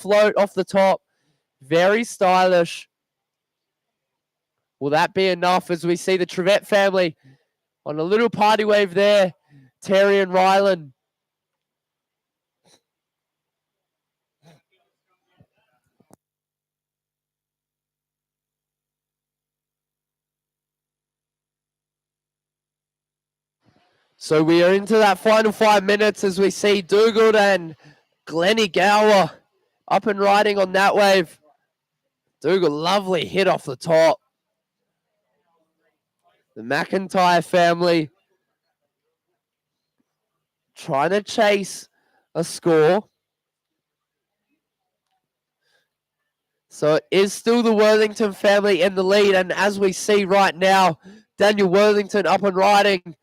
float off the top. Very stylish. Will that be enough as we see the Trevette family on a little party wave there? Terry and Ryland. So we are into that final 5 minutes as we see Dougal and Glennie Gower up and riding on that wave. Dougal, lovely hit off the top. The McIntyre family trying to chase a score. So it is still the Worthington family in the lead. And as we see right now, Daniel Worthington up and riding.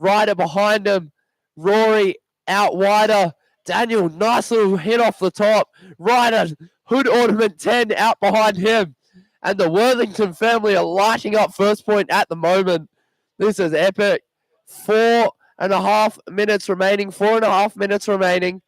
Ryder behind him. Rory out wider. Daniel, nice little hit off the top. Ryder, Hood Ornament 10 out behind him. And the Worthington family are lighting up first point at the moment. This is epic. 4.5 minutes remaining. 4.5 minutes remaining.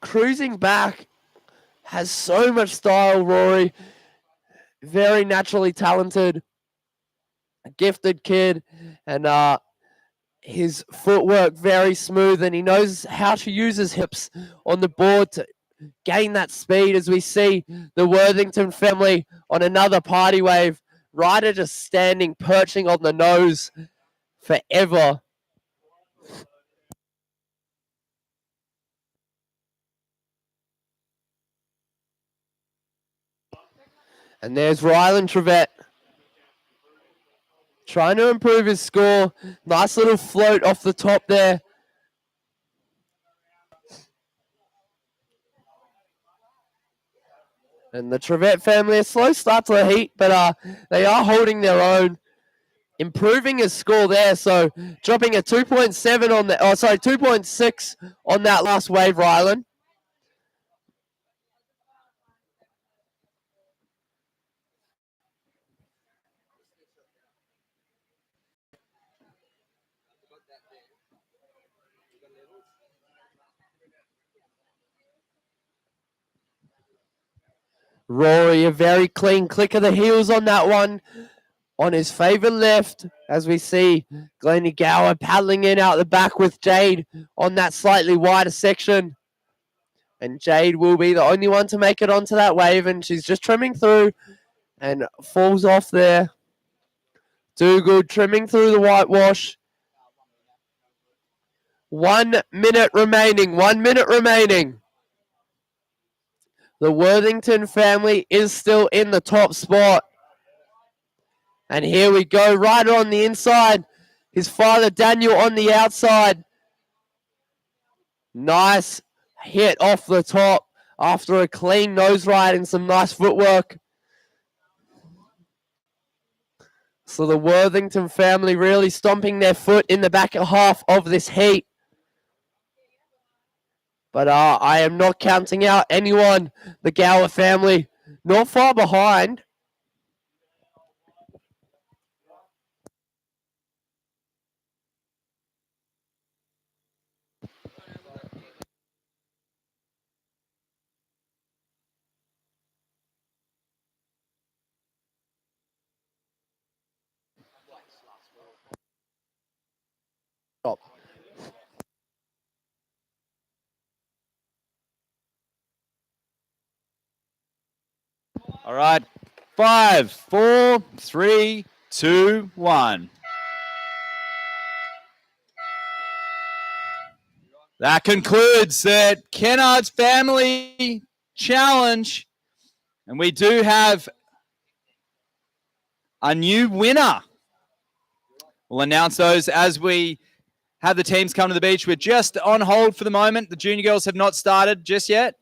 Cruising back, has so much style, Rory. Very naturally talented, gifted kid, and his footwork very smooth, and he knows how to use his hips on the board to gain that speed as we see the Worthington family on another party wave. Ryder just standing, perching on the nose forever. And there's Ryland Trevette trying to improve his score. Nice little float off the top there. And the Trevette family, a slow start to the heat, but they are holding their own. Improving his score there, so dropping a 2.7 on the, 2.6 on that last wave, Ryland. Rory, a very clean click of the heels on that one. On his favourite left, as we see Glennie Gower paddling in out the back with Jade on that slightly wider section. And Jade will be the only one to make it onto that wave, and she's just trimming through and falls off there. Dougal trimming through the whitewash. 1 minute remaining. 1 minute remaining. The Worthington family is still in the top spot. And here we go, Ryder on the inside. His father, Daniel, on the outside. Nice hit off the top after a clean nose ride and some nice footwork. So the Worthington family really stomping their foot in the back half of this heat. But I am not counting out anyone. The Gower family not far behind. Stop. All right. 5, 4, 3, 2, 1. That concludes the Kennards Family Challenge. And we do have a new winner. We'll announce those as we have the teams come to the beach. We're just on hold for the moment. The junior girls have not started just yet.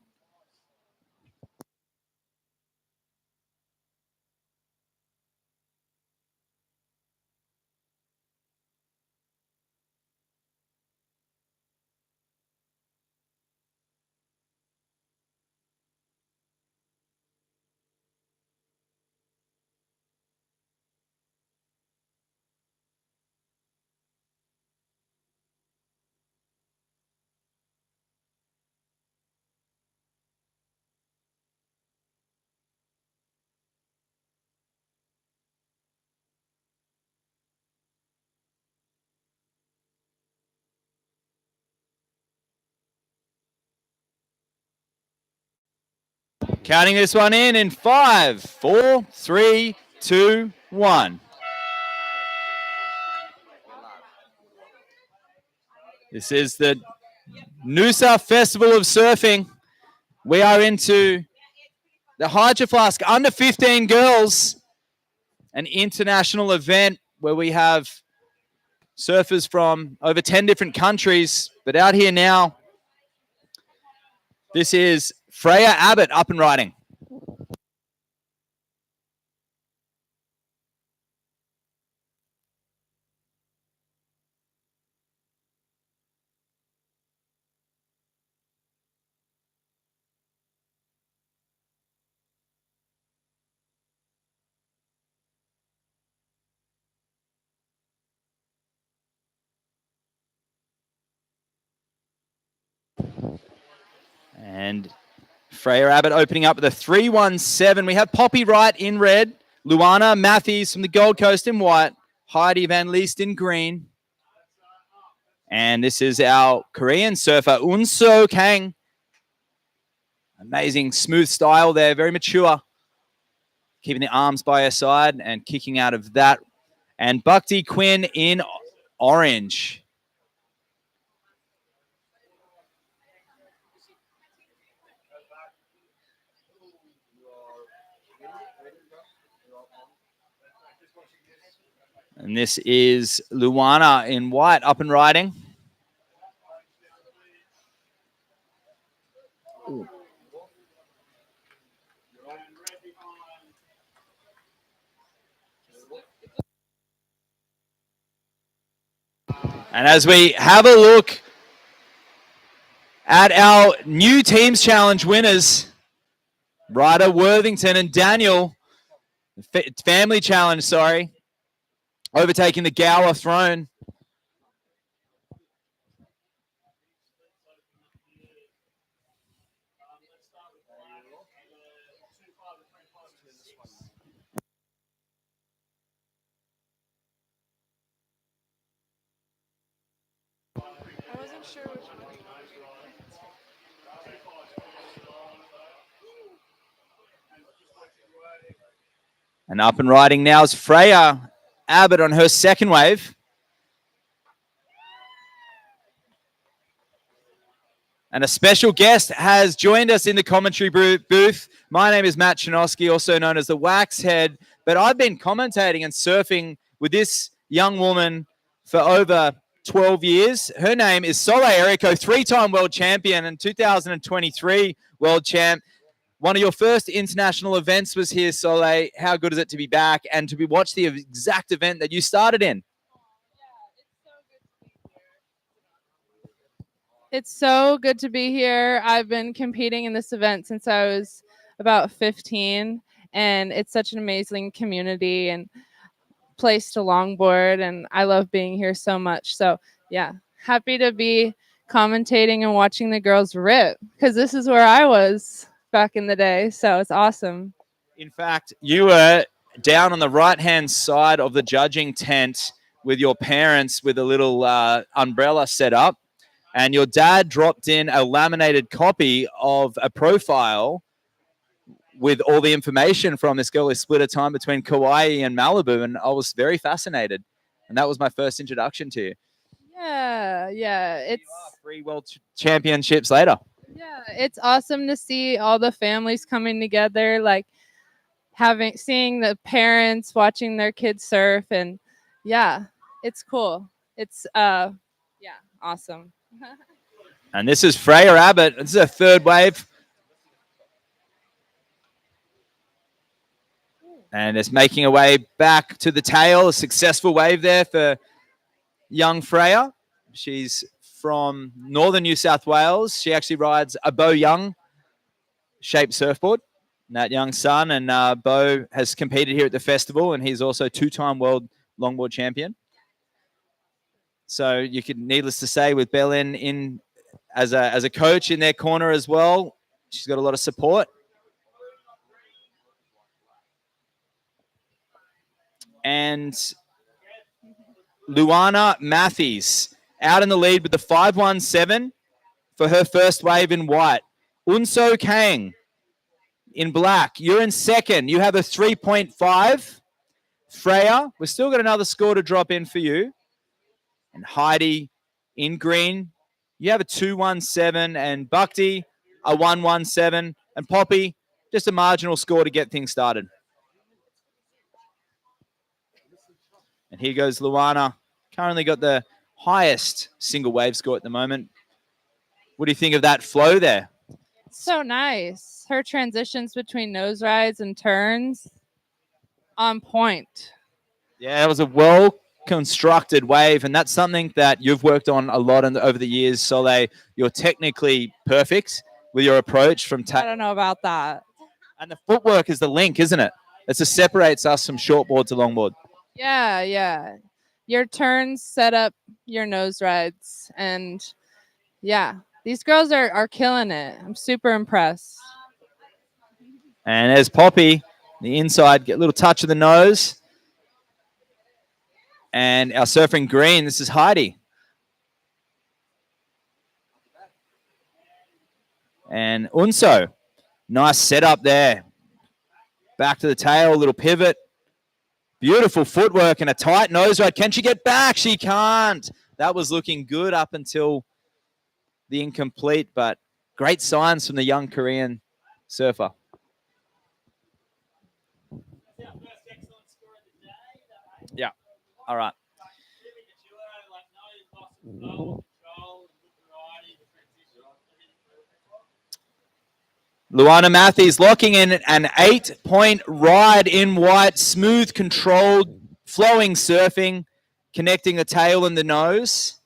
Counting this one in 5, 4, 3, 2, 1. This is the Noosa Festival of Surfing. We are into the Hydro Flask under 15 girls, an international event where we have surfers from over 10 different countries. But out here now, this is Freya Abbott up and riding. And Freya Abbott opening up with a 317. We have Poppy Wright in red, Luana Matthews from the Gold Coast in white, Heidi Van Leest in green. And this is our Korean surfer, Unso Kang. Amazing smooth style there, very mature. Keeping the arms by her side and kicking out of that. And Bhakti Quinn in orange. And this is Luana in white up and riding. And as we have a look at our new Teams Challenge winners, Ryder Worthington and Daniel, Family Challenge, sorry, overtaking the Gower throne. I wasn't sure which one. And up and riding now is Freya Abbott on her second wave. And a special guest has joined us in the commentary booth. My name is Matt Chinosky, also known as the Wax Head. But I've been commentating and surfing with this young woman for over 12 years. Her name is Soleil Errico, three-time world champion and 2023 world champ. One of your first international events was here, Soleil. How good is it to be back and to be watch the exact event that you started in? It's so good to be here. I've been competing in this event since I was about 15, and it's such an amazing community and place to longboard, and I love being here so much. So, yeah, happy to be commentating and watching the girls rip because this is where I was back in the day. So, it's awesome. In fact, you were down on the right-hand side of the judging tent with your parents with a little umbrella set up, and your dad dropped in a laminated copy of a profile with all the information from this girl who split her time between Kauai and Malibu, and I was very fascinated. And that was my first introduction to you. Yeah. It's 3 world championships later. Yeah, it's awesome to see all the families coming together, like seeing the parents watching their kids surf, and yeah, it's cool. It's awesome. And this is Freya Abbott. This is a third wave. And it's making a way back to the tail. A successful wave there for young Freya. She's from northern New South Wales. She actually rides a Bo Young shaped surfboard. And that young son, and Bo has competed here at the festival, and he's also 2-time world longboard champion. So you could, needless to say, with Belen in as a coach in their corner as well, she's got a lot of support. And Luana Matthews out in the lead with the 517 for her first wave in white. Unso Kang in black. You're in second. You have a 3.5. Freya, we've still got another score to drop in for you. And Heidi in green. You have a 217, and Bhakti a 117, and Poppy just a marginal score to get things started. And here goes Luana. Currently got the highest single wave score at the moment. What do you think of that flow there? So nice. Her transitions between nose rides and turns on point. Yeah, it was a well-constructed wave, and that's something that you've worked on a lot over the years, Soleil. You're technically perfect with your approach from I don't know about that. And the footwork is the link, isn't it? It just separates us from shortboard to longboard. Yeah. Your turns set up your nose rides, and yeah, these girls are killing it. I'm super impressed. And as Poppy, the inside, get a little touch of the nose. And our surfing green, this is Heidi. And Unso, nice setup there. Back to the tail, a little pivot. Beautiful footwork and a tight nose ride. Can she get back? She can't. That was looking good up until the incomplete, but great signs from the young Korean surfer. Yeah. All right. Luana Matthews locking in an 8-point ride in white, smooth, controlled, flowing surfing, connecting the tail and the nose.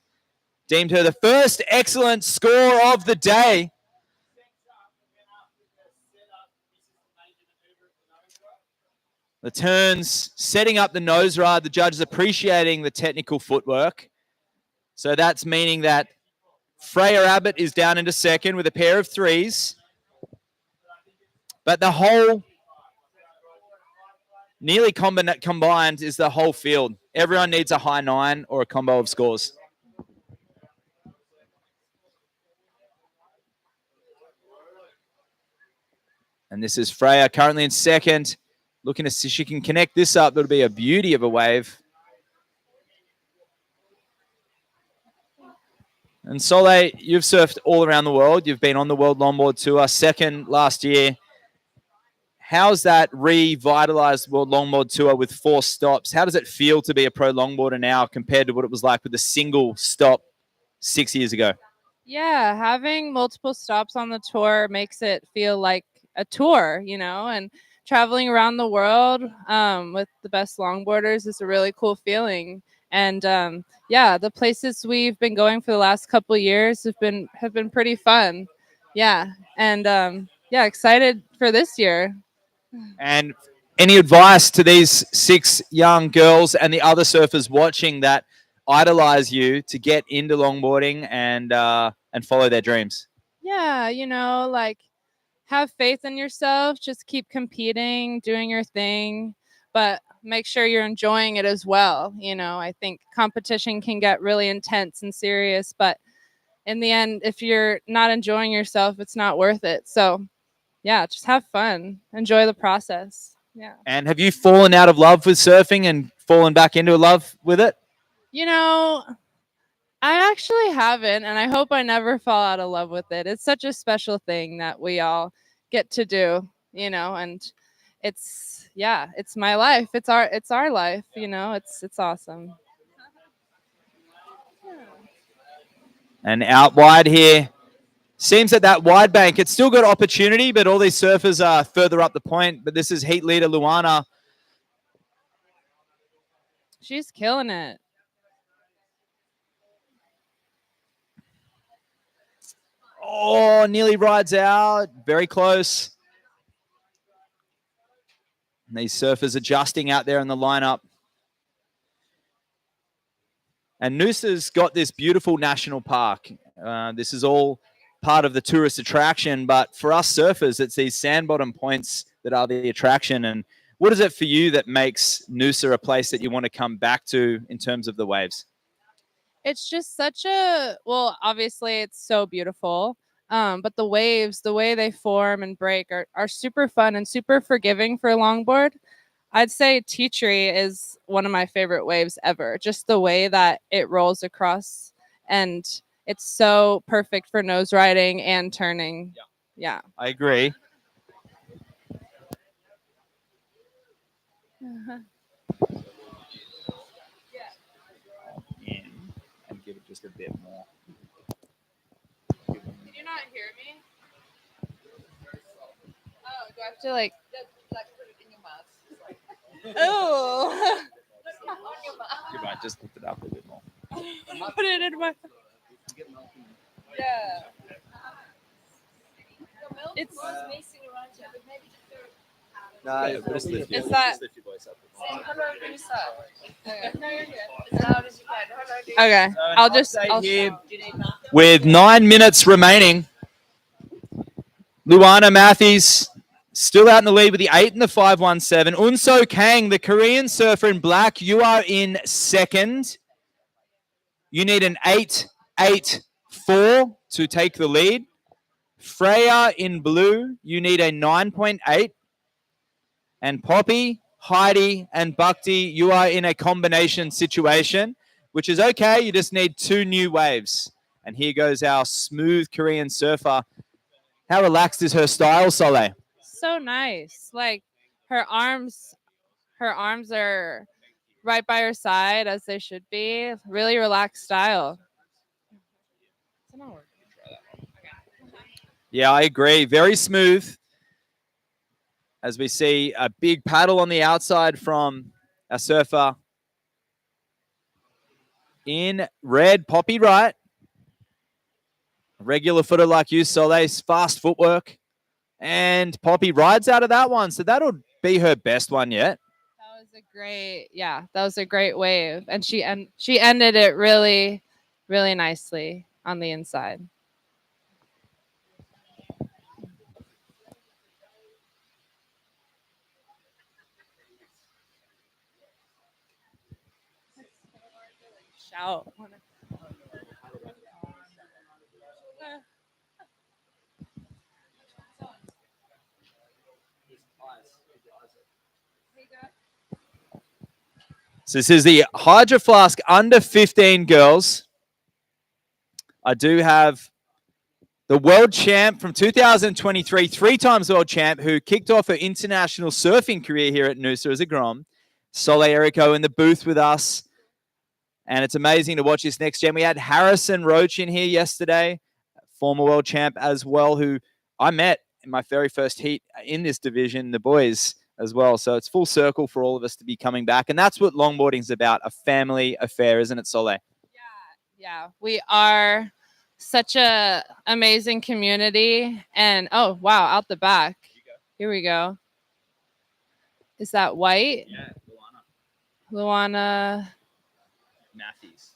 Deemed her the first excellent score of the day. The turns, setting up the nose ride, the judges appreciating the technical footwork. So that's meaning that Freya Abbott is down into second with a pair of threes. But the whole, nearly combined is the whole field. Everyone needs a high 9 or a combo of scores. And this is Freya currently in second. Looking to see if she can connect this up. It'll be a beauty of a wave. And Soleil, you've surfed all around the world. You've been on the World Longboard Tour, second last year. How's that revitalized World Longboard Tour with 4 stops? How does it feel to be a pro longboarder now compared to what it was like with a single stop 6 years ago? Yeah, having multiple stops on the tour makes it feel like a tour, and traveling around the world with the best longboarders is a really cool feeling. And yeah, the places we've been going for the last couple of years have been pretty fun. Yeah, and yeah, excited for this year. And any advice to these 6 young girls and the other surfers watching that idolize you to get into longboarding and follow their dreams? Yeah, like have faith in yourself. Just keep competing, doing your thing, but make sure you're enjoying it as well. I think competition can get really intense and serious, but in the end, if you're not enjoying yourself, it's not worth it. So, yeah, just have fun, enjoy the process. Yeah. And have you fallen out of love with surfing and fallen back into love with it? I actually haven't, and I hope I never fall out of love with it. It's such a special thing that we all get to do, and it's my life. It's our life, it's awesome. And out wide here. Seems that wide bank, it's still got opportunity, but all these surfers are further up the point. But this is heat leader Luana. She's killing it. Oh, nearly rides out. Very close. And these surfers adjusting out there in the lineup. And Noosa's got this beautiful national park. This is all part of the tourist attraction, but for us surfers, it's these sand bottom points that are the attraction. And what is it for you that makes Noosa a place that you want to come back to in terms of the waves? It's just well, obviously it's so beautiful. But the waves, the way they form and break are super fun and super forgiving for a longboard. I'd say Tea Tree is one of my favorite waves ever. Just the way that it rolls across, and it's so perfect for nose riding and turning. Yeah. I agree. And give it just a bit more. Did you not hear me? Oh, do I have to like put it in your mouth? Oh. You might just lift it up a bit more. Put it in my. Yeah. It's. No, yeah, just lift, Is that? just lift your voice up. Okay. I'll just. Here with 9 minutes remaining. Luana Matthews still out in the lead with the 8 and the 517. Unso Kang, the Korean surfer in black, you are in second. You need an 8.84 to take the lead. Freya in blue, you need a 9.8. And Poppy, Heidi, and Bhakti, you are in a combination situation, which is okay. You just need 2 new waves. And here goes our smooth Korean surfer. How relaxed is her style, Soleil? So nice. Like her arms are right by her side as they should be. Really relaxed style. Yeah, I agree. Very smooth. As we see a big paddle on the outside from a surfer in red, Poppy right. Regular footer like you, Soleil's fast footwork. And Poppy rides out of that one. So that'll be her best one yet. That was a great wave. And she ended it really, really nicely on the inside. Shout. So this is the Hydro Flask under 15 girls. I do have the world champ from 2023, 3 times world champ, who kicked off her international surfing career here at Noosa as a Grom. Soleil Erico in the booth with us. And it's amazing to watch this next gen. We had Harrison Roach in here yesterday, former world champ as well, who I met in my very first heat in this division, the boys. as well. So it's full circle for all of us to be coming back. And that's what longboarding is about, a family affair, isn't it, Soleil? Yeah, we are such a amazing community. And oh, wow, out the back. Here we go. Is that white? Yeah, Luana Matthews.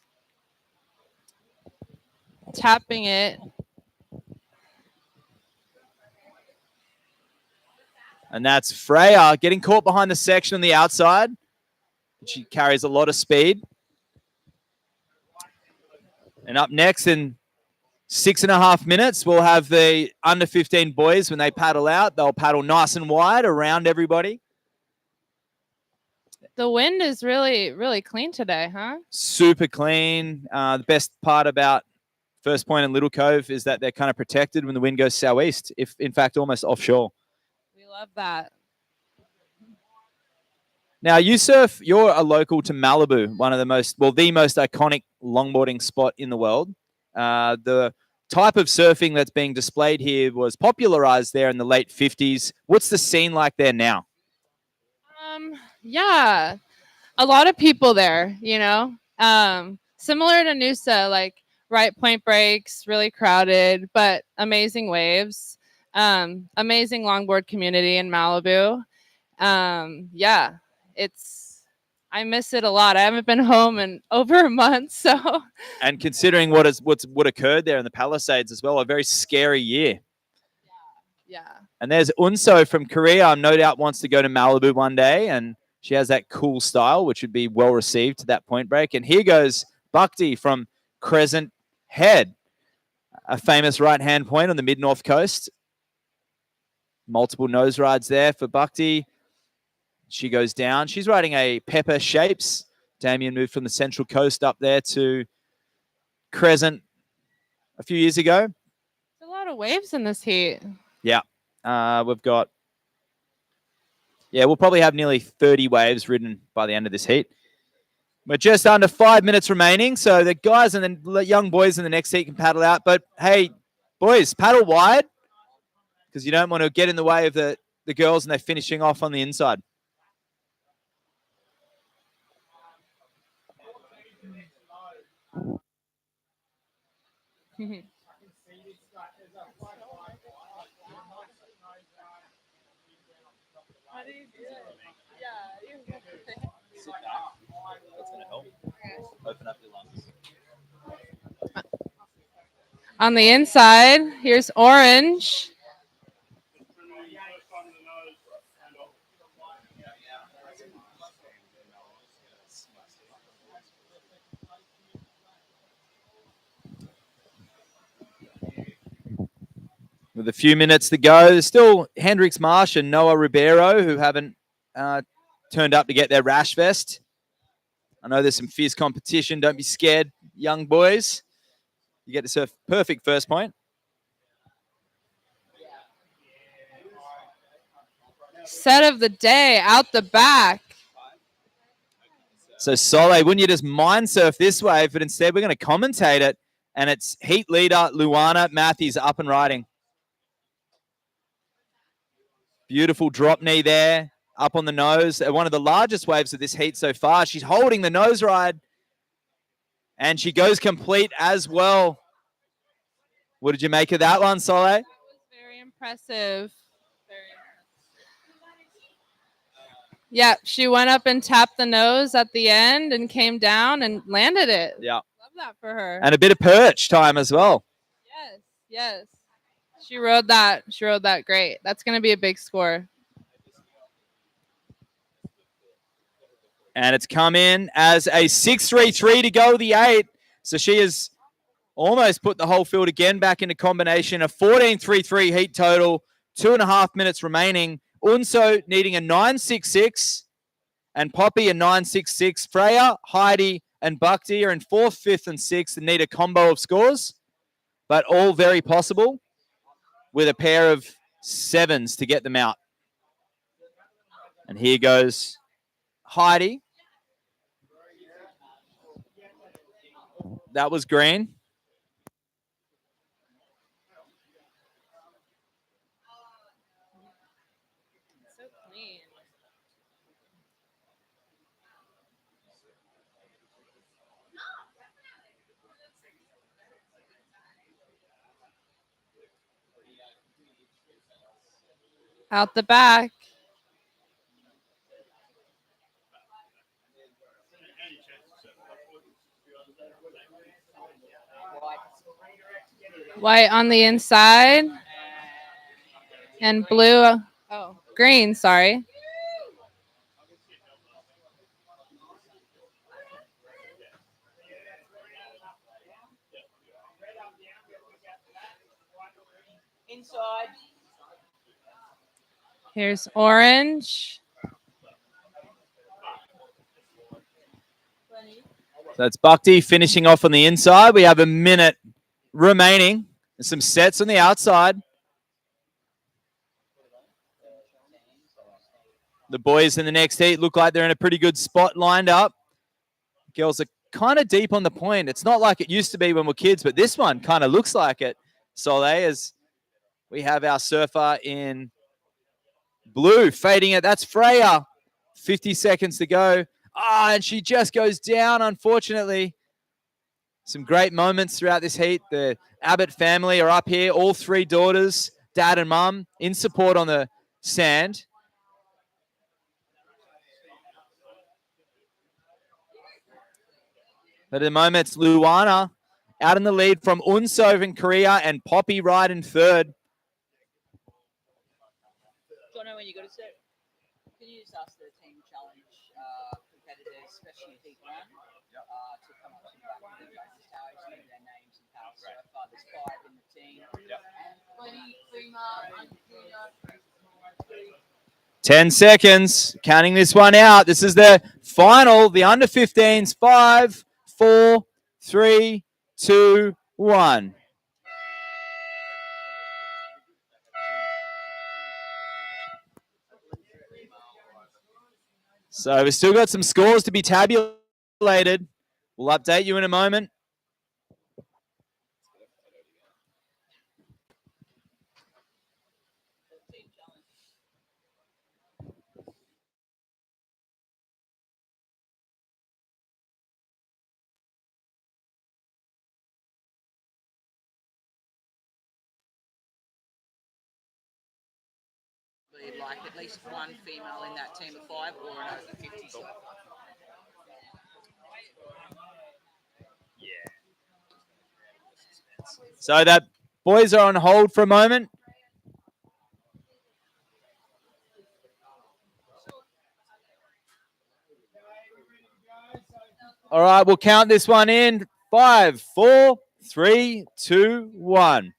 tapping it. And that's Freya getting caught behind the section on the outside. She carries a lot of speed. And up next in 6.5 minutes, we'll have the under 15 boys. When they paddle out, they'll paddle nice and wide around everybody. The wind is really, really clean today, huh? Super clean. The best part about First Point and Little Cove is that they're kind of protected when the wind goes southeast, if in fact almost offshore. We love that. Now, you surf, you're a local to Malibu, one of the most iconic longboarding spot in the world. The type of surfing that's being displayed here was popularized there in the late 50s. What's the scene like there now? Yeah, a lot of people there, you know, similar to Noosa, like right point breaks, really crowded, but amazing waves, amazing longboard community in Malibu. Yeah, I miss it a lot. I haven't been home in over a month, so. And considering what occurred there in the Palisades as well, a very scary year. Yeah. And there's Unso from Korea. I'm no doubt wants to go to Malibu one day, and she has that cool style, which would be well received to that point break. And here goes Bhakti from Crescent Head, a famous right-hand point on the mid-north coast. Multiple nose rides there for Bhakti. She goes down. She's riding a Pepper Shapes. Damien moved from the Central Coast up there to Crescent a few years ago. There's a lot of waves in this heat. Yeah. We'll probably have nearly 30 waves ridden by the end of this heat. We're just under 5 minutes remaining, so the guys and the young boys in the next heat can paddle out. But hey, boys, paddle wide, because you don't want to get in the way of the girls and they're finishing off on the inside. Open up your lungs. On the inside, here's Orange. With a few minutes to go, there's still Hendrix Marsh and Noah Ribeiro who haven't turned up to get their rash vest. I know there's some fierce competition. Don't be scared, young boys. You get to surf perfect first point. Set of the day, out the back. So Soleil, wouldn't you just mind surf this wave? But instead, we're going to commentate it. And it's heat leader Luana Matthews up and riding. Beautiful drop knee there, up on the nose. One of the largest waves of this heat so far. She's holding the nose ride. And she goes complete as well. What did you make of that one, Soleil? That was very impressive. Yeah, she went up and tapped the nose at the end and came down and landed it. Yeah. Love that for her. And a bit of perch time as well. Yes. She rode that great. That's going to be a big score. And it's come in as a 6.33 to go the 8. So she has almost put the whole field again back into combination. A 14.33 heat total, 2.5 minutes remaining. Unso needing a 9.66 and Poppy a 9.66. Freya, Heidi, and Bhakti are in 4th, 5th, and 6th and need a combo of scores, but all very possible with a pair of 7s to get them out. And here goes Heidi. That was green. So clean. Out the back. White on the inside. And blue. Oh, green, sorry. Inside. Here's orange. So it's Bhakti finishing off on the inside. We have a minute remaining. There's some sets on the outside. The boys in the next heat look like they're in a pretty good spot lined up. Girls are kind of deep on the point. It's not like it used to be when we're kids, but this one kind of looks like it. Soleil, as we have our surfer in blue fading it. That's Freya. 50 seconds to go. And she just goes down, unfortunately. Some great moments throughout this heat. The Abbott family are up here. All three daughters, dad and mum, in support on the sand. But at the moment, it's Luana out in the lead from Unsov in Korea and Poppy right in third. Jono, when you got a set, can you just ask the team challenge competitors, especially Heat 1, to come up to the back of the judges' towers, give their names and pals so far. There's 5 in the team. Yep. 10 seconds, counting this one out. This is the final, the under 15s. 5, 4, 3, 2, 1. So we've still got some scores to be tabulated. We'll update you in a moment. Like at least one female in that team of 5 or an over 50 surfer. So that boys are on hold for a moment. All right, we'll count this one in. 5, 4, 3, 2, 1.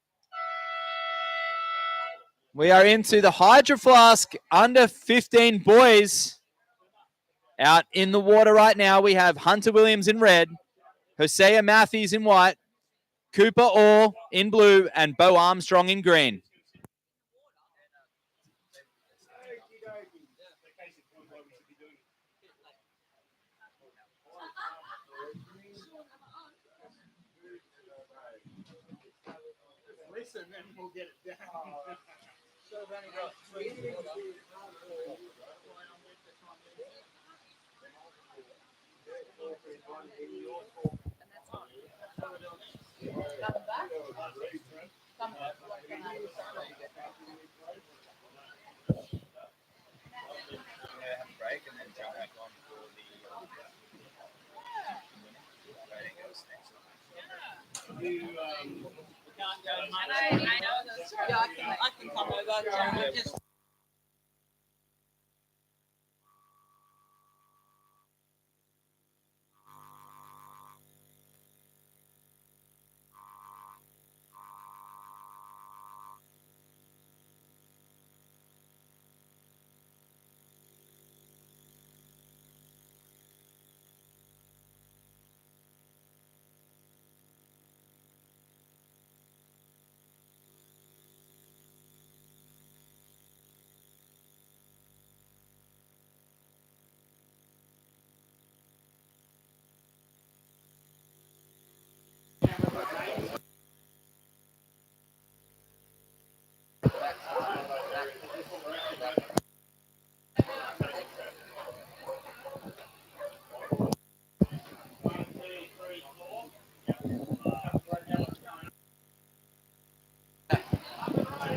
We are into the Hydro Flask under 15 boys. Out in the water right now, we have Hunter Williams in red, Hosea Matthews in white, Cooper Orr in blue, and Bo Armstrong in green. Listen, then we'll get it down. I can come over. Just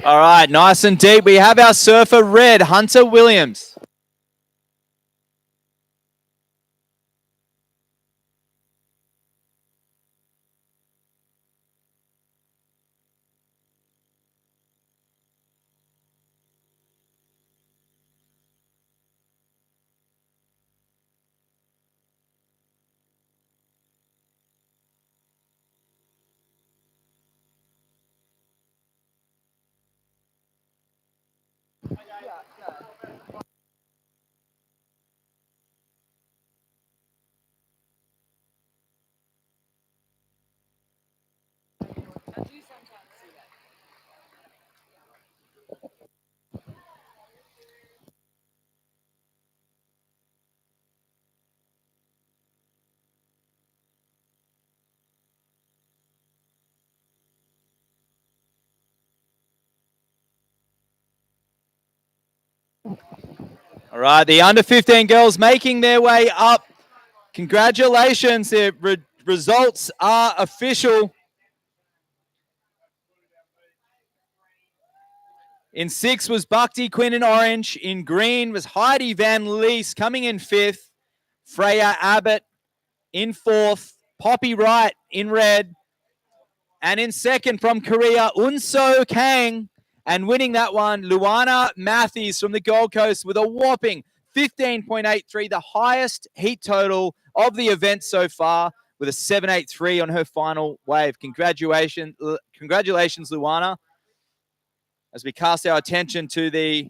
All right, nice and deep. We have our surfer red, Hunter Williams. All right, the under 15 girls making their way up. Congratulations, the results are official. In 6 was Bhakti Quinn in orange. In green was Heidi Van Lees coming in 5th. Freya Abbott in 4th. Poppy Wright in red. And in 2nd from Korea, Unso Kang. And winning that one, Luana Matthews from the Gold Coast with a whopping 15.83, the highest heat total of the event so far, with a 7.83 on her final wave. Congratulations, Luana. As we cast our attention to the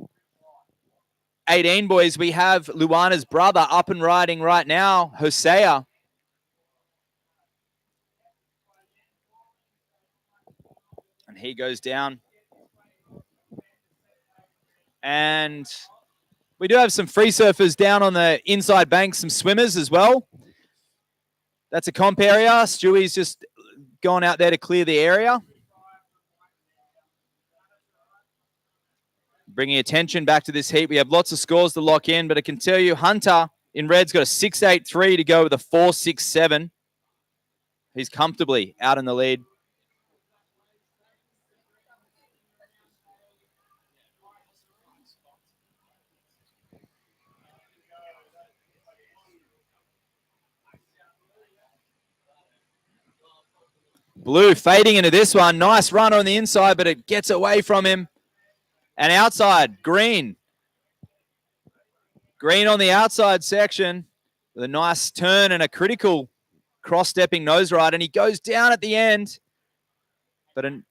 18 boys, we have Luana's brother up and riding right now, Hosea. And he goes down. And we do have some free surfers down on the inside bank, some swimmers as well. That's a comp area. Stewie's just gone out there to clear the area. Bringing attention back to this heat. We have lots of scores to lock in, but I can tell you Hunter in red's got a 6.83 to go with a 4.67. He's comfortably out in the lead. Blue fading into this one. Nice run on the inside, but it gets away from him. And outside, Green. Green on the outside section with a nice turn and a critical cross-stepping nose ride. And he goes down at the end. But it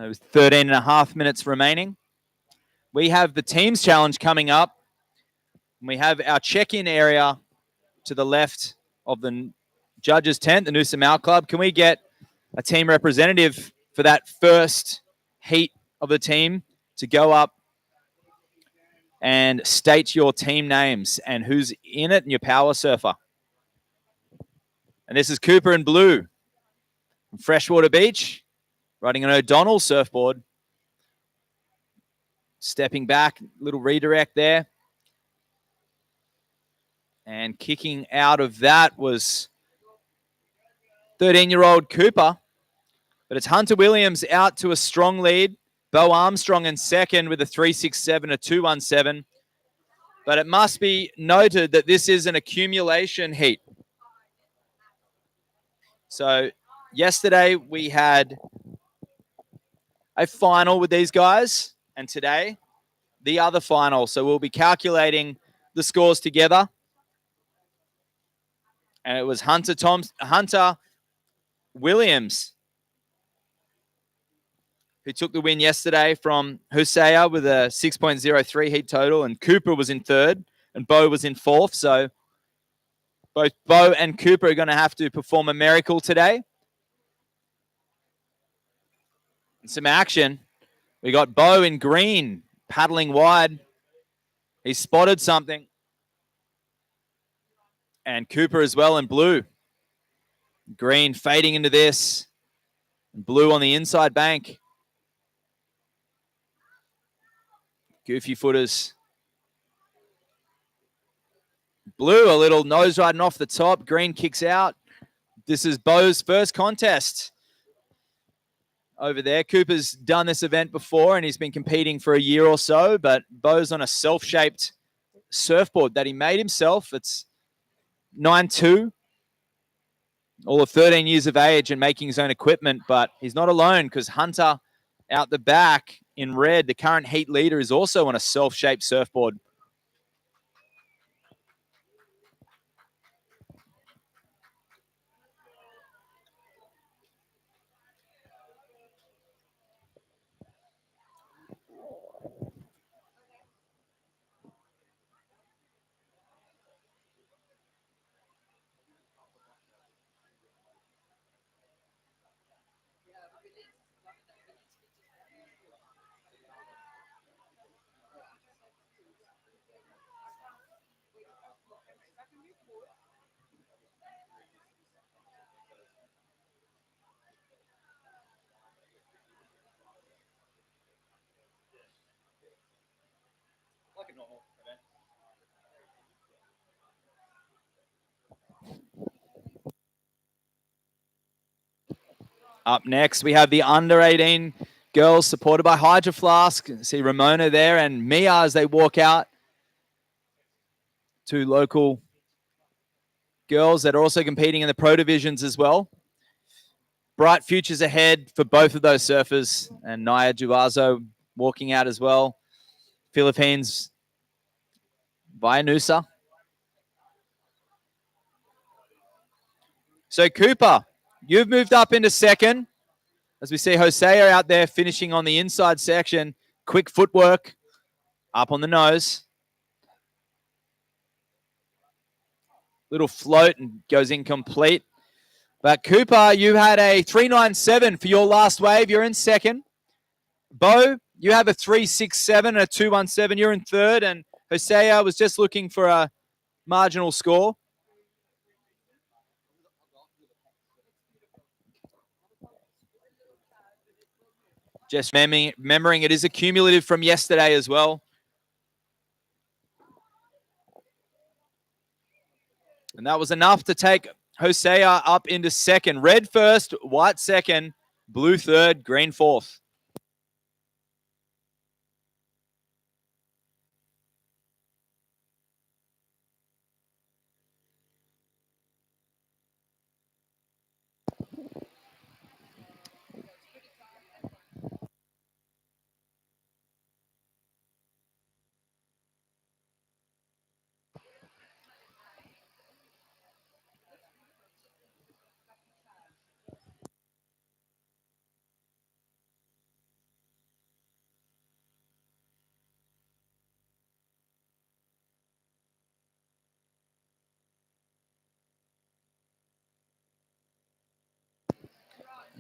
was 13 and a half minutes remaining. We have the teams challenge coming up. And we have our check-in area to the left of the judges' tent, the Noosa Mal Club. Can we get a team representative for that first heat of the team to go up and state your team names and who's in it and your power surfer? And this is Cooper in blue from Freshwater Beach, riding an O'Donnell surfboard. Stepping back, little redirect there. And kicking out of that was 13-year-old Cooper. But it's Hunter Williams out to a strong lead. Bo Armstrong in second with a 3.67, a 2.17. But it must be noted that this is an accumulation heat. So yesterday we had a final with these guys, and today the other final. So we'll be calculating the scores together. And it was Hunter Williams who took the win yesterday from Hosea with a 6.03 heat total, and Cooper was in third, and Bo was in fourth. So both Bo and Cooper are going to have to perform a miracle today. And some action. We got Bo in green, paddling wide. He spotted something. And Cooper as well in blue. Green fading into this. Blue on the inside bank. Goofy footers. Blue, a little nose riding off the top. Green kicks out. This is Bo's first contest over there. Cooper's done this event before, and he's been competing for a year or so, but Bo's on a self-shaped surfboard that he made himself. It's 9.2, all of 13 years of age and making his own equipment, but he's not alone because Hunter out the back in red, the current heat leader, is also on a self-shaped surfboard. Up next, we have the under-18 girls supported by Hydro Flask. See Ramona there and Mia as they walk out. Two local girls that are also competing in the pro divisions as well. Bright futures ahead for both of those surfers. And Naya Juazo walking out as well. Philippines via Noosa. So Cooper, you've moved up into second. As we see Hosea out there finishing on the inside section. Quick footwork up on the nose. Little float and goes incomplete. But Cooper, you had a 3.97 for your last wave. You're in second. Bo, you have a 3.67 and a 2.17. You're in third. And Hosea was just looking for a marginal score. Just remembering it is a cumulative from yesterday as well. And that was enough to take Hosea up into second. Red first, white second, blue third, green fourth.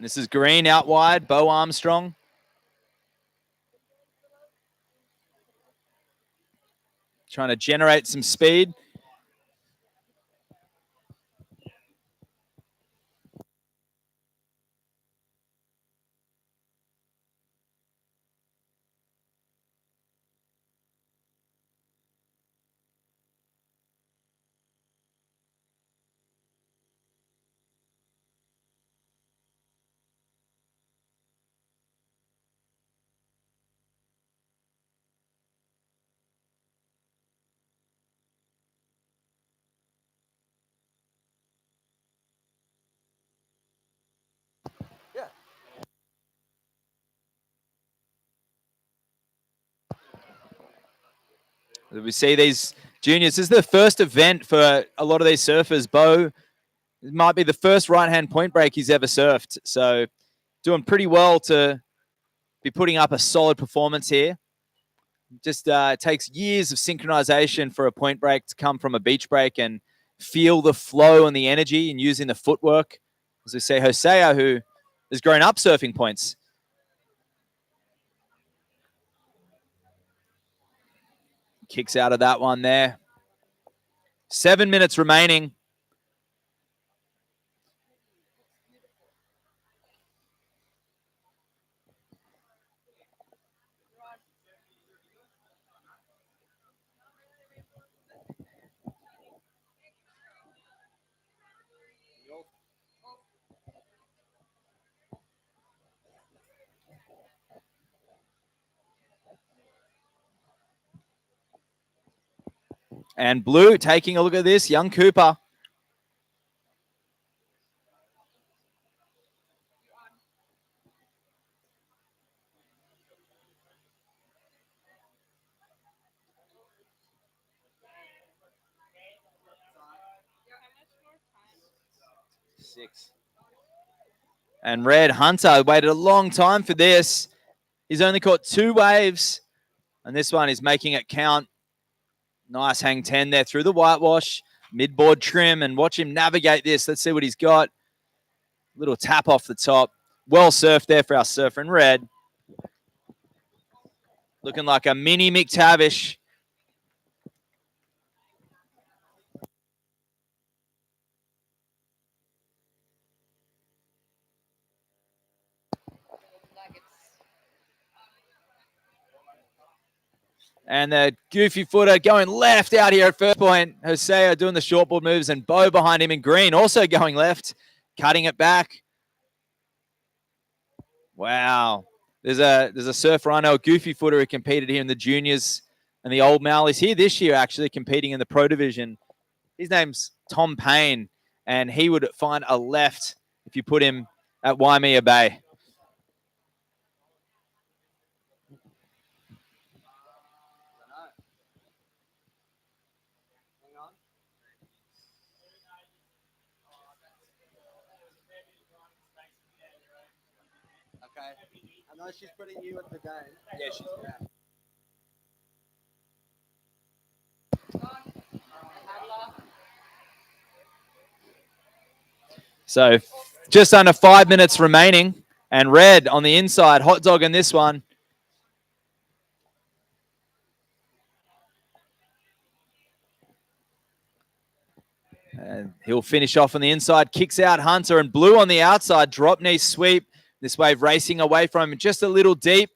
And this is green out wide, Bo Armstrong. Trying to generate some speed. We see these juniors. This is the first event for a lot of these surfers. Bo, it might be the first right-hand point break he's ever surfed. So doing pretty well to be putting up a solid performance here. Just takes years of synchronization for a point break to come from a beach break and feel the flow and the energy and using the footwork. As we say, Hosea, who has grown up surfing points. Kicks out of that one there. 7 minutes remaining. And Blue taking a look at this, young Cooper. Six. And Red Hunter waited a long time for this. He's only caught 2 waves, and this one is making it count. Nice hang 10 there through the whitewash, midboard trim, and watch him navigate this. Let's see what he's got. Little tap off the top. Well surfed there for our surfer in red. Looking like a mini McTavish. And the goofy footer going left out here at first point. Hosea doing the shortboard moves, and Bo behind him in green also going left, cutting it back. Wow. There's a surfer I know, a goofy footer who competed here in the juniors and the old Mal. He's here this year actually competing in the pro division. His name's Tom Payne, and he would find a left if you put him at Waimea Bay. Okay. I know she's putting you at the game. Yeah, she's yeah. So just under 5 minutes remaining, and Red on the inside, hot dog in this one. And he'll finish off on the inside, kicks out Hunter, and Blue on the outside, drop knee sweep. This wave racing away from him just a little deep,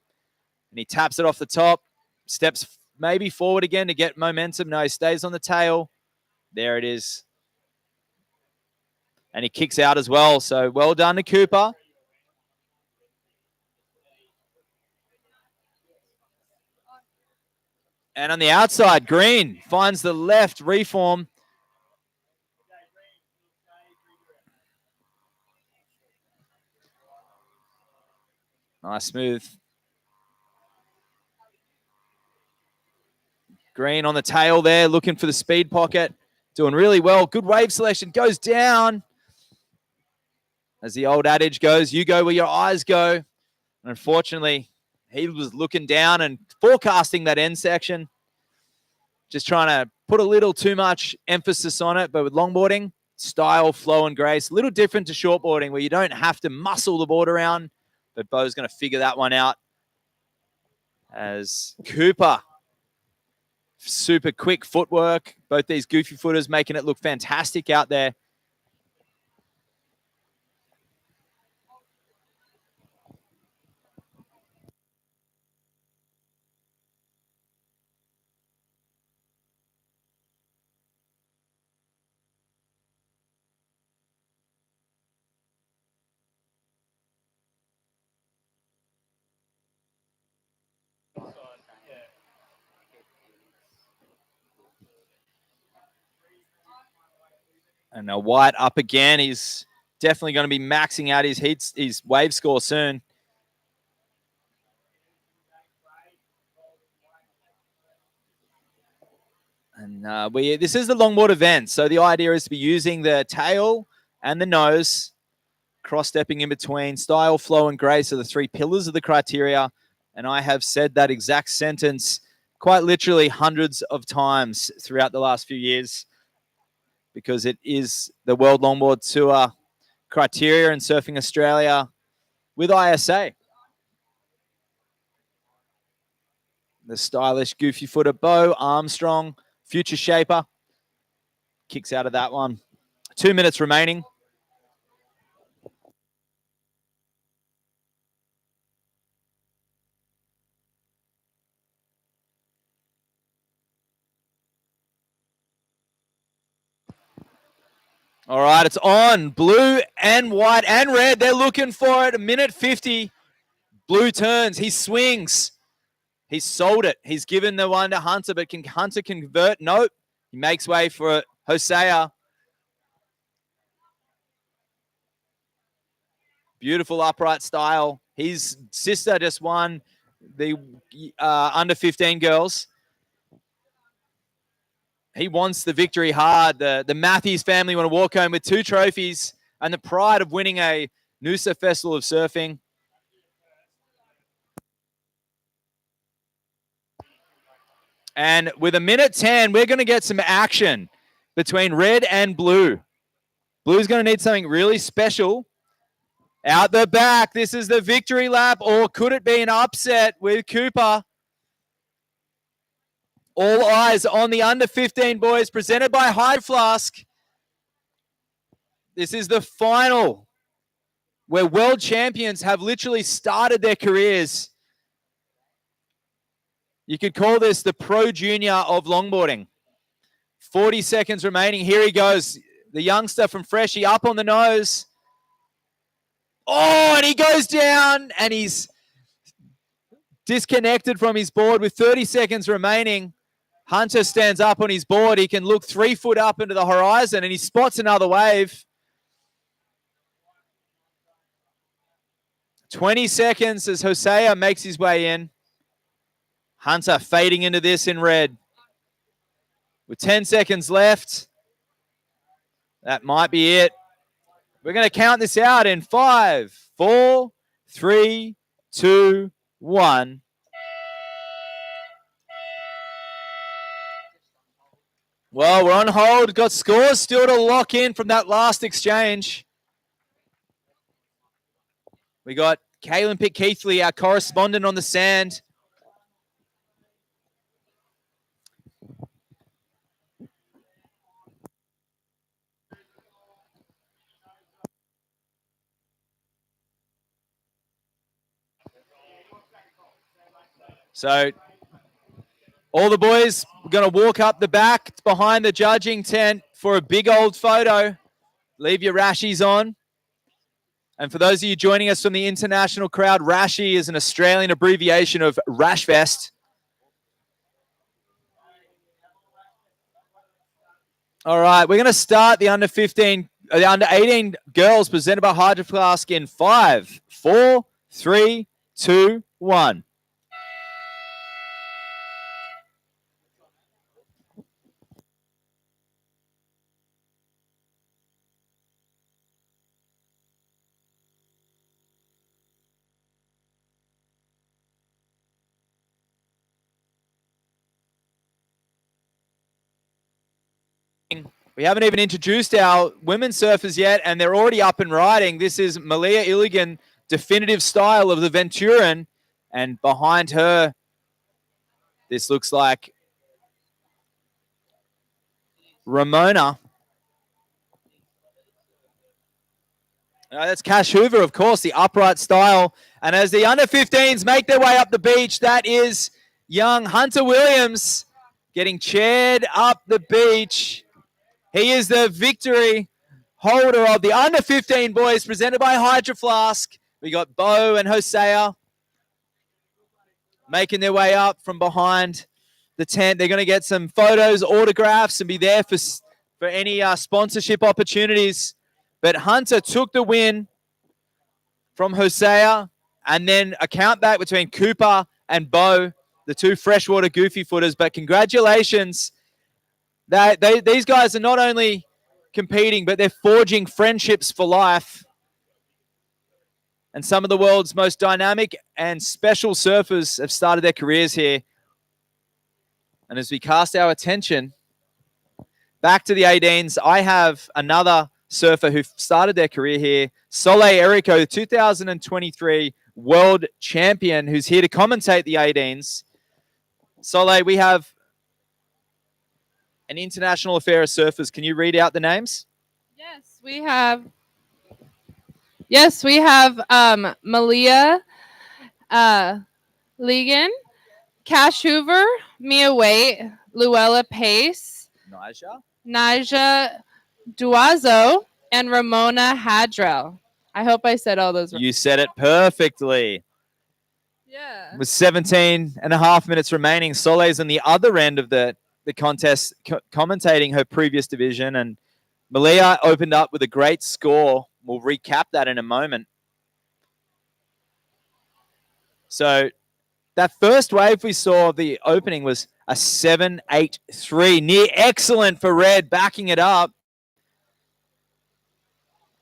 and he taps it off the top, steps maybe forward again to get momentum. No, he stays on the tail. There it is. And he kicks out as well. So well done to Cooper. And on the outside, Green finds the left reform. Nice smooth. Green on the tail there, looking for the speed pocket. Doing really well. Good wave selection. Goes down. As the old adage goes, you go where your eyes go. And unfortunately, he was looking down and forecasting that end section. Just trying to put a little too much emphasis on it. But with longboarding, style, flow, and grace. A little different to shortboarding where you don't have to muscle the board around. But Bo's going to figure that one out. As Cooper, super quick footwork. Both these goofy footers making it look fantastic out there. And now White up again. He's definitely going to be maxing out his wave score soon. And this is the longboard event, so the idea is to be using the tail and the nose, cross-stepping in between. Style, flow, and grace are the three pillars of the criteria, and I have said that exact sentence quite literally hundreds of times throughout the last few years because it is the World Longboard Tour criteria in Surfing Australia with ISA. The stylish, goofy-footer Bo Armstrong, future shaper, kicks out of that one. 2 minutes remaining. All right, it's on. Blue and white and red. They're looking for it. A minute 50. Blue turns. He swings. He's sold it. He's given the one to Hunter, but can Hunter convert? Nope. He makes way for Hosea. Beautiful upright style. His sister just won the under 15 girls. He wants the victory hard. The Matthews family want to walk home with 2 trophies and the pride of winning a Noosa Festival of Surfing. And with a minute 10, we're going to get some action between red and blue. Blue's going to need something really special. Out the back, this is the victory lap, or could it be an upset with Cooper? All eyes on the under 15 boys, presented by Hydro Flask. This is the final where world champions have literally started their careers. You could call this the pro junior of longboarding. 40 seconds remaining. Here he goes. The youngster from Freshie up on the nose. Oh, and he goes down and he's disconnected from his board with 30 seconds remaining. Hunter stands up on his board. He can look 3 foot up into the horizon and he spots another wave. 20 seconds as Hosea makes his way in. Hunter fading into this in red. With 10 seconds left. That might be it. We're going to count this out in 5, 4, 3, 2, 1. Well, we're on hold. Got scores still to lock in from that last exchange. We got Kaylin Pitt-Keithley, our correspondent on the sand. So all the boys are going to walk up the back behind the judging tent for a big old photo. Leave your rashies on. And for those of you joining us from the international crowd, Rashi is an Australian abbreviation of Rash Vest. All right, we're going to start the under 15, the under 18 girls presented by Hydro Flask in 5, 4, 3, 2, 1. We haven't even introduced our women surfers yet, and they're already up and riding. This is Malia Illigan, definitive style of the Venturan, and behind her, this looks like Ramona. That's Cash Hoover, of course, the upright style. And as the under 15s make their way up the beach, that is young Hunter Williams getting chaired up the beach. He is the victory holder of the under 15 boys presented by Hydro Flask. We got Bo and Hosea making their way up from behind the tent. They're going to get some photos, autographs, and be there for any sponsorship opportunities. But Hunter took the win from Hosea, and then a count back between Cooper and Bo, the 2 freshwater goofy footers. But congratulations, These guys are not only competing, but they're forging friendships for life. And some of the world's most dynamic and special surfers have started their careers here. And as we cast our attention back to the 18s, I have another surfer who started their career here, Soleil Erico, the 2023 world champion, who's here to commentate the 18s. Soleil, we have an international affair of surfers. Can you read out the names? Yes, we have. Yes, we have Malia Ligon, Cash Hoover, Mia Waite, Luella Pace, Nija Duazo, and Ramona Hadrell. I hope I said all those right. You said it perfectly. Yeah. With 17 and a half minutes remaining, Soleil's on the other end of the contest, commentating her previous division, and Malia opened up with a great score. We'll recap that in a moment. So that first wave we saw, the opening was a 7.83. Near excellent for Red, backing it up.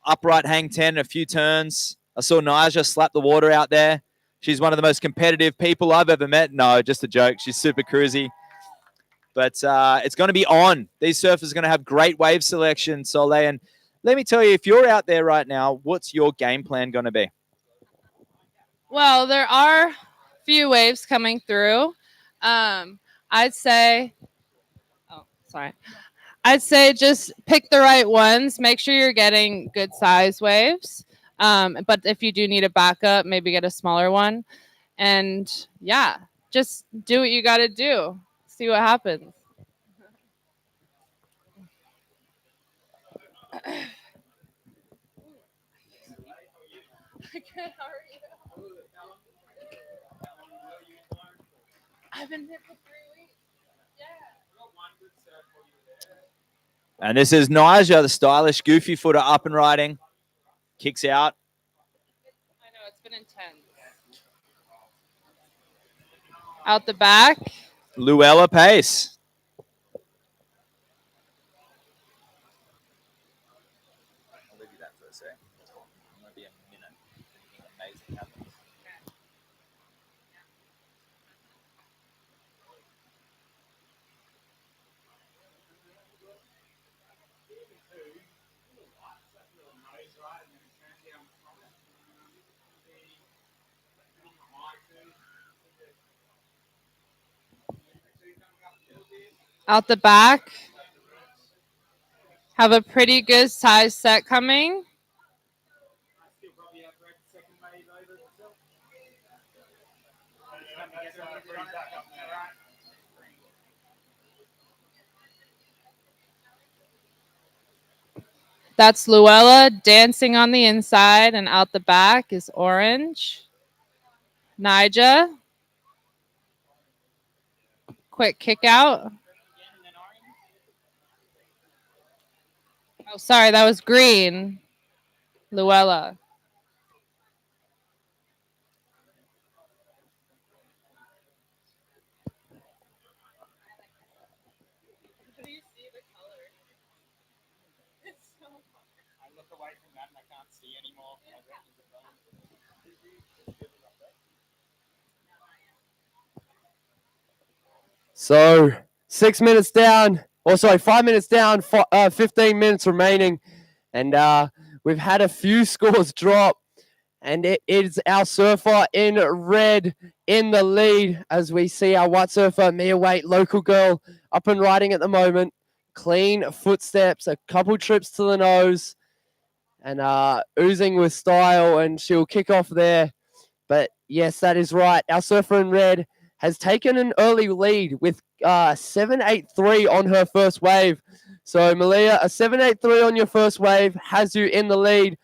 Upright hang 10, a few turns. I saw Nija slap the water out there. She's one of the most competitive people I've ever met. No, just a joke. She's super cruisy. But it's going to be on. These surfers are going to have great wave selection, Soleil. And let me tell you, if you're out there right now, what's your game plan going to be? Well, there are a few waves coming through. I'd say just pick the right ones. Make sure you're getting good size waves. But if you do need a backup, maybe get a smaller one. And yeah, just do what you got to do. See what happens. How are you? I've been here for 3 weeks. Yeah. And this is Nija, the stylish, goofy footer, up and riding. Kicks out. I know, it's been intense. Out the back. Luella Pace. I'll leave you that for a sec. It might be a minute. Anything amazing happens. Out the back. Have a pretty good size set coming. That's Luella dancing on the inside, and out the back is Orange. Nija. Quick kick out. Oh, sorry, that was Green. Luella. Do you see the color? It's so hard. I look away from that and I can't see anymore. So 6 minutes down, or sorry, 5 minutes down, 15 minutes remaining. And we've had a few scores drop. And it is our surfer in red in the lead as we see our white surfer, Mia Waite, local girl, up and riding at the moment. Clean footsteps, a couple trips to the nose, and oozing with style, and she'll kick off there. But yes, that is right. Our surfer in red has taken an early lead with 7.83 on her first wave. So Malia, a 7.83 on your first wave has you in the lead.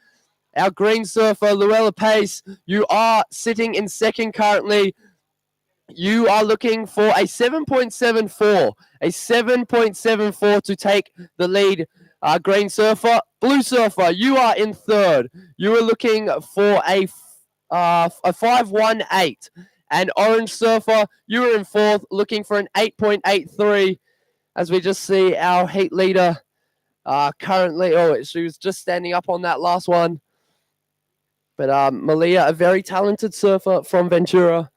Our green surfer, Luella Pace, you are sitting in second currently. You are looking for a 7.74. A 7.74 to take the lead. Green surfer, blue surfer, you are in third. You are looking for a 5.18. And orange surfer, you are in fourth, looking for an 8.83. as we just see our heat leader currently. Oh, she was just standing up on that last one. But Malia, a very talented surfer from Ventura.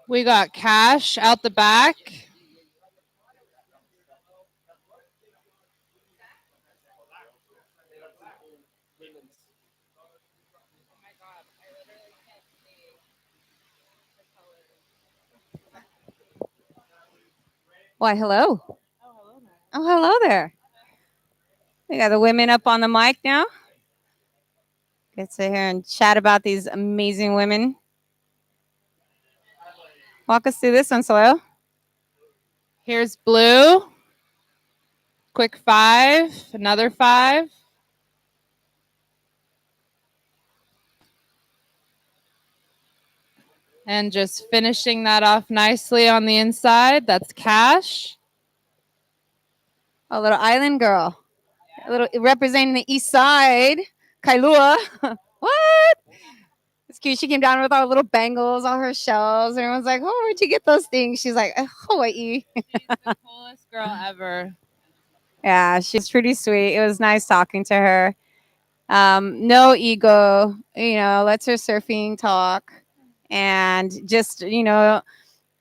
We got Cash out the back. Why, hello. Oh, hello there. We got the women up on the mic now. Get to sit here and chat about these amazing women. Walk us through this one, Soil. Here's Blue. Quick 5, another 5. And just finishing that off nicely on the inside. That's Cash. A little island girl. A little representing the east side. Kailua. What? It's cute. She came down with all her little bangles, all her shells. Everyone's like, oh, where'd you get those things? She's like, Hawaii. She's the coolest girl ever. Yeah, she's pretty sweet. It was nice talking to her. No ego, lets her surfing talk. And just, we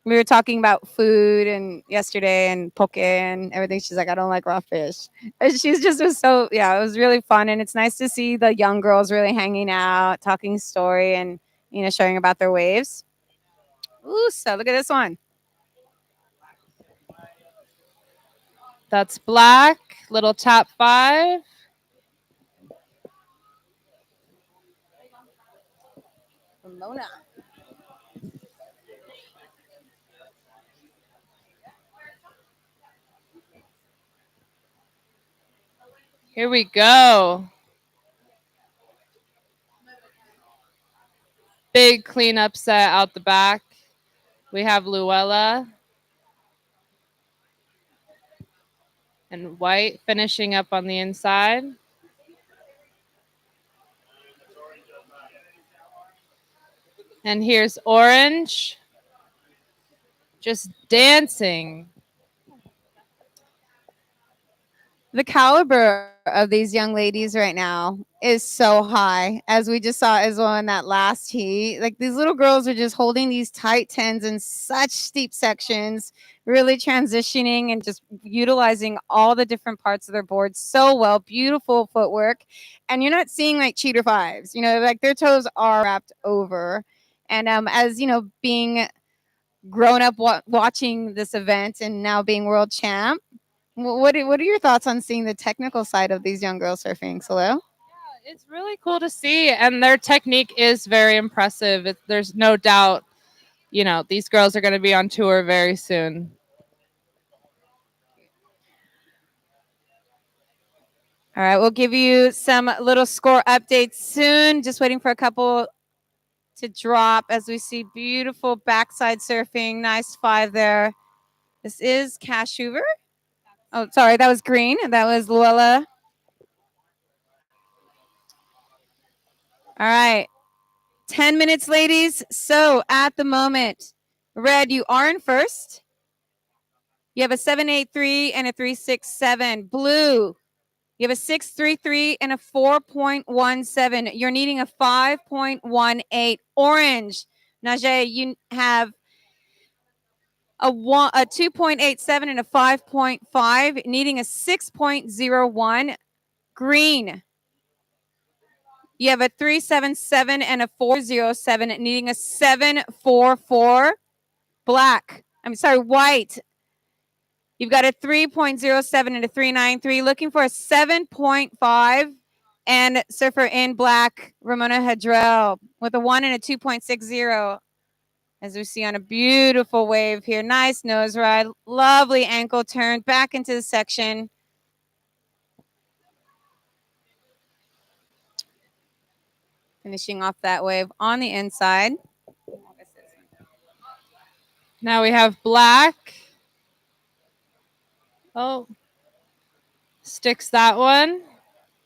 were talking about food and yesterday and poke and everything. She's like, I don't like raw fish. And she's just was so, yeah, it was really fun. And it's nice to see the young girls really hanging out, talking story and, sharing about their waves. Ooh, so look at this one. That's Black, little top 5. Ramona. Here we go. Big cleanup set out the back. We have Luella and White finishing up on the inside. And here's Orange just dancing. The caliber of these young ladies right now is so high, as we just saw as well in that last heat. Like, these little girls are just holding these tight tens in such steep sections, really transitioning and just utilizing all the different parts of their board so well. Beautiful footwork. And you're not seeing like cheater fives, like their toes are wrapped over. And as being grown up watching this event and now being world champ, what are your thoughts on seeing the technical side of these young girls surfing, Salou? Yeah, it's really cool to see, and their technique is very impressive. There's no doubt, these girls are going to be on tour very soon. All right, we'll give you some little score updates soon. Just waiting for a couple to drop as we see beautiful backside surfing. Nice 5 there. This is Cash Hoover. Oh, sorry, that was Green. That was Luella. All right. 10 minutes, ladies. So at the moment, Red, you are in first. You have a 7.83 and a 3.67. Blue, you have a 6.33 and a 4.17. You're needing a 5.18. Orange, Najee, you have a 2.87 and a 5.5, needing a 6.01. Green, you have a 3.77 and a 4.07, needing a 7.44. White, you've got a 3.07 and a 3.93, looking for a 7.5. And surfer in black, Ramona Hadrell, with a 1 and a 2.60. As we see on a beautiful wave here. Nice nose ride. Lovely ankle turn back into the section. Finishing off that wave on the inside. Now we have Black. Oh, sticks that one.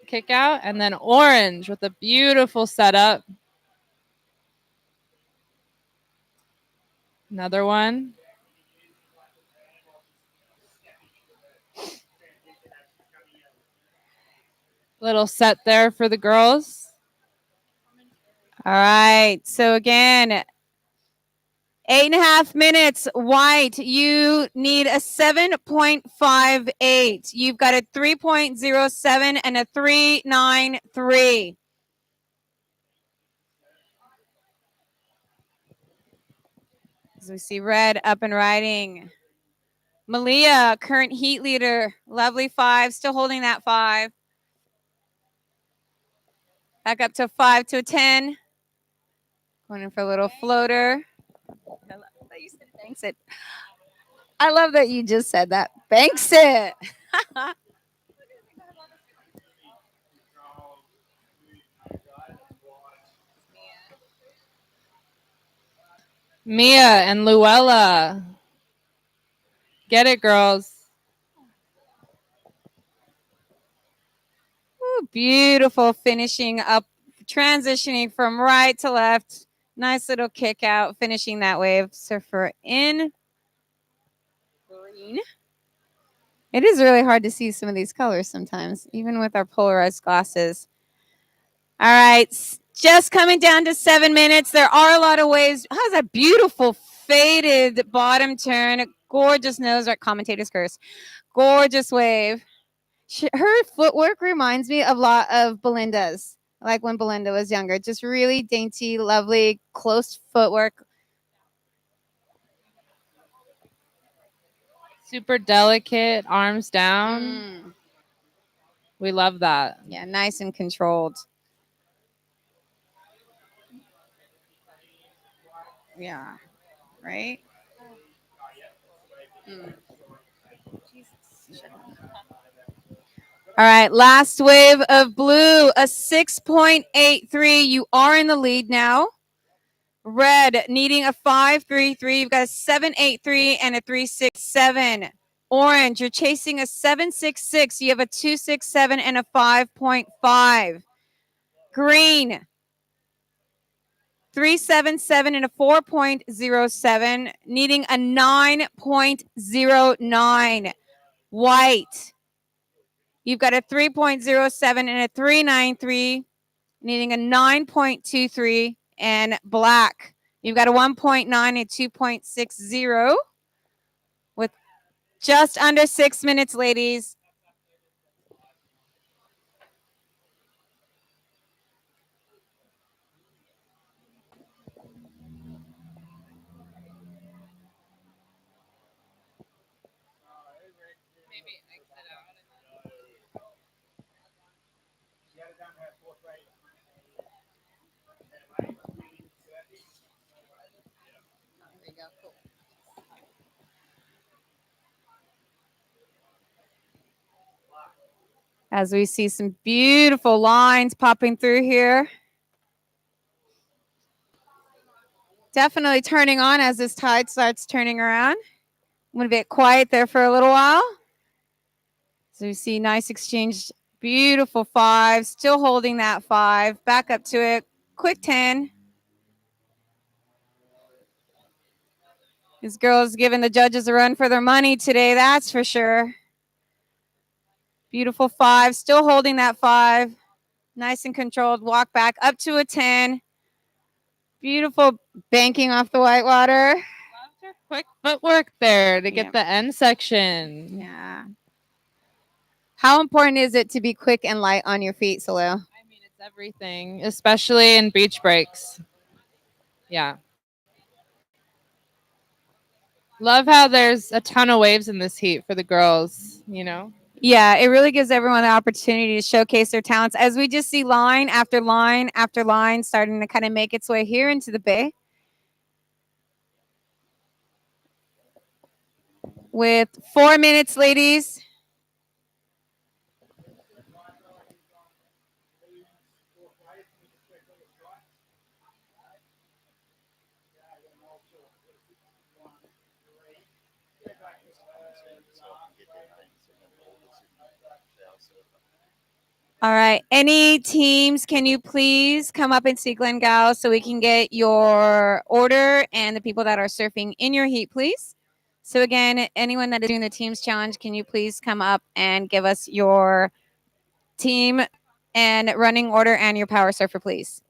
Kick out. And then Orange with a beautiful setup. Another one. Little set there for the girls. All right. So again, 8.5 minutes. White, you need a 7.58. You've got a 3.07 and a 3.93. As we see red up and riding. Malia, current heat leader. Lovely 5, still holding that 5. Back up to 5 to a 10. Going in for a little floater. I love that you said banks it. I love that you just said that. Banks it. Mia and Luella. Get it, girls. Ooh, beautiful finishing up, transitioning from right to left. Nice little kick out, finishing that wave. Surfer in green. It is really hard to see some of these colors sometimes, even with our polarized glasses. All right, just coming down to 7 minutes. There are a lot of waves. Has a beautiful faded bottom turn. Gorgeous nose, right? Commentator's curse. Gorgeous wave. Her footwork reminds me a lot of Belinda's, like when Belinda was younger. Just really dainty, lovely, close footwork. Super delicate, arms down. We love that. Yeah, nice and controlled. Yeah, right? All right, last wave of blue, a 6.83. You are in the lead now. Red needing a 5.33. You've got a 7.83 and a 3.67. Orange, you're chasing a 7.66. You have a 2.67 and a 5.5. Green, 3.77 and a 4.07, needing a 9.09. White, you've got a 3.07 and a 3.93, needing a 9.23. And black, you've got a 1.9 and 2.60 with just under 6 minutes, ladies. As we see some beautiful lines popping through here. Definitely turning on as this tide starts turning around. I'm going to get quiet there for a little while. So we see nice exchange, beautiful 5, still holding that 5. Back up to it, quick 10. These girls giving the judges a run for their money today, that's for sure. Beautiful 5, still holding that 5. Nice and controlled, walk back up to a 10. Beautiful banking off the whitewater. Quick footwork there to get the end section. Yeah. How important is it to be quick and light on your feet, Salu? I mean, it's everything, especially in beach breaks. Yeah. Love how there's a ton of waves in this heat for the girls, you know? Yeah, it really gives everyone the opportunity to showcase their talents as we just see line after line after line starting to kind of make its way here into the bay. With 4 minutes, ladies. All right. Any teams, can you please come up and see Glenn Gal so we can get your order and the people that are surfing in your heat, please? So again, anyone that is doing the teams challenge, can you please come up and give us your team and running order and your power surfer, please?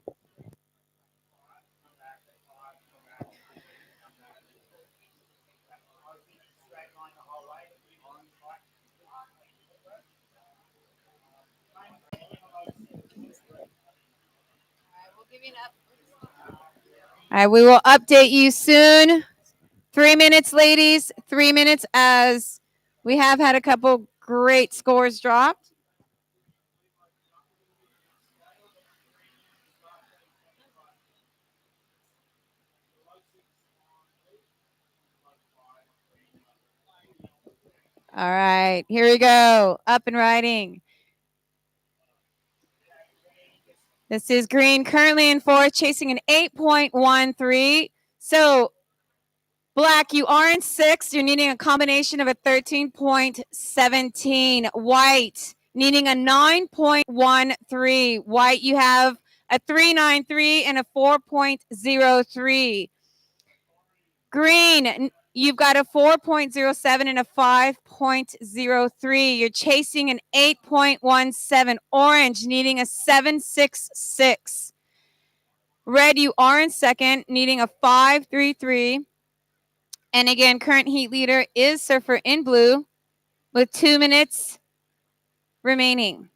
All right, we will update you soon. 3 minutes, ladies. 3 minutes, as we have had a couple great scores dropped. All right, here we go. Up and riding. This is Green, currently in fourth, chasing an 8.13. So, Black, you are in sixth. You're needing a combination of a 13.17. White, needing a 9.13. White, you have a 3.93 and a 4.03. Green, you've got a 4.07 and a 5.03. You're chasing an 8.17. Orange, needing a 7.66. Red, you are in second, needing a 5.33. And again, current heat leader is Surfer in blue with 2 minutes remaining.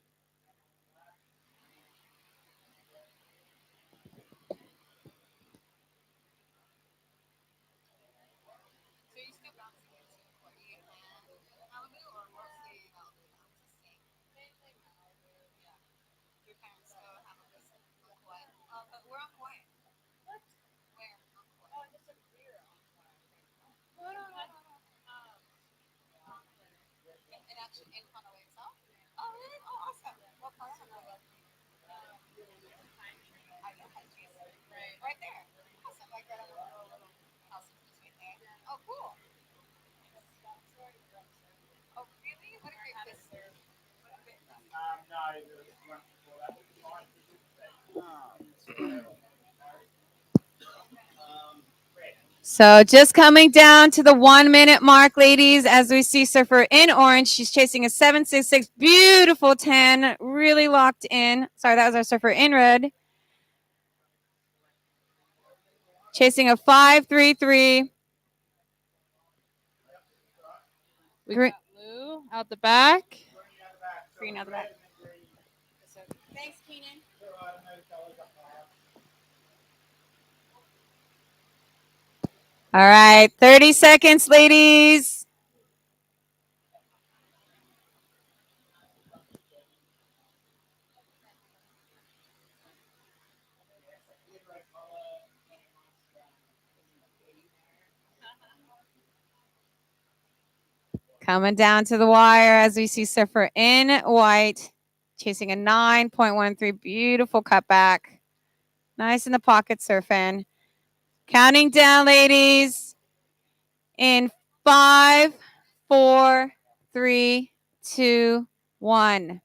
So just coming down to the 1 minute mark, ladies, as we see Surfer in orange. She's chasing a 7.66. Beautiful 10. Really locked in. Sorry, that was our Surfer in red. Chasing a 5.33. We got blue out the back. Green out the back. Thanks, Keenan. All right, 30 seconds, ladies. Coming down to the wire as we see Surfer in white, chasing a 9.13. Beautiful cutback. Nice in the pocket surfing. Counting down, ladies. In 5, 4, 3, 2, 1.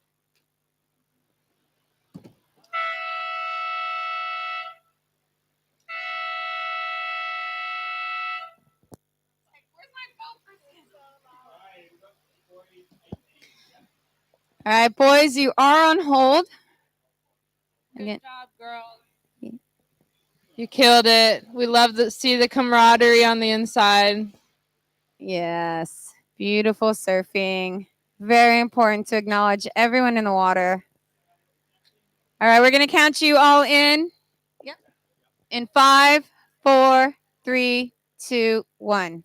All right, boys, you are on hold. Good job, girls. You killed it. We love to see the camaraderie on the inside. Yes, beautiful surfing. Very important to acknowledge everyone in the water. All right, we're going to count you all in. Yep. In 5, 4, 3, 2, 1.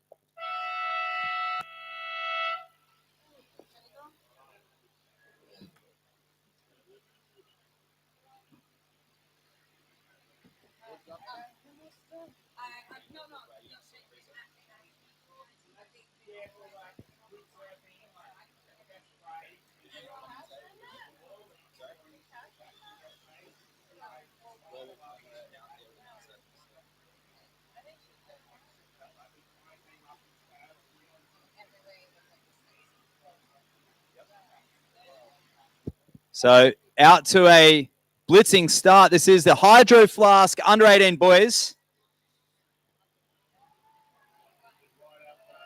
So out to a blitzing start. This is the Hydro Flask under 18 boys.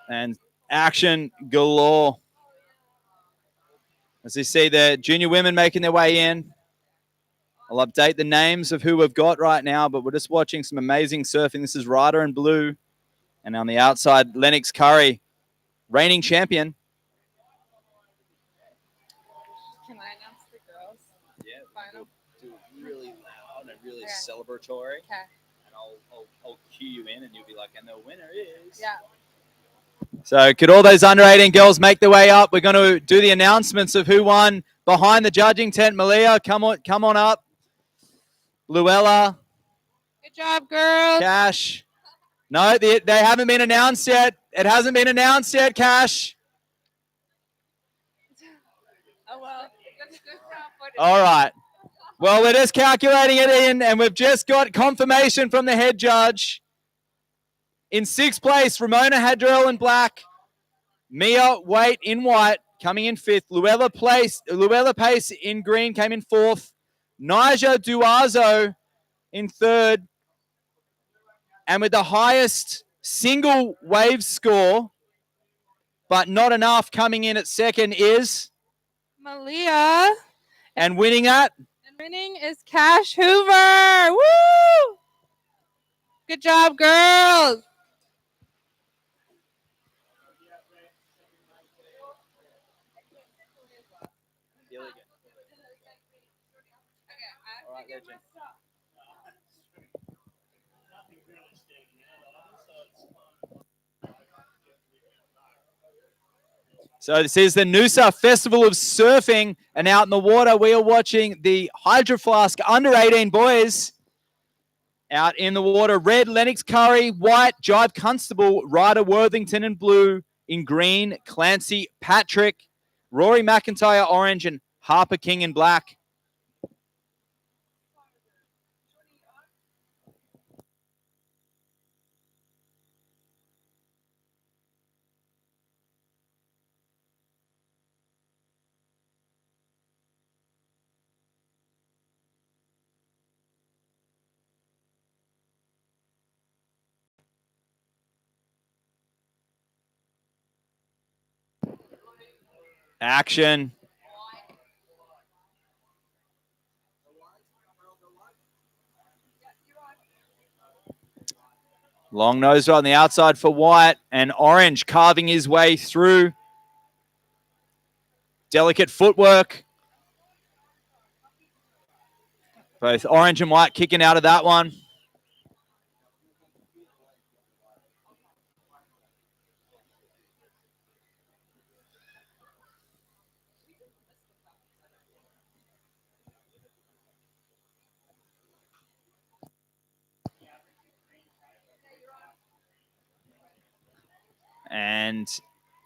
And action galore. As you see the junior women making their way in. I'll update the names of who we've got right now, but we're just watching some amazing surfing. This is Ryder in blue. And on the outside, Lennox Curry, reigning champion. Can I announce the girls? Yeah, Final. do it really loud and really celebratory. Okay. And I'll cue you in and you'll be like, and the winner is... Yeah. So could all those under 18 girls make their way up? We're going to do the announcements of who won behind the judging tent. Malia, come on up. Luella. Good job, girls. Cash. No, they haven't been announced yet. It hasn't been announced yet, Cash. Oh, well. All right. Well, we're just calculating it in, and we've just got confirmation from the head judge. In 6th place, Ramona Hadrell in black. Mia Waite in white, coming in 5th. Luella Pace in green came in 4th. Nija Duazo in 3rd. And with the highest single wave score, but not enough, coming in at 2nd is... Malia. And winning that? And winning is Cash Hoover. Woo! Good job, girls. So this is the Noosa Festival of Surfing, and out in the water we are watching the Hydro Flask under 18 boys. Out in the water, red Lennox Curry, white Jive Constable, Ryder Worthington in blue, in green Clancy Patrick, Rory McIntyre orange, and Harper King in black. Action. Long nose right on the outside for white, and orange carving his way through. Delicate footwork. Both orange and white kicking out of that one. And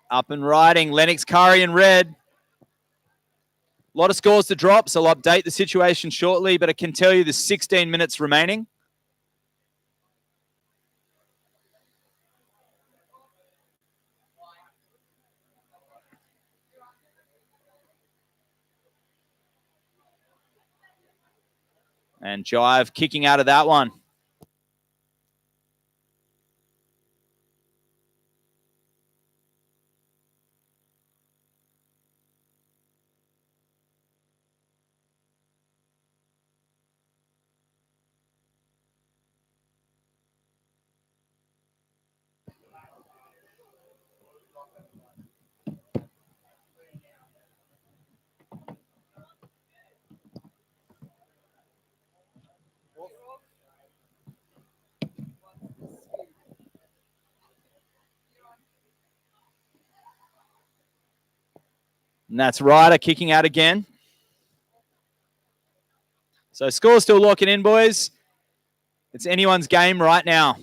up and riding, Lennox Curry in red. A lot of scores to drop, so I'll update the situation shortly, but I can tell you there's 16 minutes remaining. And Jive kicking out of that one. And that's Ryder kicking out again. So score's still locking in, boys. It's anyone's game right now.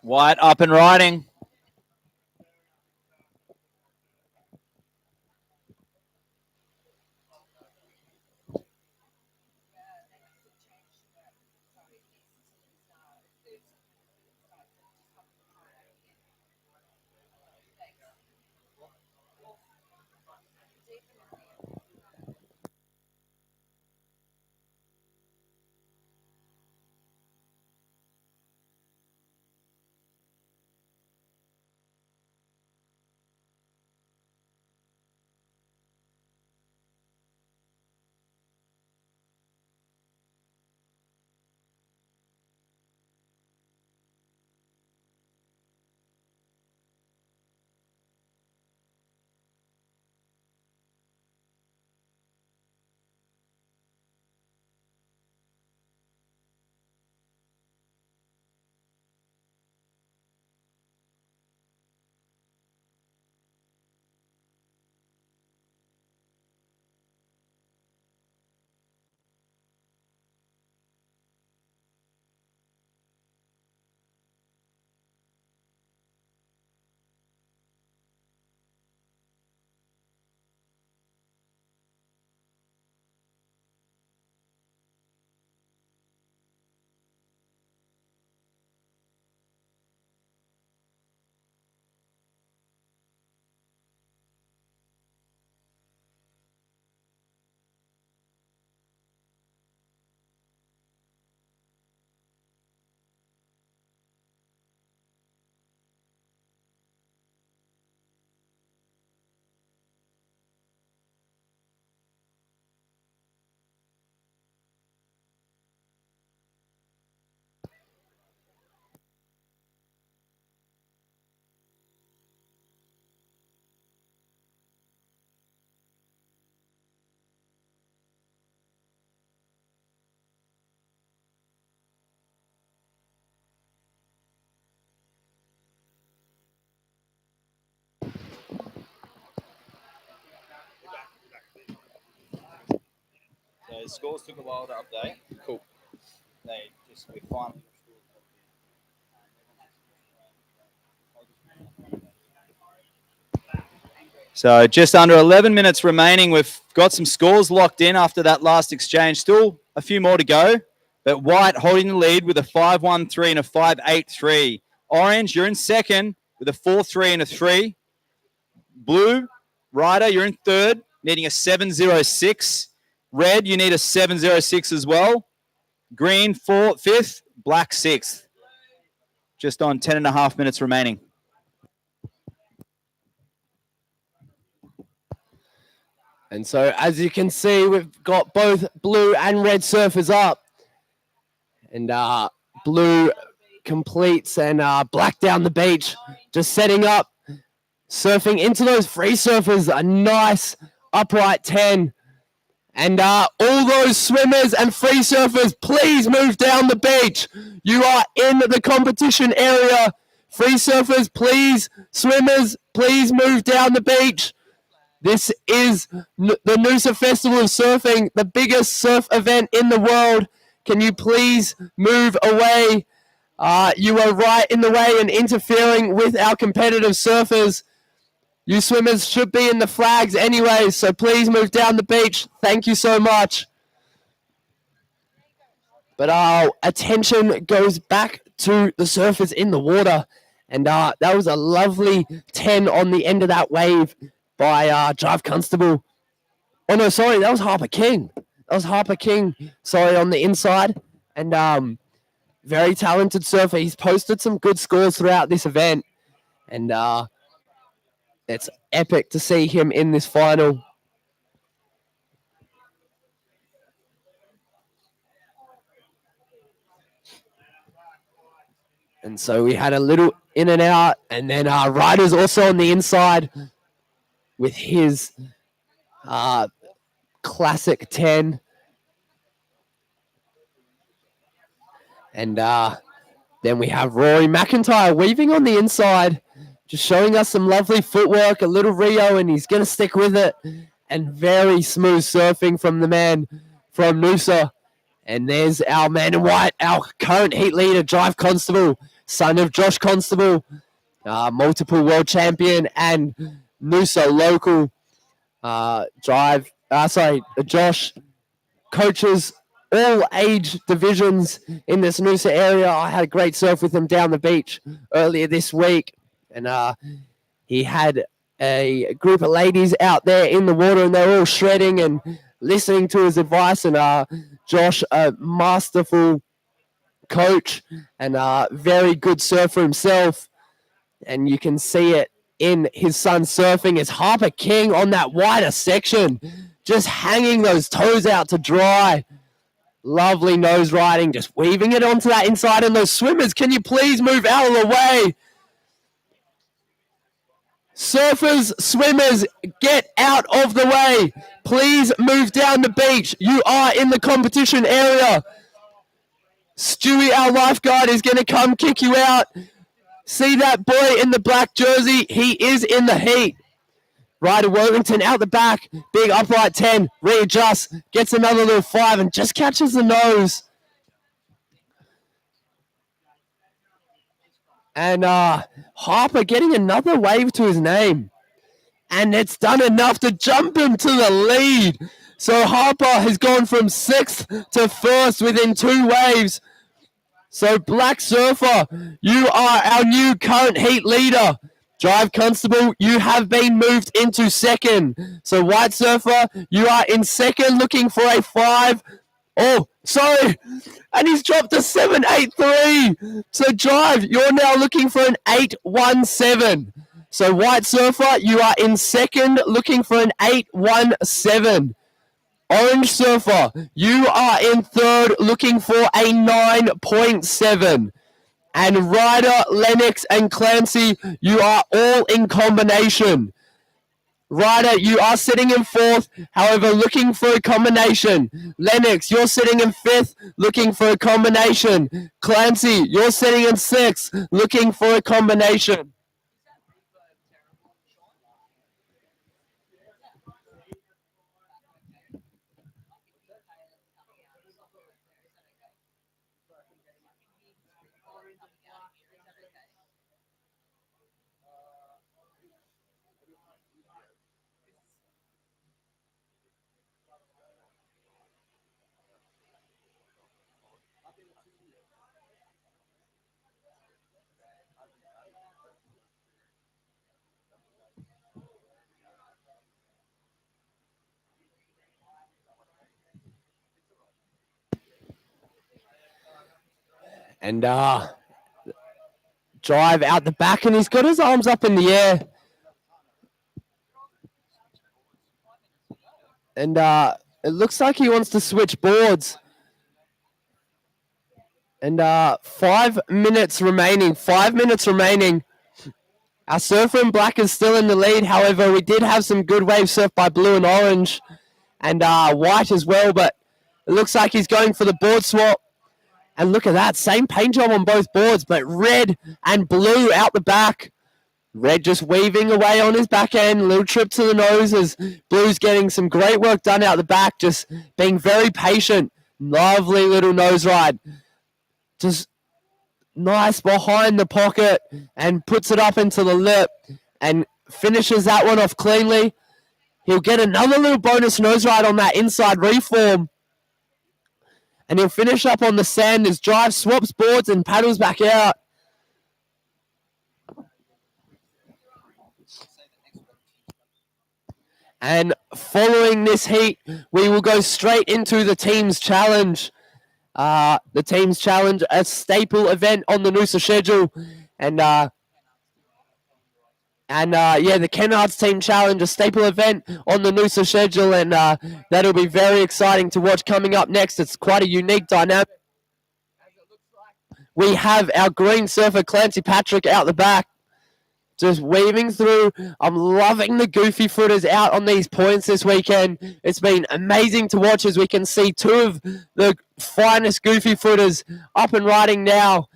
White up and riding. So the scores took a while to update. Cool. They just we finally. So just under 11 minutes remaining. We've got some scores locked in after that last exchange. Still a few more to go, but White holding the lead with a 5-1-3 and a 5-8-3. Orange, you're in second with a 4-3 and a 3. Blue, Ryder, you're in third, needing a 7-0-6. Red, you need a 7-0-6 as well. Green, fifth. Black, sixth. Just on 10.5 minutes remaining. And so, as you can see, we've got both blue and red surfers up. And blue completes and black down the beach, just setting up, surfing into those free surfers, a nice upright 10. And all those swimmers and free surfers, please move down the beach. You are in the competition area. Free surfers, please. Swimmers, please move down the beach. This is the Noosa Festival of Surfing, the biggest surf event in the world. Can you please move away? You are right in the way and interfering with our competitive surfers. You swimmers should be in the flags anyway, so please move down the beach. Thank you so much. But our attention goes back to the surfers in the water. And that was a lovely 10 on the end of that wave by Drive Constable. Oh, no, sorry, that was Harper King. That was Harper King, sorry, on the inside. And very talented surfer. He's posted some good scores throughout this event. And it's epic to see him in this final. And so we had a little in and out. And then Ryder's also on the inside with his classic 10. And then we have Rory McIntyre weaving on the inside, just showing us some lovely footwork, a little Rio, and he's going to stick with it. And very smooth surfing from the man from Noosa. And there's our man in white, our current heat leader, Drive Constable, son of Josh Constable, multiple world champion and Noosa local. Josh coaches all age divisions in this Noosa area. I had a great surf with him down the beach earlier this week, and he had a group of ladies out there in the water, and they were all shredding and listening to his advice. And Josh, a masterful coach and very good surfer himself, and you can see it in his son surfing. Is Harper King on that wider section, just hanging those toes out to dry. Lovely nose riding, just weaving it onto that inside. And those swimmers, can you please move out of the way? Surfers, swimmers, get out of the way. Please move down the beach. You are in the competition area. Stewie, our lifeguard, is going to come kick you out. See that boy in the black jersey? He is in the heat. Ryder Worthington out the back. Big upright 10. Readjusts. Gets another little 5 and just catches the nose. And Harper getting another wave to his name. And it's done enough to jump him to the lead. So Harper has gone from 6th to 1st within 2 waves. So Black Surfer, you are our new current heat leader. Drive Constable, you have been moved into 2nd. So White Surfer, you are in 2nd looking for a 5. Oh, sorry. And he's dropped a 7.83. So Drive, you're now looking for an 8.17. So White Surfer, you are in 2nd looking for an 8.17. Orange Surfer, you are in 3rd looking for a 9.7. And Ryder, Lennox, and Clancy, you are all in combination. Ryder, you are sitting in 4th, however, looking for a combination. Lennox, you're sitting in 5th, looking for a combination. Clancy, you're sitting in 6th, looking for a combination. And Drive out the back, and he's got his arms up in the air. And it looks like he wants to switch boards. And 5 minutes remaining. 5 minutes remaining. Our surfer in black is still in the lead. However, we did have some good wave surf by blue and orange. And white as well. But it looks like he's going for the board swap. And look at that. Same paint job on both boards. But red and blue out the back. Red just weaving away on his back end. Little trip to the nose as Blue's getting some great work done out the back. Just being very patient. Lovely little nose ride. Just nice behind the pocket and puts it up into the lip and finishes that one off cleanly. He'll get another little bonus nose ride on that inside reform. And he'll finish up on the sand as Drive swaps boards and paddles back out. And following this heat, we will go straight into the team's challenge. The team's challenge, a staple event on the Noosa schedule. And the Kennards team challenge, a staple event on the Noosa schedule. And that'll be very exciting to watch coming up next. It's quite a unique dynamic. We have our green surfer, Clancy Patrick, out the back. Just weaving through. I'm loving the goofy footers out on these points this weekend. It's been amazing to watch as we can see 2 of the finest goofy footers up and riding now.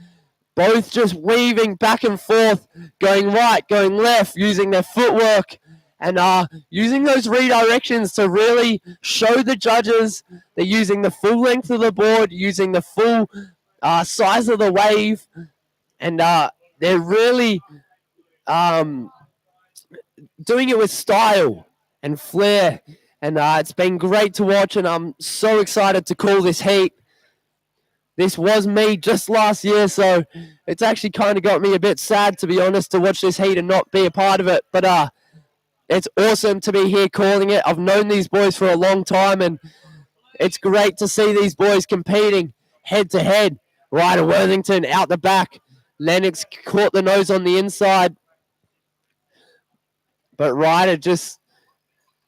Both just weaving back and forth, going right, going left, using their footwork and using those redirections to really show the judges they're using the full length of the board, using the full size of the wave. and they're really doing it with style and flair. And it's been great to watch, and I'm so excited to call this heat. This was me just last year, so it's actually kind of got me a bit sad, to be honest, to watch this heat and not be a part of it. But it's awesome to be here calling it. I've known these boys for a long time, and it's great to see these boys competing head to head. Ryder Worthington out the back. Lennox caught the nose on the inside. But Ryder just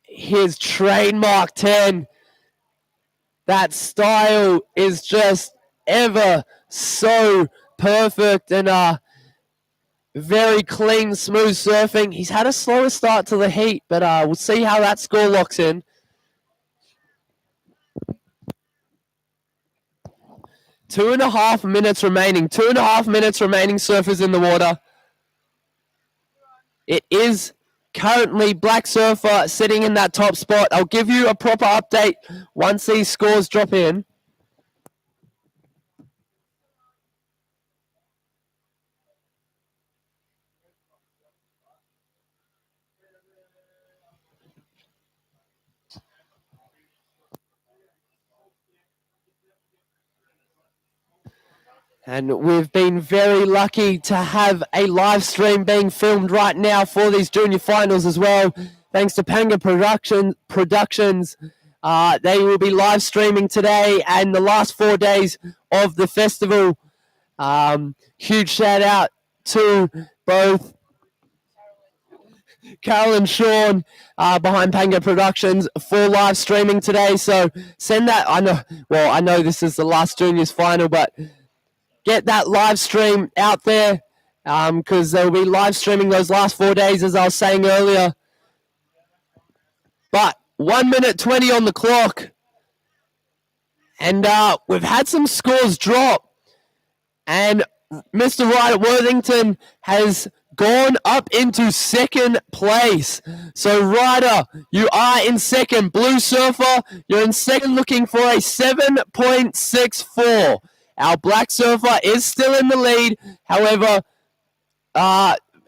his trademark 10. That style is just ever so perfect and very clean, smooth surfing. He's had a slower start to the heat, but we'll see how that score locks in. Two and a half minutes remaining, surfers in the water. It is currently Black Surfer sitting in that top spot. I'll give you a proper update once these scores drop in. And we've been very lucky to have a live stream being filmed right now for these junior finals as well. Thanks to Panga Productions. They will be live streaming today and the last 4 days of the festival. Huge shout out to both Carol and Sean behind Panga Productions for live streaming today. So send that. I know this is the last juniors final, but get that live stream out there because they'll be live streaming those last 4 days, as I was saying earlier. But 1 minute 20 on the clock. And we've had some scores drop. And Mr. Ryder Worthington has gone up into second place. So Ryder, you are in second. Blue Surfer, you're in second looking for a 7.64. Our Black Surfer is still in the lead. However,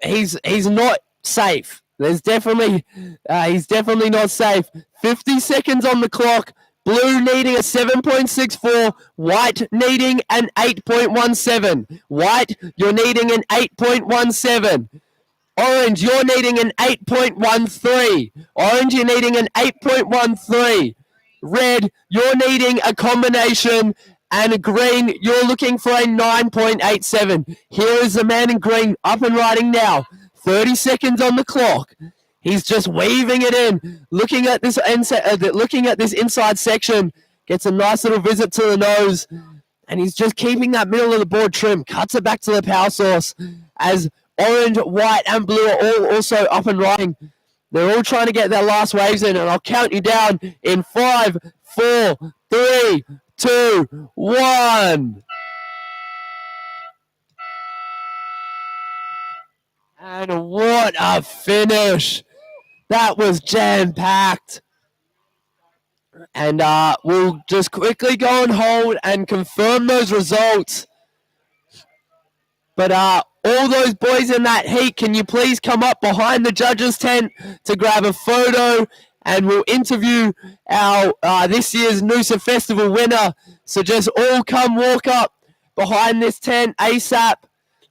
he's not safe. He's definitely not safe. 50 seconds on the clock. Blue needing a 7.64. White needing an 8.17. White, you're needing an 8.17. Orange, you're needing an 8.13. Orange, you're needing an 8.13. Red, you're needing a combination. And green, you're looking for a 9.87. Here is the man in green up and riding now. 30 seconds on the clock. He's just weaving it in, looking at this inside section. Gets a nice little visit to the nose, and he's just keeping that middle of the board trim. Cuts it back to the power source as orange, white, and blue are all also up and riding. They're all trying to get their last waves in, and I'll count you down in 5, 4, 3, 2, 1. And what a finish. That was jam-packed. And we'll just quickly go on hold and confirm those results. But all those boys in that heat, can you please come up behind the judges' tent to grab a photo, and we'll interview our this year's Noosa Festival winner. So just all come walk up behind this tent ASAP.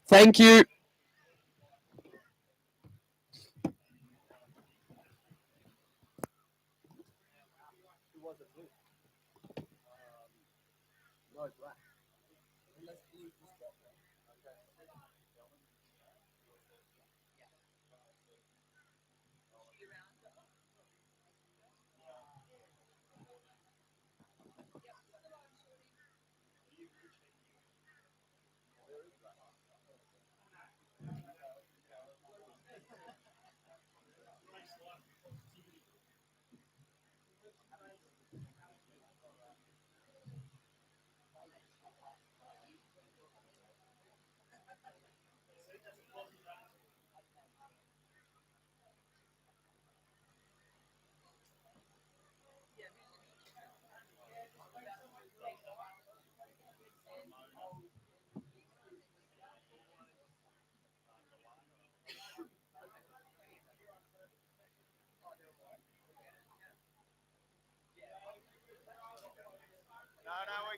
Thank you.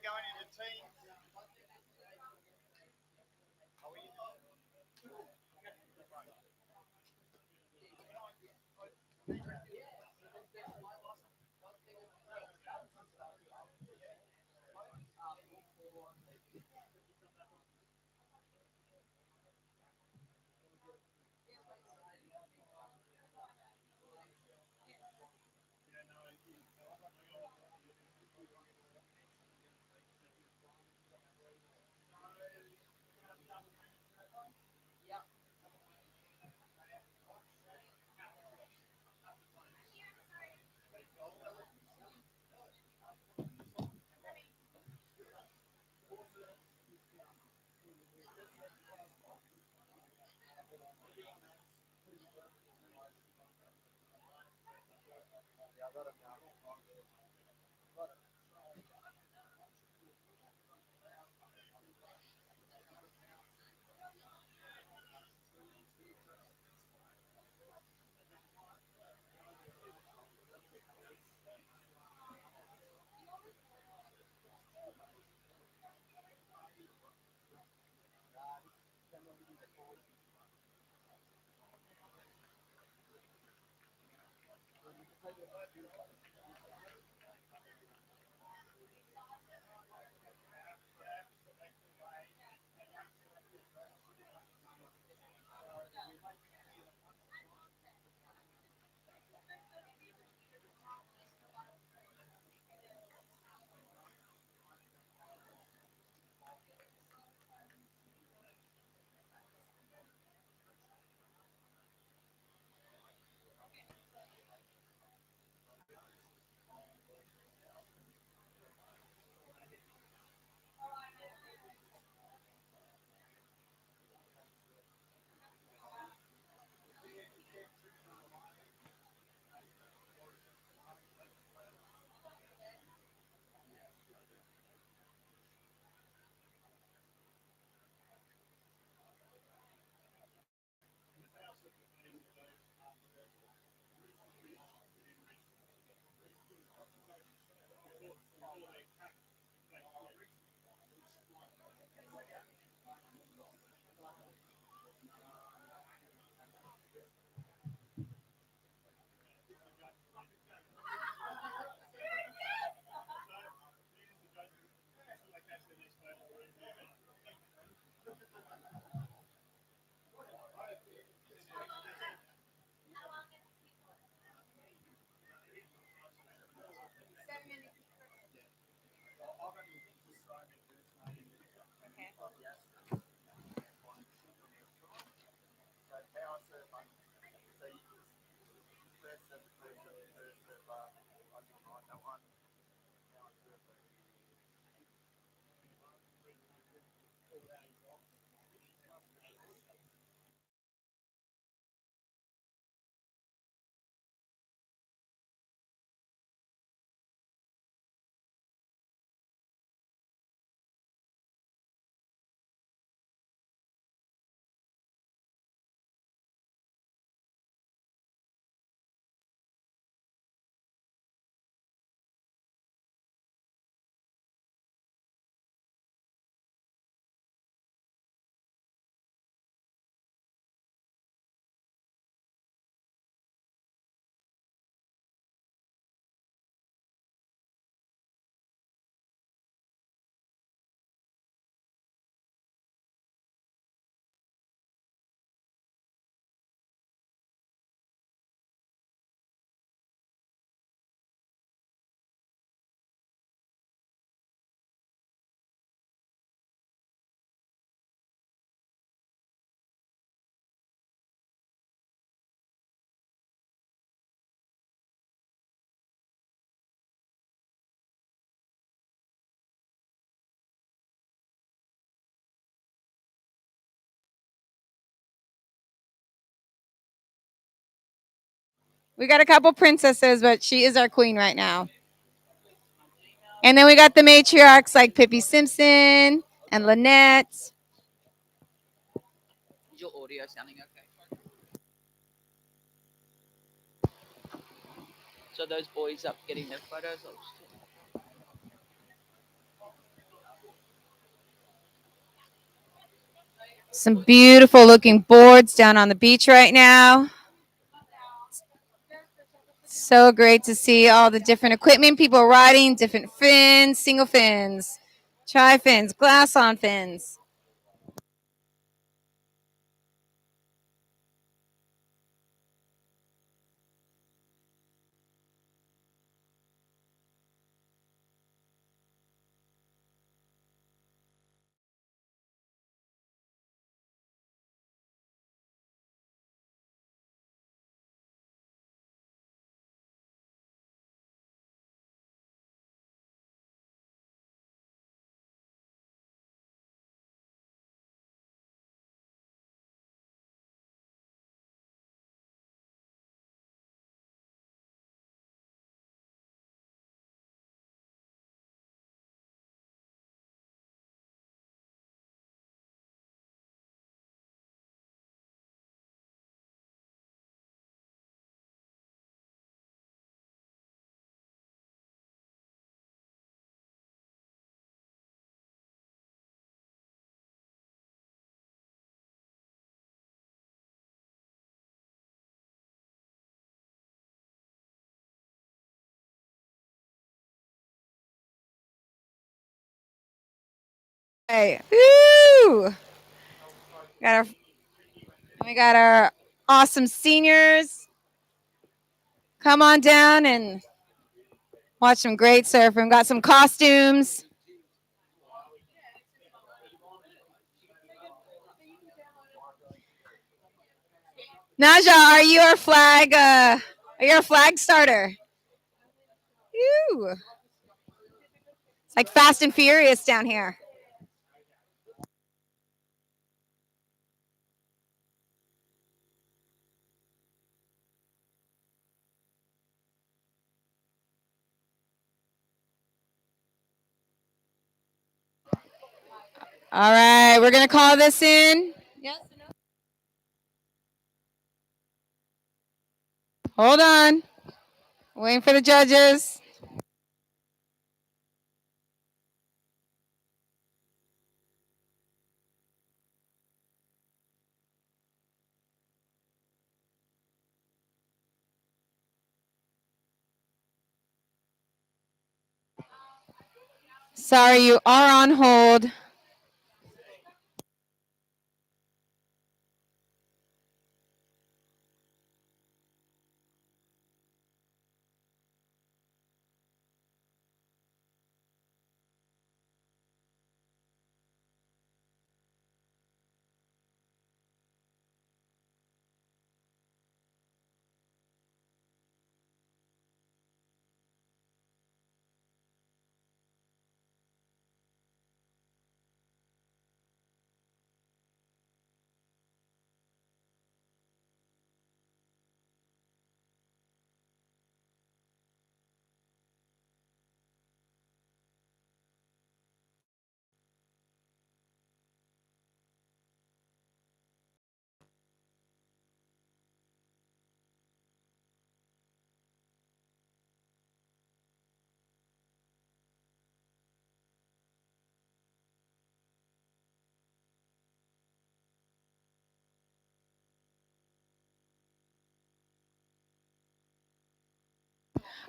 going into teams. We got a couple princesses, but she is our queen right now. And then we got the matriarchs like Pippi Simpson and Lynette. Is your audio sounding okay? So those boys up getting their photos. Some beautiful looking boards down on the beach right now. So great to see all the different equipment people riding, different fins, single fins, tri fins, glass on fins. Hey, woo! We got our awesome seniors. Come on down and watch some great surfing. Got some costumes. Naja, are you our flag? Are you a flag starter? Ew. It's like Fast and Furious down here. All right, we're gonna call this in. Yes. Hold on. Waiting for the judges. Sorry, you are on hold.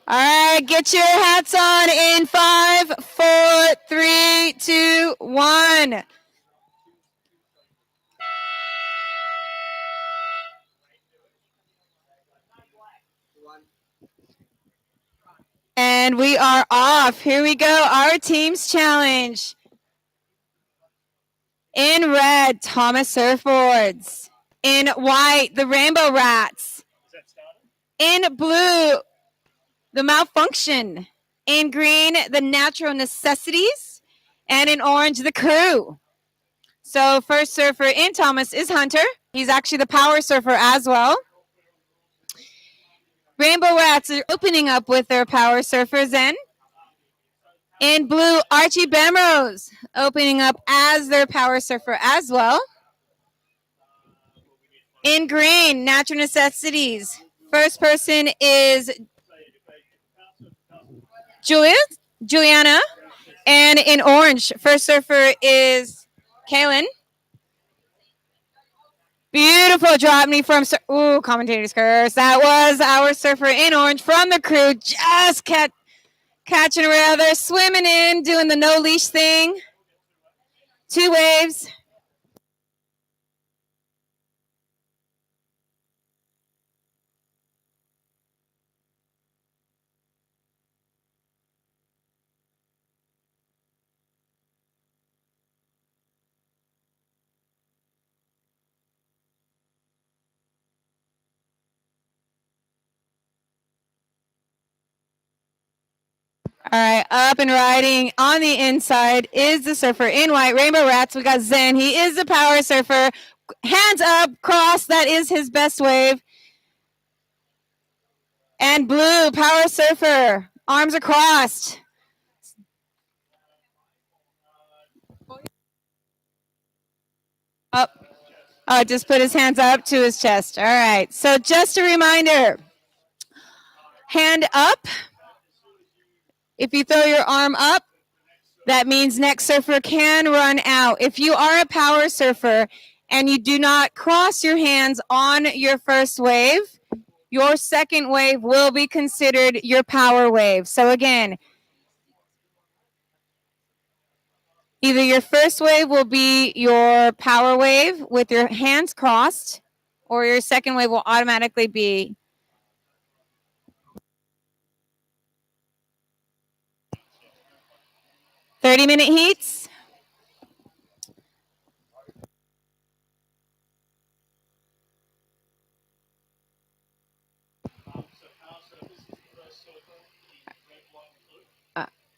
All right, get your hats on in 5, 4, 3, 2, 1. And we are off. Here we go. Our team's challenge. In red, Thomas Surfboards. In white, the Rainbow Rats. In blue, the Malfunction. In green, the Natural Necessities. And in orange, the Crew. So first surfer in Thomas is Hunter. He's actually the power surfer as well. Rainbow Rats are opening up with their power surfers in. In blue, Archie Bemrose opening up as their power surfer as well. In green, Natural Necessities. First person is Juliana. And in orange, first surfer is Kaylin. Beautiful drop knee from commentator's curse. That was our surfer in orange from the crew. Just catching a rail there, swimming in, doing the no leash thing. 2 waves. All right, up and riding on the inside is the surfer in white, Rainbow Rats. We got Zen. He is the power surfer. Hands up, cross. That is his best wave. And blue, power surfer. Arms are crossed. Up. Oh, just put his hands up to his chest. All right. So just a reminder. Hand up. If you throw your arm up, that means next surfer can run out. If you are a power surfer and you do not cross your hands on your first wave, your second wave will be considered your power wave. So again, either your first wave will be your power wave with your hands crossed, or your second wave will automatically be 30-minute heats.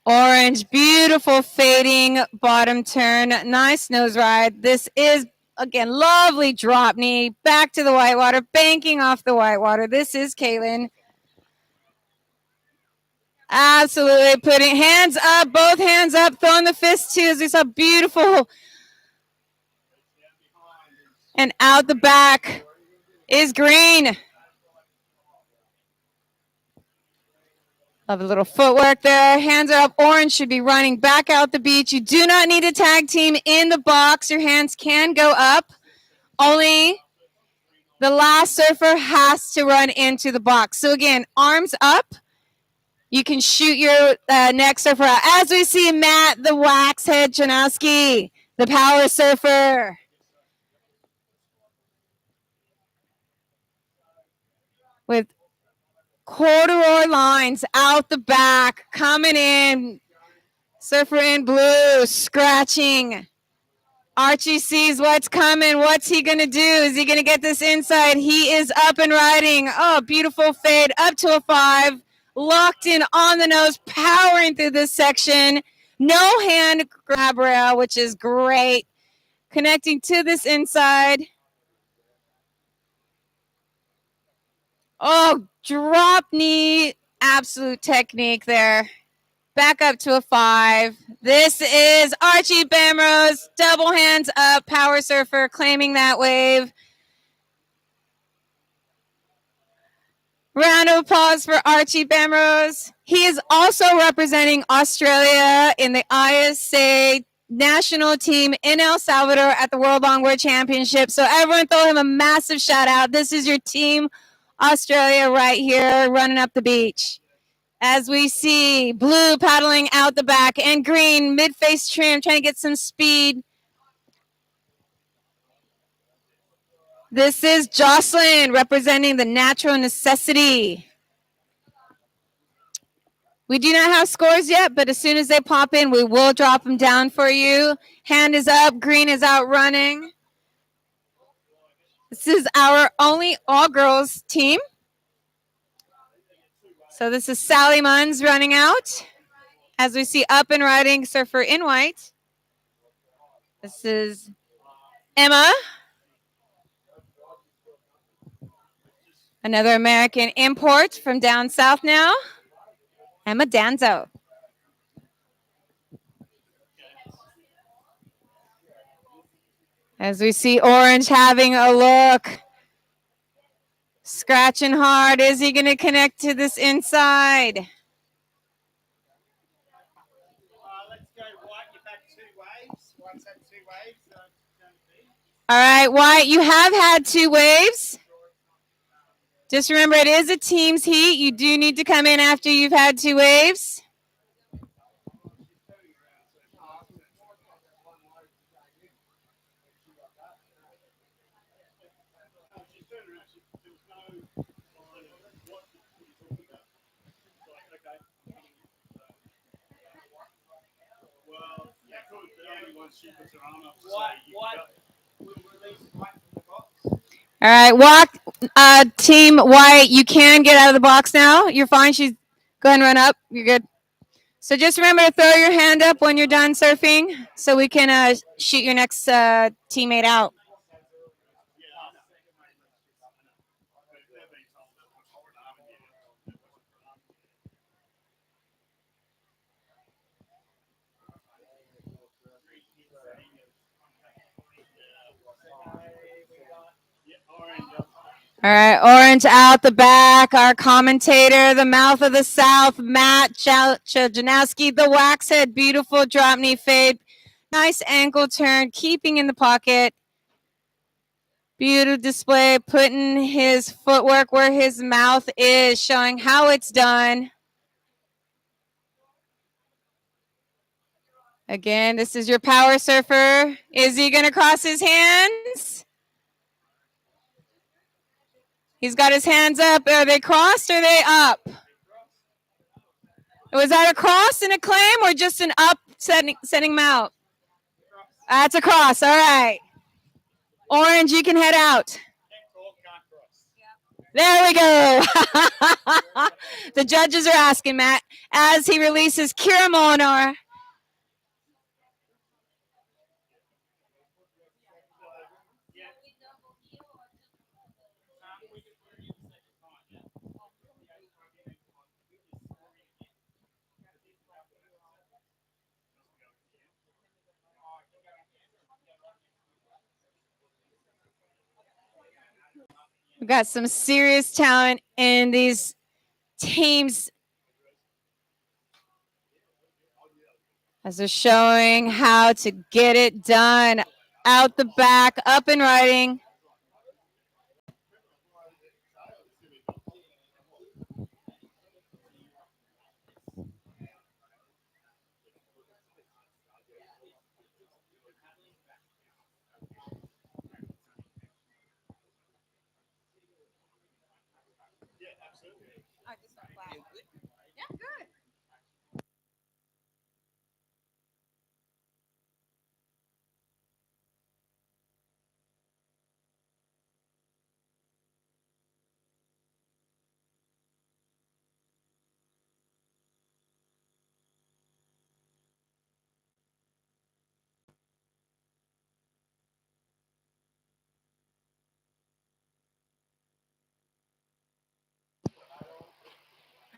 Orange, beautiful fading bottom turn. Nice nose ride. This is, again, lovely drop knee. Back to the whitewater, banking off the whitewater. This is Kaylin. Absolutely putting hands up, both hands up, throwing the fist too, as we saw beautiful. And out the back is Green. Love a little footwork there. Hands are up. Orange should be running back out the beach. You do not need a tag team in the box. Your hands can go up. Only the last surfer has to run into the box. So again, arms up. You can shoot your next surfer out. As we see Matt, the Waxhead Janowski, the power surfer. With corduroy lines out the back, coming in. Surfer in blue, scratching. Archie sees what's coming. What's he going to do? Is he going to get this inside? He is up and riding. Oh, beautiful fade up to a 5. Locked in on the nose, powering through this section. No hand grab rail, which is great. Connecting to this inside. Oh, drop knee. Absolute technique there. Back up to a 5. This is Archie Bamrose. Double hands up. Power surfer claiming that wave. Round of applause for Archie Bamrose. He is also representing Australia in the ISA national team in El Salvador at the World Longboard Championship. So everyone throw him a massive shout out. This is your team Australia right here running up the beach. As we see blue paddling out the back and green mid-face trim trying to get some speed. This is Jocelyn representing the Natural Necessity. We do not have scores yet, but as soon as they pop in, we will drop them down for you. Hand is up, green is out running. This is our only all-girls team. So this is Sally Munns running out. As we see up and riding surfer in white. This is Emma. Another American import from down south now. Emma Danzo. As we see Orange having a look. Scratching hard. Is he going to connect to this inside? Let's go white. You've had 2 waves. White's had 2 waves. All right, Wyatt, you have had 2 waves. Just remember, it is a team's heat. You do need to come in after you've had 2 waves. All right, walk, team White. You can get out of the box now. You're fine. She's go ahead and run up. You're good. So just remember to throw your hand up when you're done surfing, so we can shoot your next teammate out. All right, Orange out the back. Our commentator, the mouth of the South, Matt Janowski, the wax head, beautiful drop knee fade. Nice ankle turn, keeping in the pocket. Beautiful display, putting his footwork where his mouth is, showing how it's done. Again, this is your power surfer. Is he going to cross his hands? He's got his hands up. Are they crossed or are they up? Was that a cross and a claim or just an up sending him out? That's a cross. All right. Orange, you can head out. There we go. The judges are asking, Matt, as he releases Kira Monar. We've got some serious talent in these teams as they're showing how to get it done. Out the back, up and riding.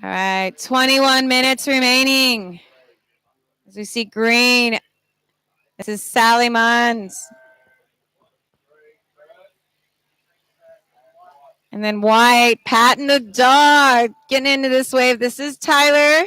All right, 21 minutes remaining. As we see green, this is Sally Munns. And then white, patting the dog, getting into this wave. This is Tyler.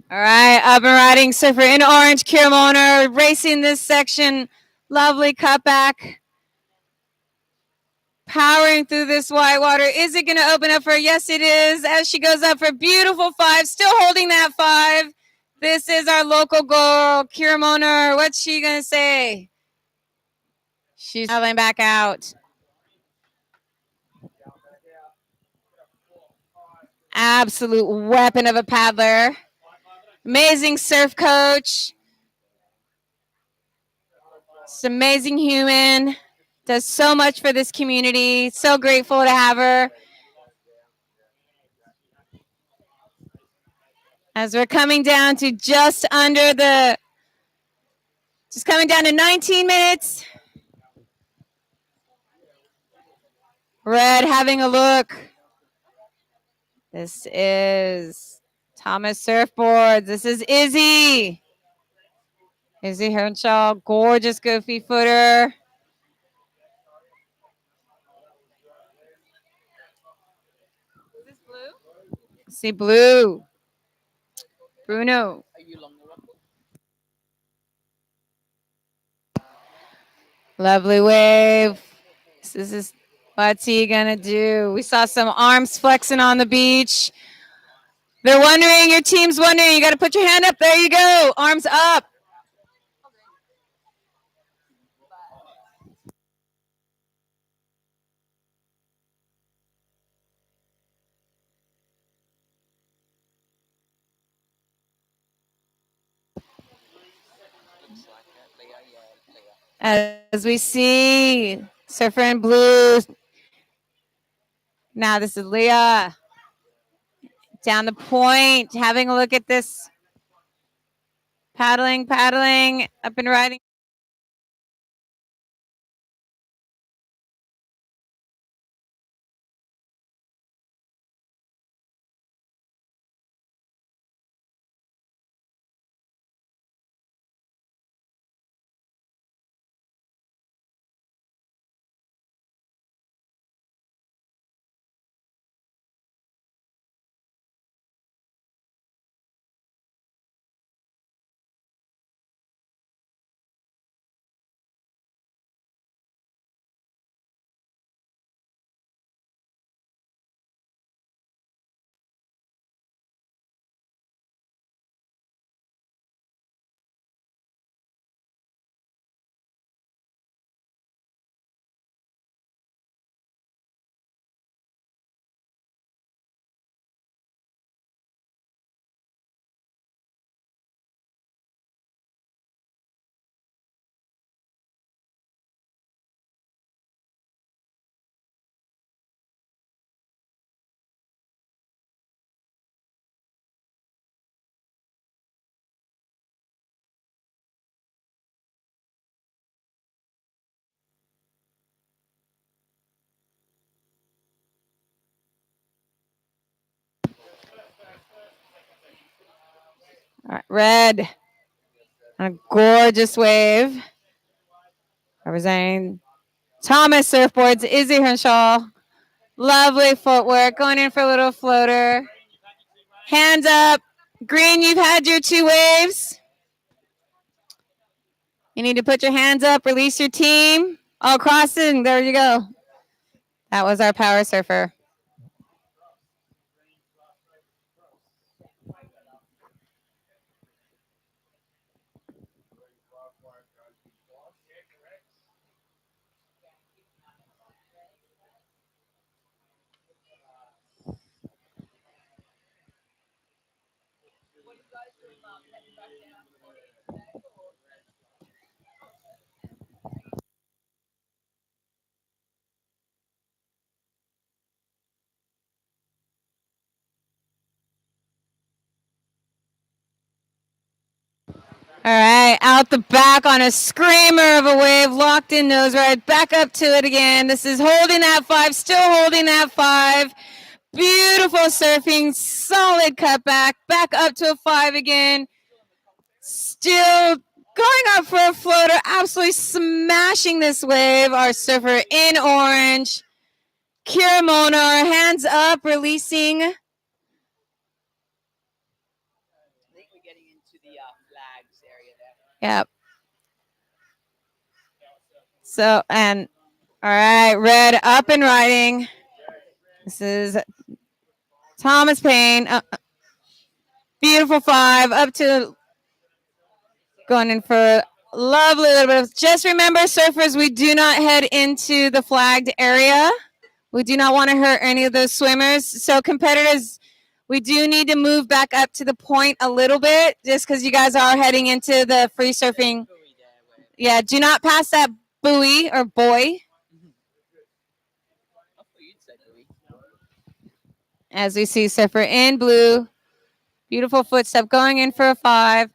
All right, up and riding surfer in orange, Kiramona racing this section. Lovely cutback. Powering through this white water. Is it going to open up for her? Yes, it is. As she goes up for a beautiful 5, still holding that 5. This is our local girl, Kiramona. What's she going to say? She's traveling back out. Absolute weapon of a paddler. Amazing surf coach. Just amazing human. Does so much for this community. So grateful to have her. As we're coming down to just coming down to 19 minutes. Red having a look. This is Thomas Surfboards. This is Izzy. Izzy Henshaw, gorgeous goofy footer. Is this blue? See blue. Bruno. Are you along the rock? Lovely wave. This is what's he gonna do? We saw some arms flexing on the beach. They're wondering, your team's wondering, you gotta put your hand up. There you go. Arms up. As we see Surfer in blue. Now this is Leah. Down the point, having a look at this. Paddling, up and riding. All right, red. A gorgeous wave. Representing Thomas Surfboards, Izzy Henshaw. Lovely footwork, going in for a little floater. Hands up. Green, you've had your 2 waves. You need to put your hands up, release your team. All crossing, there you go. That was our power surfer. All right, out the back on a screamer of a wave, locked in nose ride, back up to it again. This is holding that 5, still holding that 5. Beautiful surfing, solid cutback, back up to a 5 again. Still going up for a floater, absolutely smashing this wave. Our surfer in orange. Kira Monar, hands up, releasing. I think we're getting into the flags area there. Yep. So, and all right, red up and riding. This is Thomas Payne. Beautiful 5 up to going in for a lovely little bit of. Just remember, surfers, we do not head into the flagged area. We do not want to hurt any of those swimmers. So competitors, we do need to move back up to the point a little bit just because you guys are heading into the free surfing. Yeah, do not pass that buoy or buoy. As we see surfer in blue, Beautiful footstep going in for a 5.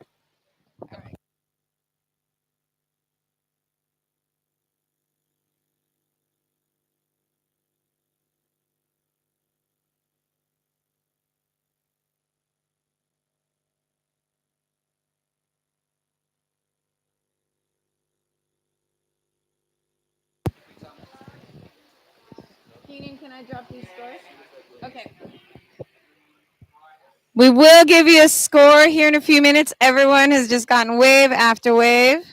Keenan, can I drop these scores? Okay. We will give you a score here in a few minutes. Everyone has just gotten wave after wave.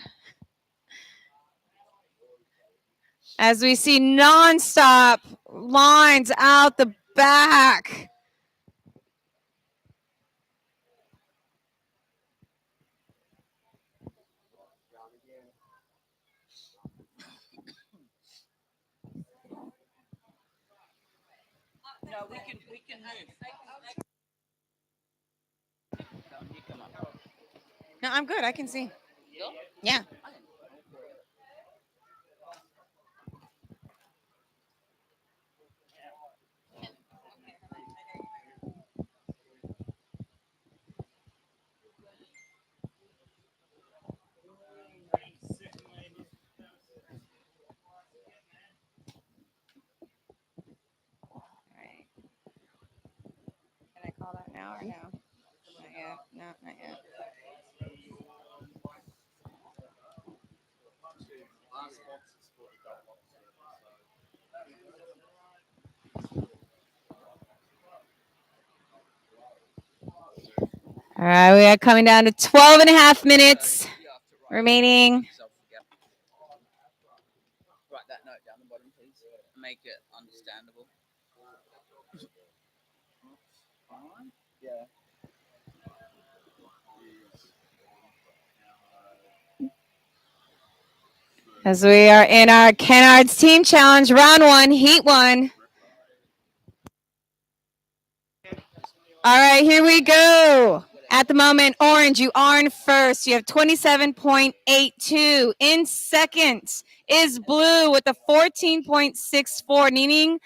As we see nonstop lines out the back. No, we can move. No, I'm good. I can see. Yeah. Right. Can I call that now or no? Not yet. No, not yet. All right, we are coming down to 12 and a half minutes remaining. Write that note down the bottom, please. Make it understandable. Yeah. As we are in our Kennards Team Challenge, round 1, heat 1. All right, here we go. At the moment, Orange, you are in first. You have 27.82. In second is Blue with a 14.64, needing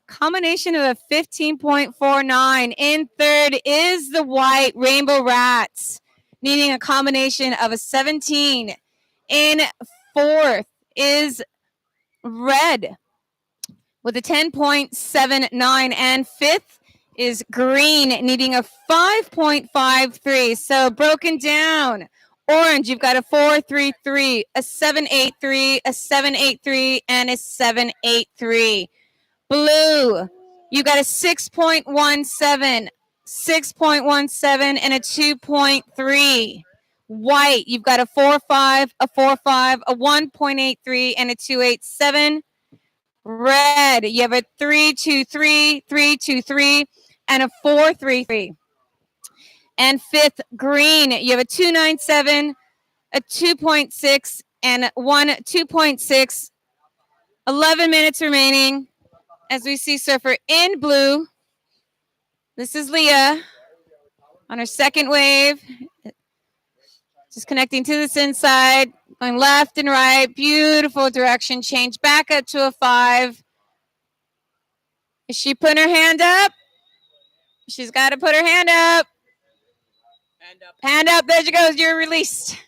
combination of a 15.49. In third is the White Rainbow Rats, needing a combination of a 17. In fourth is Red with a 10.79, and fifth is Green, needing a 5.53. So broken down, Orange, you've got a 4.33, a 7.83, a 7.83, and a 7.83. Blue, you got a 6.17, 6.17, and a 2.3. White, you've got a 4.5, a 4.5, a 1.83, and a 2.87. Red, you have a 3.23, 3.23, and a 4.33. And fifth, Green, you have a 2.97, a 2.6, and 2.6. 11 minutes remaining. As we see Surfer in blue, this is Leah on her second wave. Just connecting to this inside, going left and right. Beautiful direction change. Back up to a 5. Is she putting her hand up? She's got to put her hand up. Hand up. Hand up. There she goes. You're released.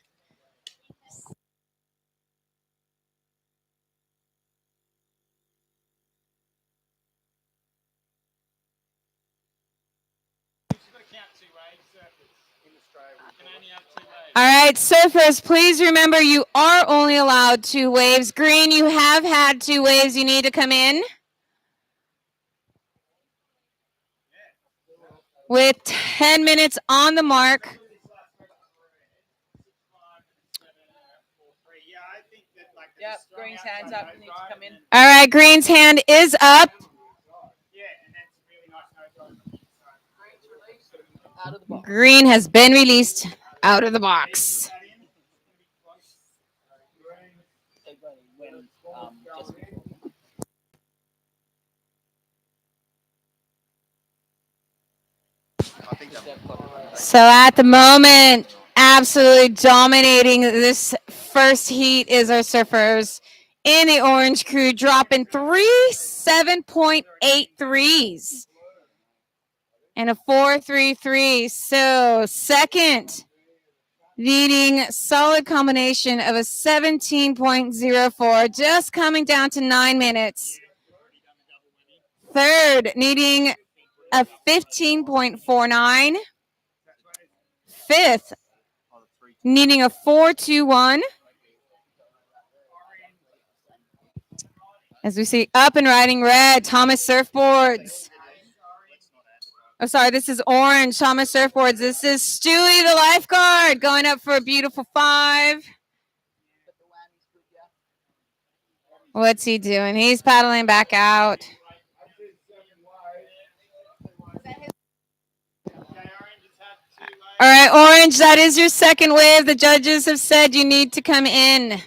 All right, surfers, please remember you are only allowed 2 waves. Green, you have had 2 waves. You need to come in. With 10 minutes on the mark. Yep, Green's hands up. You need to come in. All right, Green's hand is up. Out of the box. Green has been released out of the box. So at the moment, absolutely dominating this first heat is our surfers in the orange crew, dropping 3 7.83s. and a 4.33. So second, needing solid combination of a 17.04, just coming down to 9 minutes. Third, needing a 15.49. Fifth, needing a 4.21. As we see up and riding red, Thomas Surfboards. Oh, sorry, this is orange, Thomas Surfboards. This is Stewie, the lifeguard, going up for a beautiful 5. What's he doing? He's paddling back out. All right, Orange, that is your second wave. The judges have said you need to come in. Are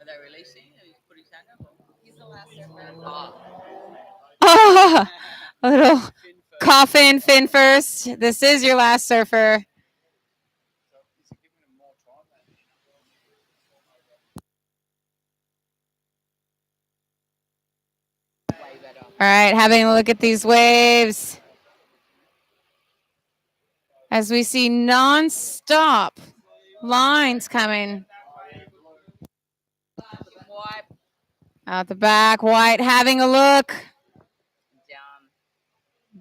they releasing? He's put his hand up? He's the last surfer. Oh, a little coffin, fin first. This is your last surfer. All right, having a look at these waves. As we see non-stop lines coming. Out the back, White having a look.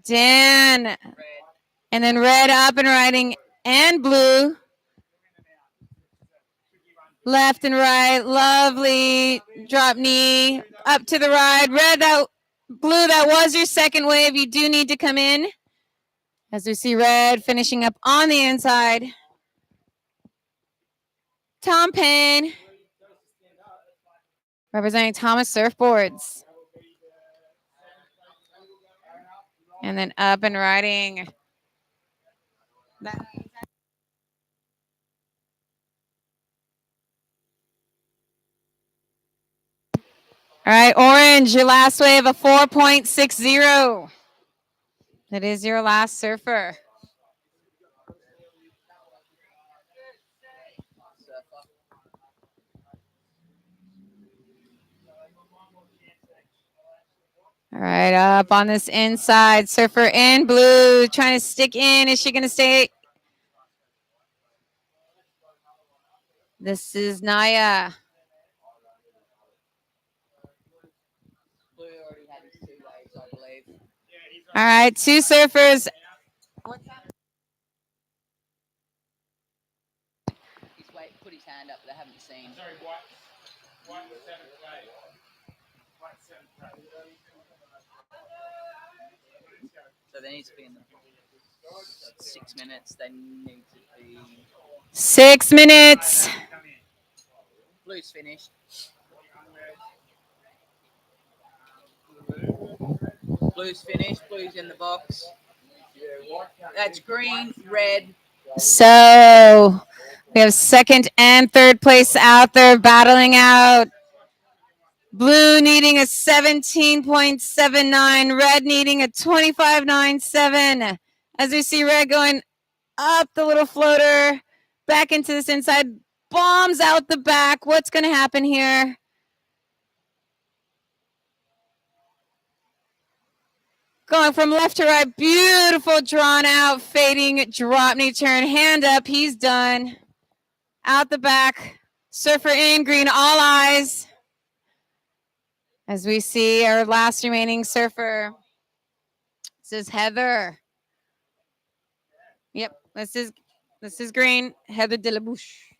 Dan. And then red up and riding and blue. Left and right, lovely drop knee. Up to the ride, red, that blue, that was your second wave. You do need to come in. As we see red finishing up on the inside. Tom Payne. Representing Thomas Surfboards. And then up and riding. All right, Orange, your last wave, a 4.60. That is your last surfer. All right, up on this inside, surfer in blue, trying to stick in. Is she going to stay? This is Naya. All right, 2 surfers. He's put his hand up. They haven't seen. Sorry, White was 7th place. White 7th place. So they need to be in the 6 minutes. They need to be. 6 minutes. Blue's finished. Blue's finished. Blue's in the box. That's green, red. So we have second and third place out there battling out. Blue needing a 17.79, red needing a 25.97. As we see red going up the little floater, back into this inside, bombs out the back. What's going to happen here? Going from left to right, beautiful drawn out, fading drop knee turn, hand up, he's done. Out the back, surfer in, green, all eyes. As we see our last remaining surfer, this is Heather. Yep, this is green, Heather de la Bouche.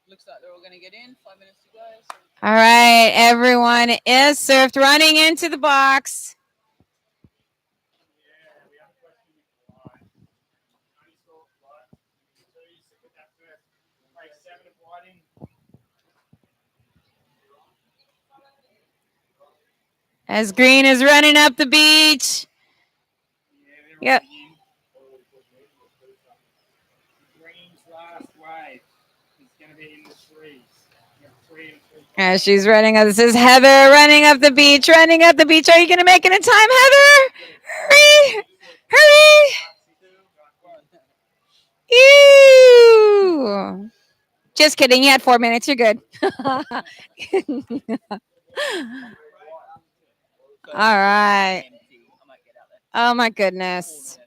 Looks like they're all going to get in. 5 minutes to go. All right, everyone is surfed, running into the box. As green is running up the beach. Yep. Green's last wave is going to be in the 3s. As she's running up, this is Heather running up the beach, running up the beach. Are you going to make it in time, Heather? Hurry! Hurry! Ew! Just kidding. You had 4 minutes. You're good. All right. Oh my goodness.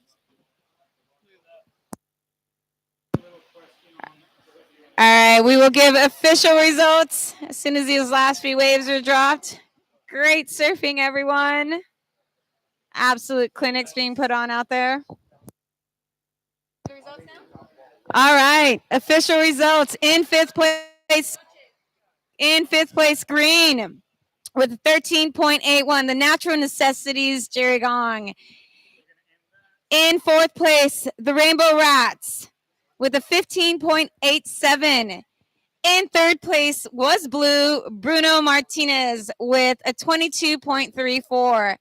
All right, we will give official results as soon as these last few waves are dropped. Great surfing, everyone. Absolute clinics being put on out there. All right, official results in fifth place. In fifth place, Green with 13.81. The Natural Necessities, Jerry Gong. In fourth place, the Rainbow Rats with a 15.87. In third place was Blue, Bruno Martinez with a 22.34.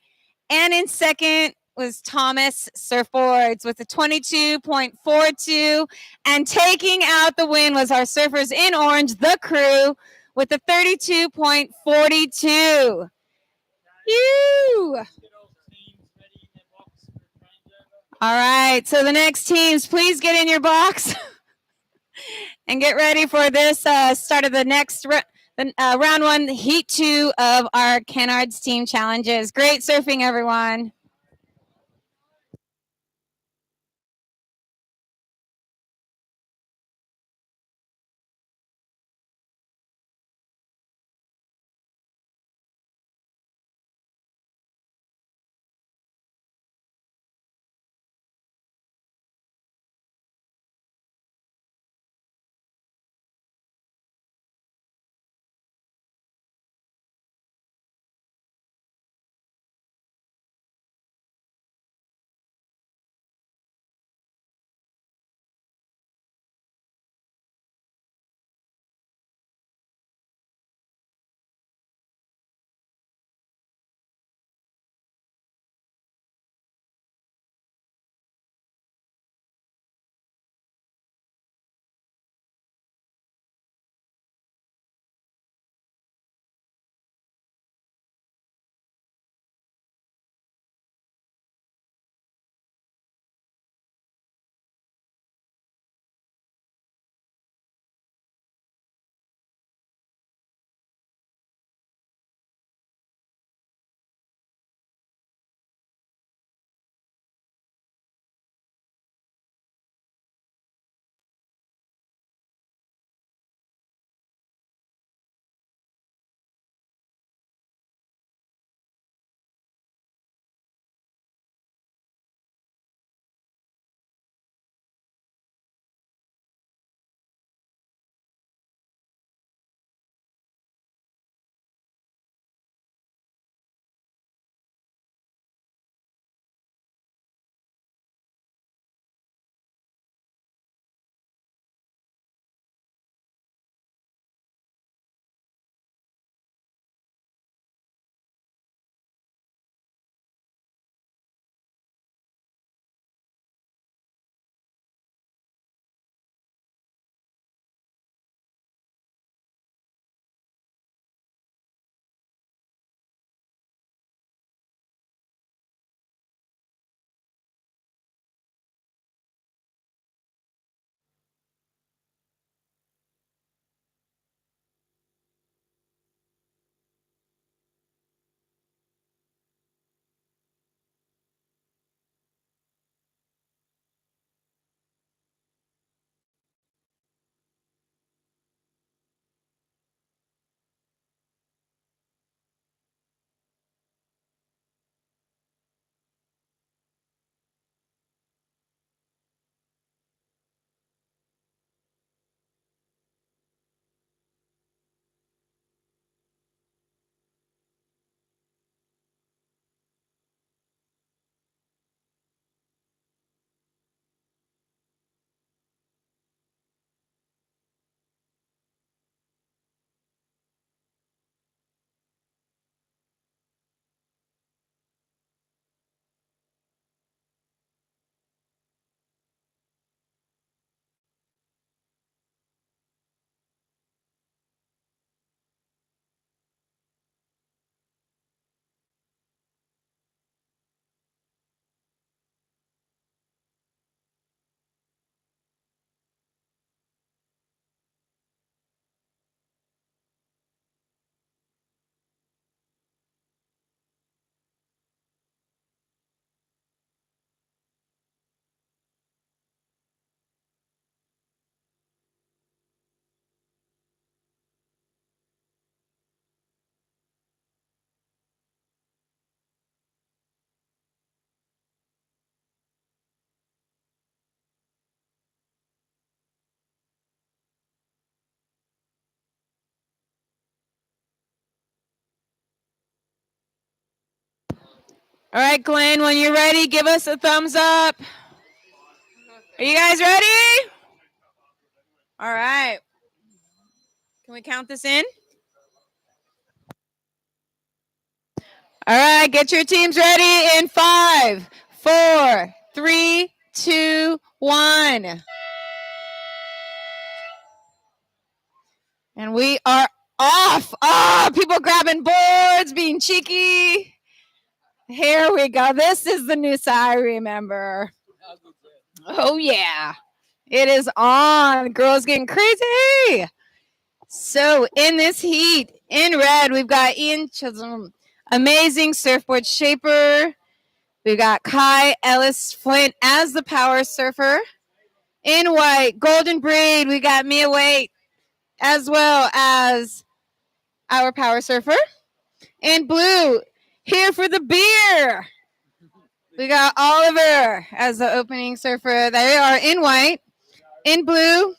And in second was Thomas Surfboards with a 22.42. And taking out the win was our surfers in orange, the crew, with a 32.42. You. All right, so the next teams, please get in your box and get ready for this start of the next round one, heat 2 of our Kennards team challenges. Great surfing, everyone. All right, Glenn, when you're ready, give us a thumbs up. Are you guys ready? All right. Can we count this in? All right, get your teams ready in 5, 4, 3, 2, 1. And we are off. Oh, people grabbing boards, being cheeky. Here we go. This is the Noosa I remember. Oh, yeah. It is on. Girls getting crazy. So in this heat, in red, we've got Ian Chisholm, amazing surfboard shaper. We've got Kai Ellis Flint as the power surfer. In white, golden braid, we got Mia Waite as well as our power surfer. In blue, here for the beer, we got Oliver as the opening surfer. They are in white. In blue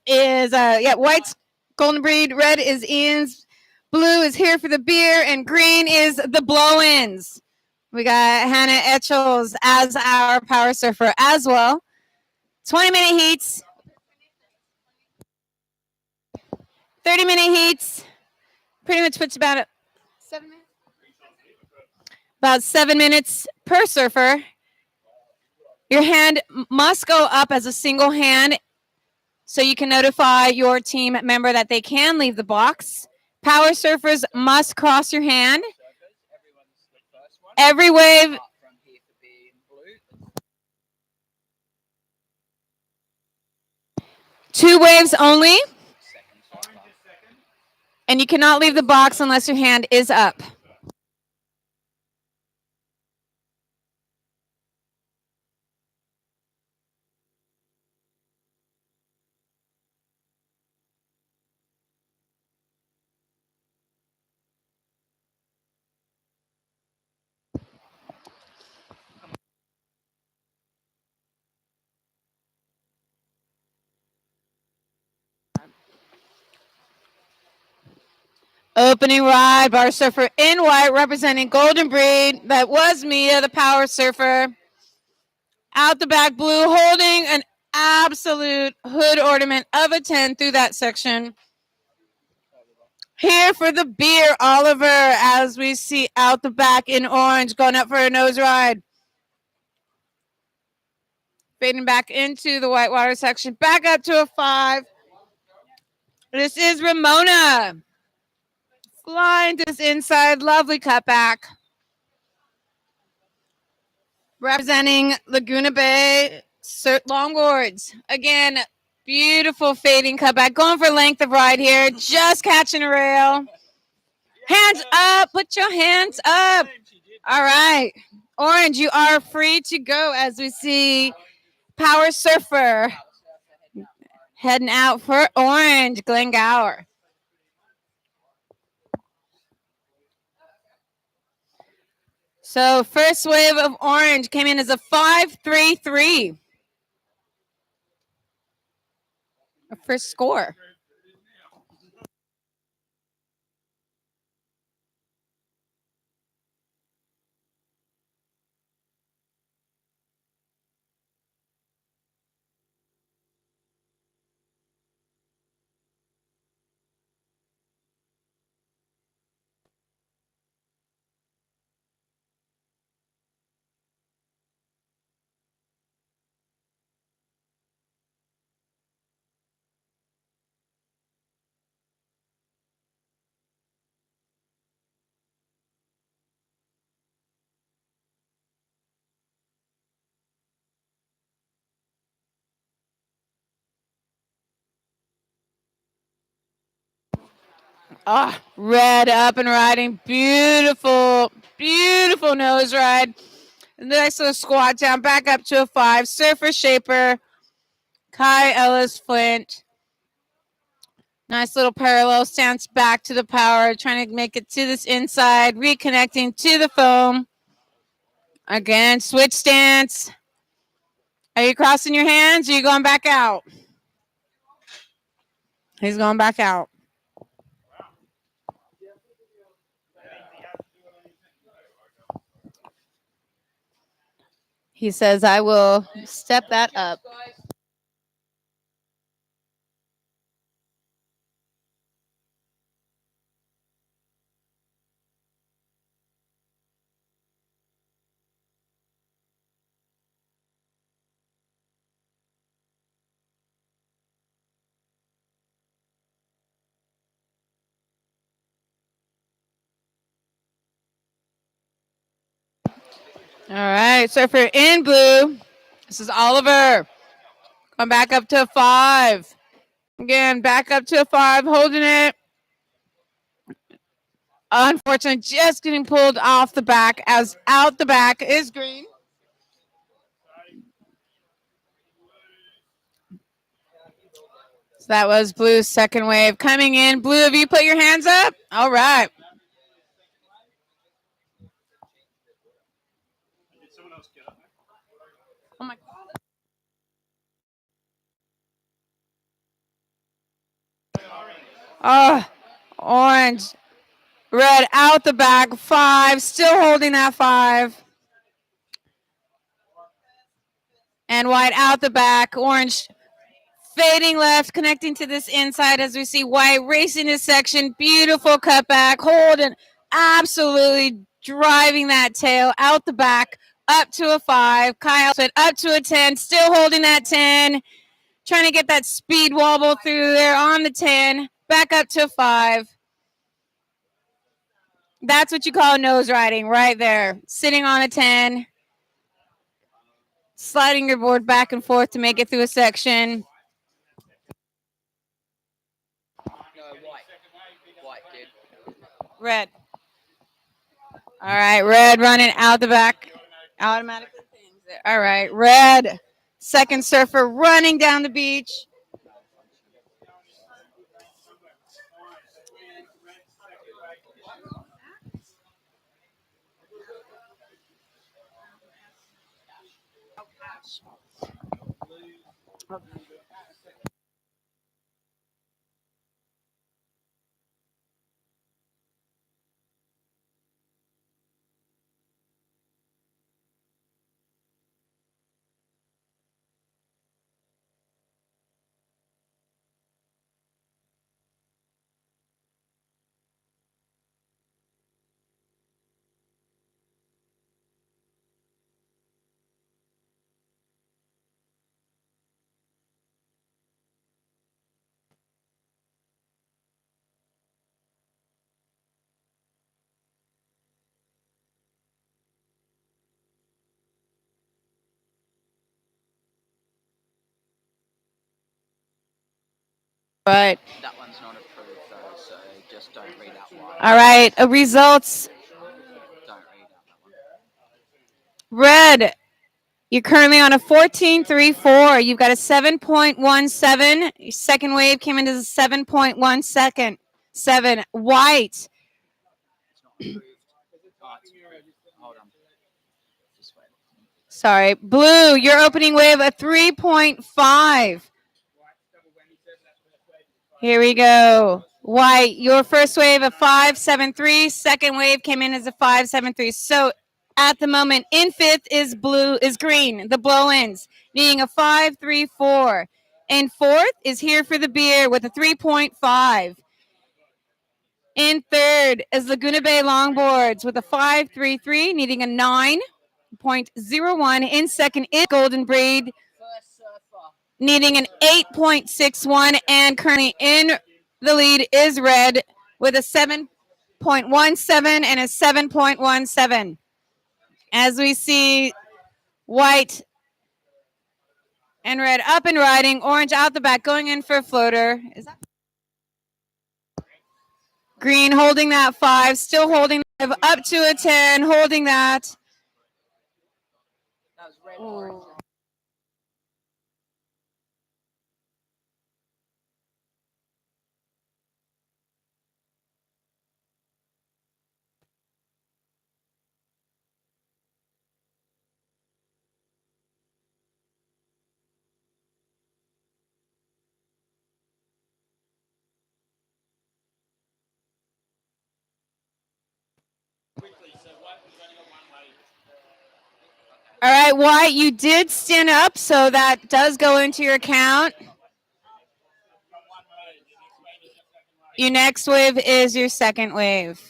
is white's golden breed, red is Ian's, blue is here for the beer, and green is the blow-ins. We got Hannah Etchels as our power surfer as well. 20-minute heats, 30-minute heats. Pretty much puts about 7 minutes. About 7 minutes per surfer. Your hand must go up as a single hand so you can notify your team member that they can leave the box. Power surfers must cross your hand. Every wave. Two waves only. And you cannot leave the box unless your hand is up. Opening ride, bar surfer in white, representing Golden Breed. That was Mia, the power surfer. Out the back, blue, holding an absolute hood ornament of a 10 through that section. Here for the beer, Oliver, as we see out the back in orange, going up for a nose ride. Fading back into the whitewater section, back up to a 5. This is Ramona. Flying to this inside, lovely cutback. Representing Laguna Bay longboards. Again, beautiful fading cutback. Going for length of ride here. Just catching a rail. Hands up. Put your hands up. All right. Orange, you are free to go as we see Power Surfer heading out for Orange, Glenn Gower. So first wave of Orange came in as a 5-3-3. First score. Red up and riding. Beautiful, beautiful nose ride. Nice little squat down, back up to a 5. Surfer Shaper, Kai Ellis Flint. Nice little parallel stance back to the power, trying to make it to this inside, reconnecting to the foam. Again, switch stance. Are you crossing your hands? Or are you going back out? He's going back out. He says, I will step that up. All right, surfer in blue. This is Oliver. Come back up to a 5. Again, back up to a 5, holding it. Unfortunately, just getting pulled off the back as out the back is green. So that was blue's second wave coming in. Blue, have you put your hands up? All right. Oh my God. Oh, orange. Red out the back. 5. Still holding that 5. And white out the back. Orange fading left, connecting to this inside as we see white racing this section. Beautiful cutback. Hold and absolutely driving that tail out the back. Up to a 5. Kyle up to a 10. Still holding that 10. Trying to get that speed wobble through there on the 10. Back up to a 5. That's what you call nose riding right there. Sitting on a 10. Sliding your board back and forth to make it through a section. No, white. White did. Red. All right, red running out the back. Automatic. All right, red. Second surfer running down the beach. Right. That one's not approved though, so just don't read out white. All right, results. Don't read out that one. Red. You're currently on a 14.34. You've got a 7.17. Your second wave came into the 7.1 7. White. It's not approved. Hold on. Just wait. Sorry. Blue, your opening wave a 3.5. Here we go. White, your first wave a 5.73. Second wave came in as a 5.73. So at the moment, in fifth is green, the blow-ins, needing a 5.34. In fourth is Here for the Beer with a 3.5. In third is Laguna Bay Longboards with a 5.33, needing a 9.01. In second is Golden Braid, First surfer. needing an 8.61. And currently in the lead is Red with a 7.17 and a 7.17. As we see white and red up and riding, orange out the back, going in for a floater. Is that green holding that 5, still holding up to a 10, holding that. That was red, orange. All right, Wyatt, you did stand up, so that does go into your account. Your next wave is your second wave.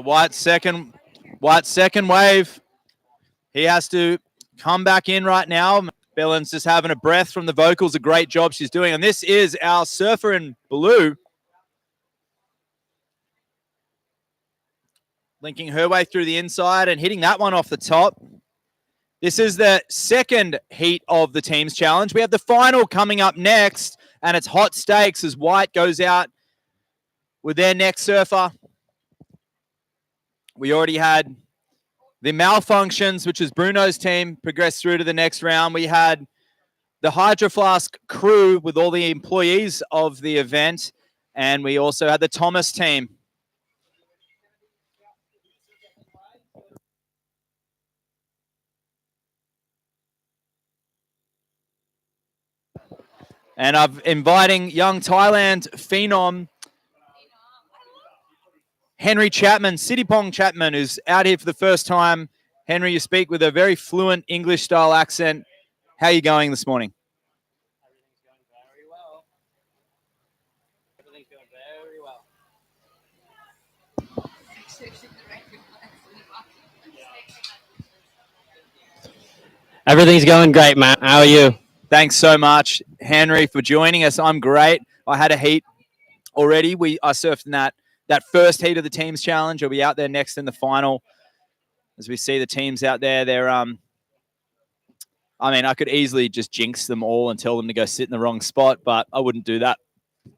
White's second wave. He has to come back in right now. Bellin's just having a breath from the vocals. A great job she's doing. And this is our surfer in blue, linking her way through the inside and hitting that one off the top. This is the second heat of the team's challenge. We have the final coming up next, and it's hot stakes as White goes out with their next surfer. We already had the malfunctions, which is Bruno's team, progress through to the next round. We had the Hydro Flask crew with all the employees of the event, and we also had the Thomas team. And I'm inviting young Thailand phenom Henry Chapman, Sittipong Chapman, who's out here for the first time. Henry, you speak with a very fluent English-style accent. How are you going this morning? Everything's going very well. Everything's going very well. Everything's going great, Matt. How are you? Thanks so much, Henry, for joining us. I'm great. I had a heat already. I surfed in that first heat of the teams challenge. I'll be out there next in the final. As we see the teams out there, they're I mean, I could easily just jinx them all and tell them to go sit in the wrong spot, but I wouldn't do that.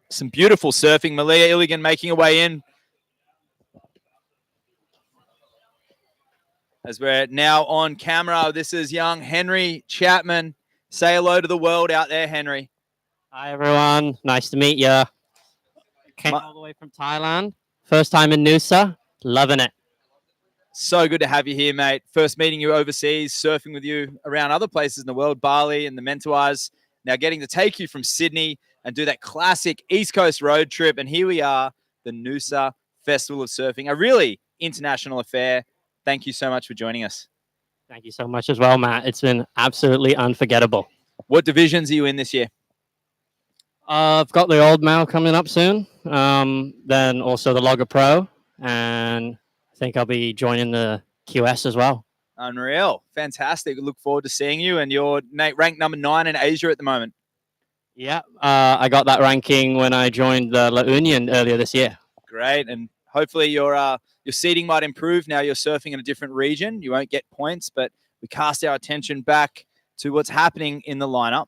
Some beautiful surfing. Malia Illigan making her way in. As we're now on camera, this is young Henry Chapman. Say hello to the world out there, Henry. Hi, everyone. Nice to meet you. Came all the way from Thailand. First time in Noosa. Loving it. So good to have you here, mate. First meeting you overseas, surfing with you around other places in the world, Bali and the Mentawais. Now getting to take you from Sydney and do that classic East Coast road trip. And here we are, the Noosa Festival of Surfing, a really international affair. Thank you so much for joining us. Thank you so much as well, Matt. It's been absolutely unforgettable. What divisions are you in this year? I've got the Old Male coming up soon. Then also the Logger Pro. And I think I'll be joining the QS as well. Unreal. Fantastic. Look forward to seeing you. And you're ranked number 9 in Asia at the moment. Yeah, I got that ranking when I joined the La Union earlier this year. Great. And hopefully your seating might improve. Now you're surfing in a different region. You won't get points, but we cast our attention back to what's happening in the lineup.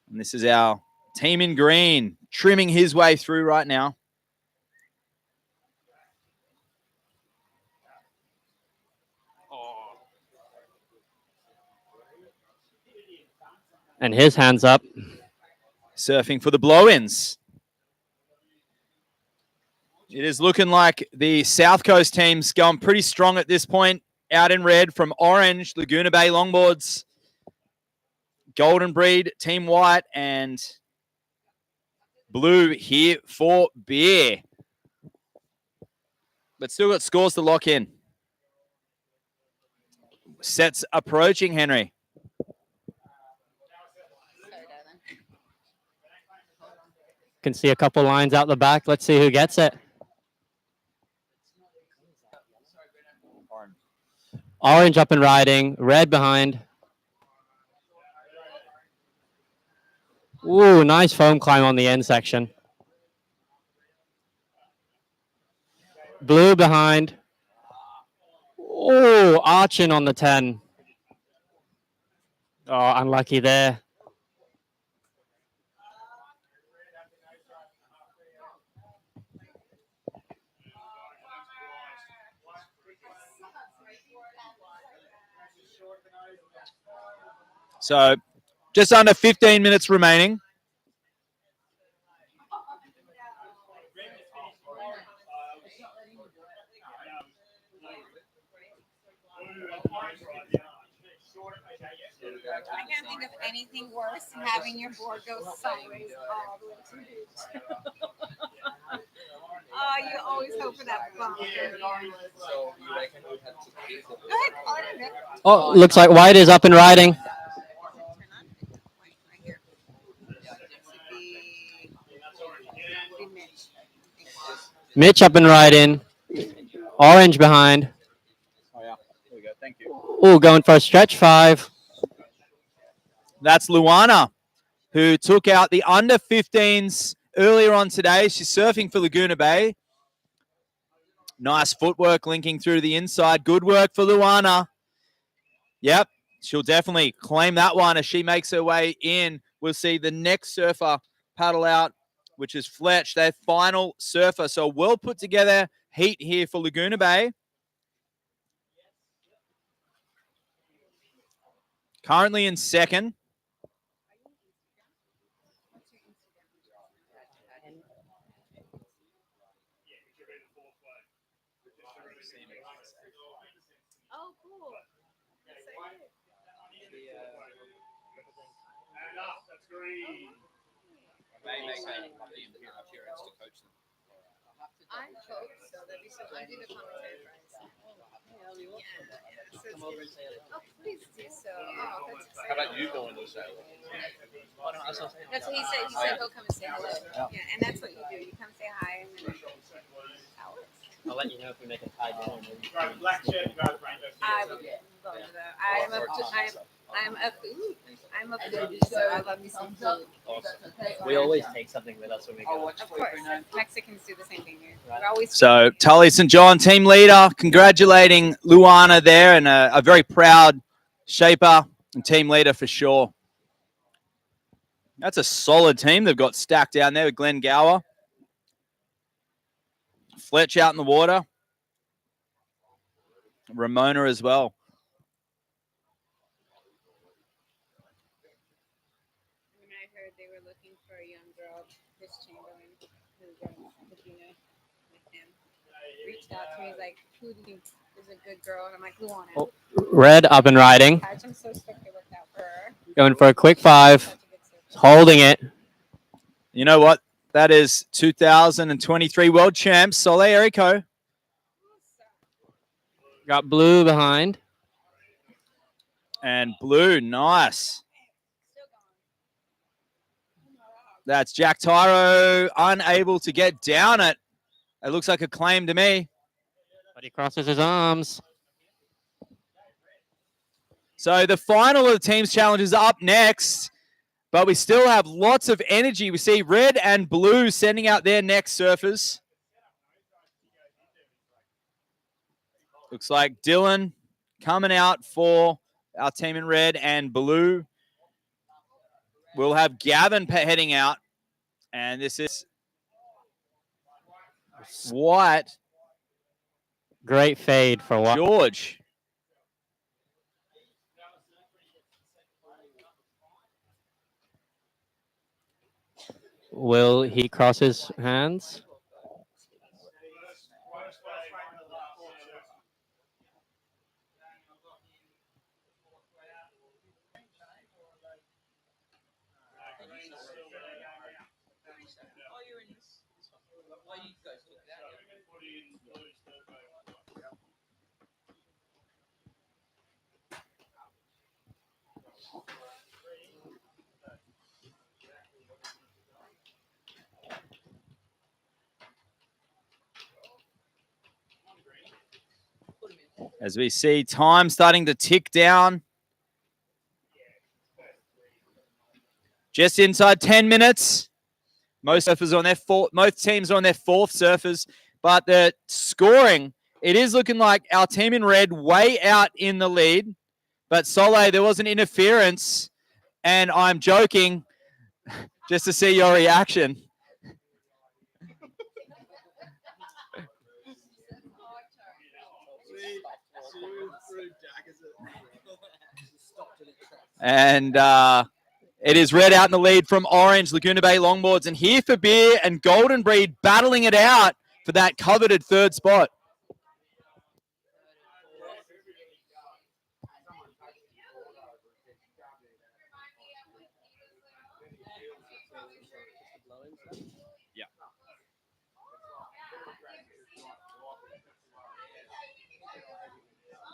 And this is our team in green, trimming his way through right now. And his hands up. Surfing for the blow-ins. It is looking like the South Coast team's going pretty strong at this point. Out in red from orange, Laguna Bay Longboards. Golden Breed, Team White, and blue here for beer. But still got scores to lock in. Sets approaching, Henry. Can see a couple lines out the back. Let's see who gets it. Orange up and riding. Red behind. Ooh, nice foam climb on the end section. Blue behind. Oh, arching on the 10. Oh, unlucky there. So just under 15 minutes remaining. I can't think of anything worse than having your board go sideways all the way to the beach. Oh, you always hope for that bump. Go ahead, call it in. Oh, looks like white is up and riding. Mitch up and riding. Orange behind. Oh, yeah. There we go. Thank you. Oh, going for a stretch 5. That's Luana, who took out the under 15s earlier on today. She's surfing for Laguna Bay. Nice footwork linking through to the inside. Good work for Luana. Yep, she'll definitely claim that one as she makes her way in. We'll see the next surfer paddle out, which is Fletch, their final surfer. So well put together heat here for Laguna Bay. Currently in second. Oh, cool. I hope so. That'd be so. I do the commentary for myself. Oh, please do so. Oh, that's exciting. How about you going to say hello? That's what he said. He said he'll come and say hello. Yeah, and that's what you do. You come say hi and then Alex. I'll let you know if we make a tie down. Black shirt, I would go to the. I'm a food. I'm a foodie, so I love me some food. We always take something with us when we go. Of course, Mexicans do the same thing here. We're always So Tully St. John, team leader, congratulating Luana there, and a very proud shaper and team leader for sure. That's a solid team they've got stacked down there with Glenn Gower. Fletch out in the water. Ramona as well. When I heard they were looking for a young girl, Chris Chamberlain, who runs Laguna with him, reached out to me. He's like, "Who do you think is a good girl?" And I'm like, "Luana." Oh, red up and riding. I'm so stoked it worked out for her. Going for a quick 5. Holding it. You know what? That is 2023 world champ, Sole Erico. Got blue behind. And blue, nice. That's Jack Tyro, unable to get down it. It looks like a claim to me. But he crosses his arms. So the final of the team's challenge is up next, but we still have lots of energy. We see red and blue sending out their next surfers. Looks like Dylan coming out for our team in red and blue. We'll have Gavin heading out. And this is White. Great fade for White. George. Will he cross his hands? As we see time starting to tick down. Just inside 10 minutes. Most teams are on their fourth surfers, but the scoring, it is looking like our team in red way out in the lead. But Soleil, there was an interference, and I'm joking just to see your reaction. And it is red out in the lead from orange, Laguna Bay Longboards. And here for Beer and Golden Breed battling it out for that coveted third spot.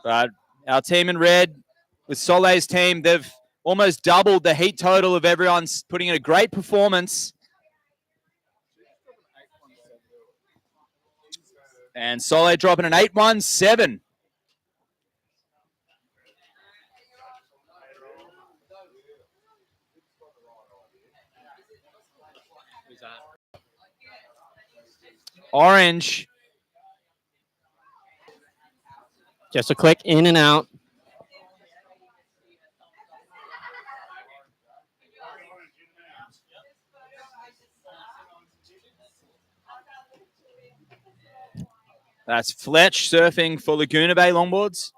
But our team in red with Soleil's team, they've almost doubled the heat total of everyone's putting in a great performance. And Soleil dropping an 8.17. Orange. Just a quick in and out. That's Fletch surfing for Laguna Bay Longboards.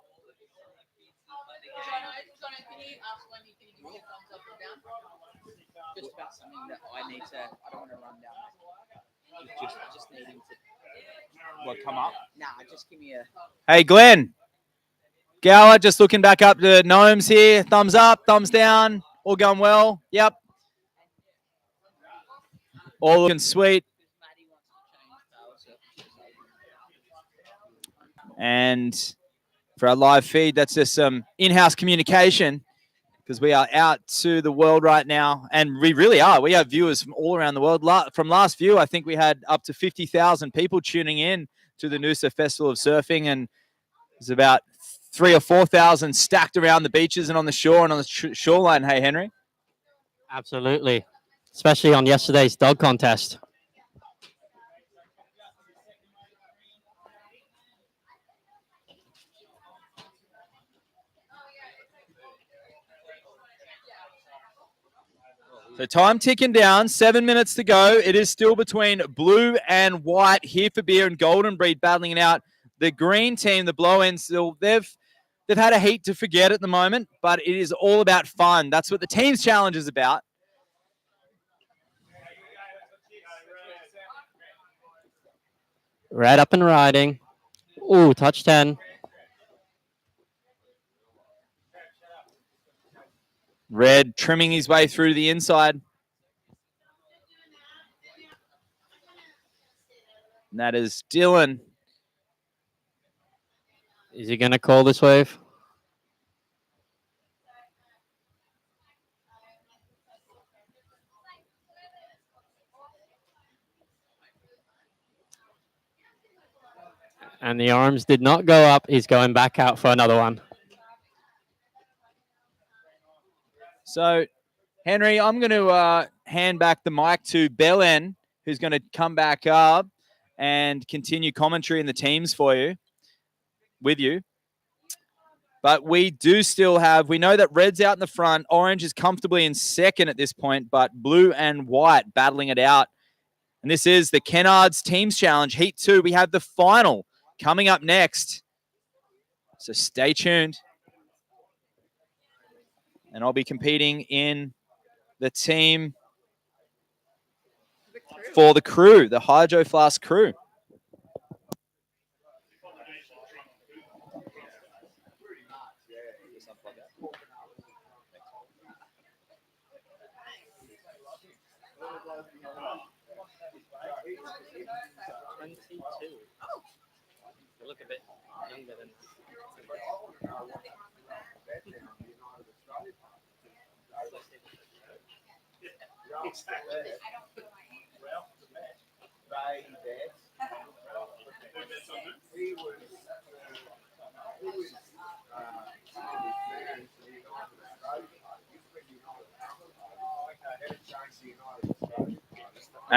Just about something that I need to. I don't want to run down. Just needing to. What, come up? Nah, just give me a. Hey, Glenn. Gower just looking back up to Gnomes here. Thumbs up, thumbs down. All going well. Yep. All looking sweet. And for our live feed, that's just some in-house communication because we are out to the world right now. And we really are. We have viewers from all around the world. From last view, I think we had up to 50,000 people tuning in to the Noosa Festival of Surfing. And there's about 3,000 or 4,000 stacked around the beaches and on the shore and on the shoreline. Hey, Henry? Absolutely. Especially on yesterday's dog contest. So time ticking down, 7 minutes to go. It is still between blue and white here for Beer and Golden Breed battling it out. The green team, the blow-ins, still they've had a heat to forget at the moment, but it is all about fun. That's what the team's challenge is about. Red up and riding. Ooh, touch 10. Red trimming his way through to the inside. And that is Dylan. Is he going to call this wave? And the arms did not go up. He's going back out for another one. So, Henry, I'm going to hand back the mic to Belen, who's going to come back up and continue commentary in the teams with you. But we do still have, we know that red's out in the front. Orange is comfortably in second at this point, but blue and white battling it out. And this is the Kennards Teams Challenge, Heat 2. We have the final coming up next. So stay tuned. And I'll be competing in the team for the crew, the Hydro Flask crew. You look a bit younger than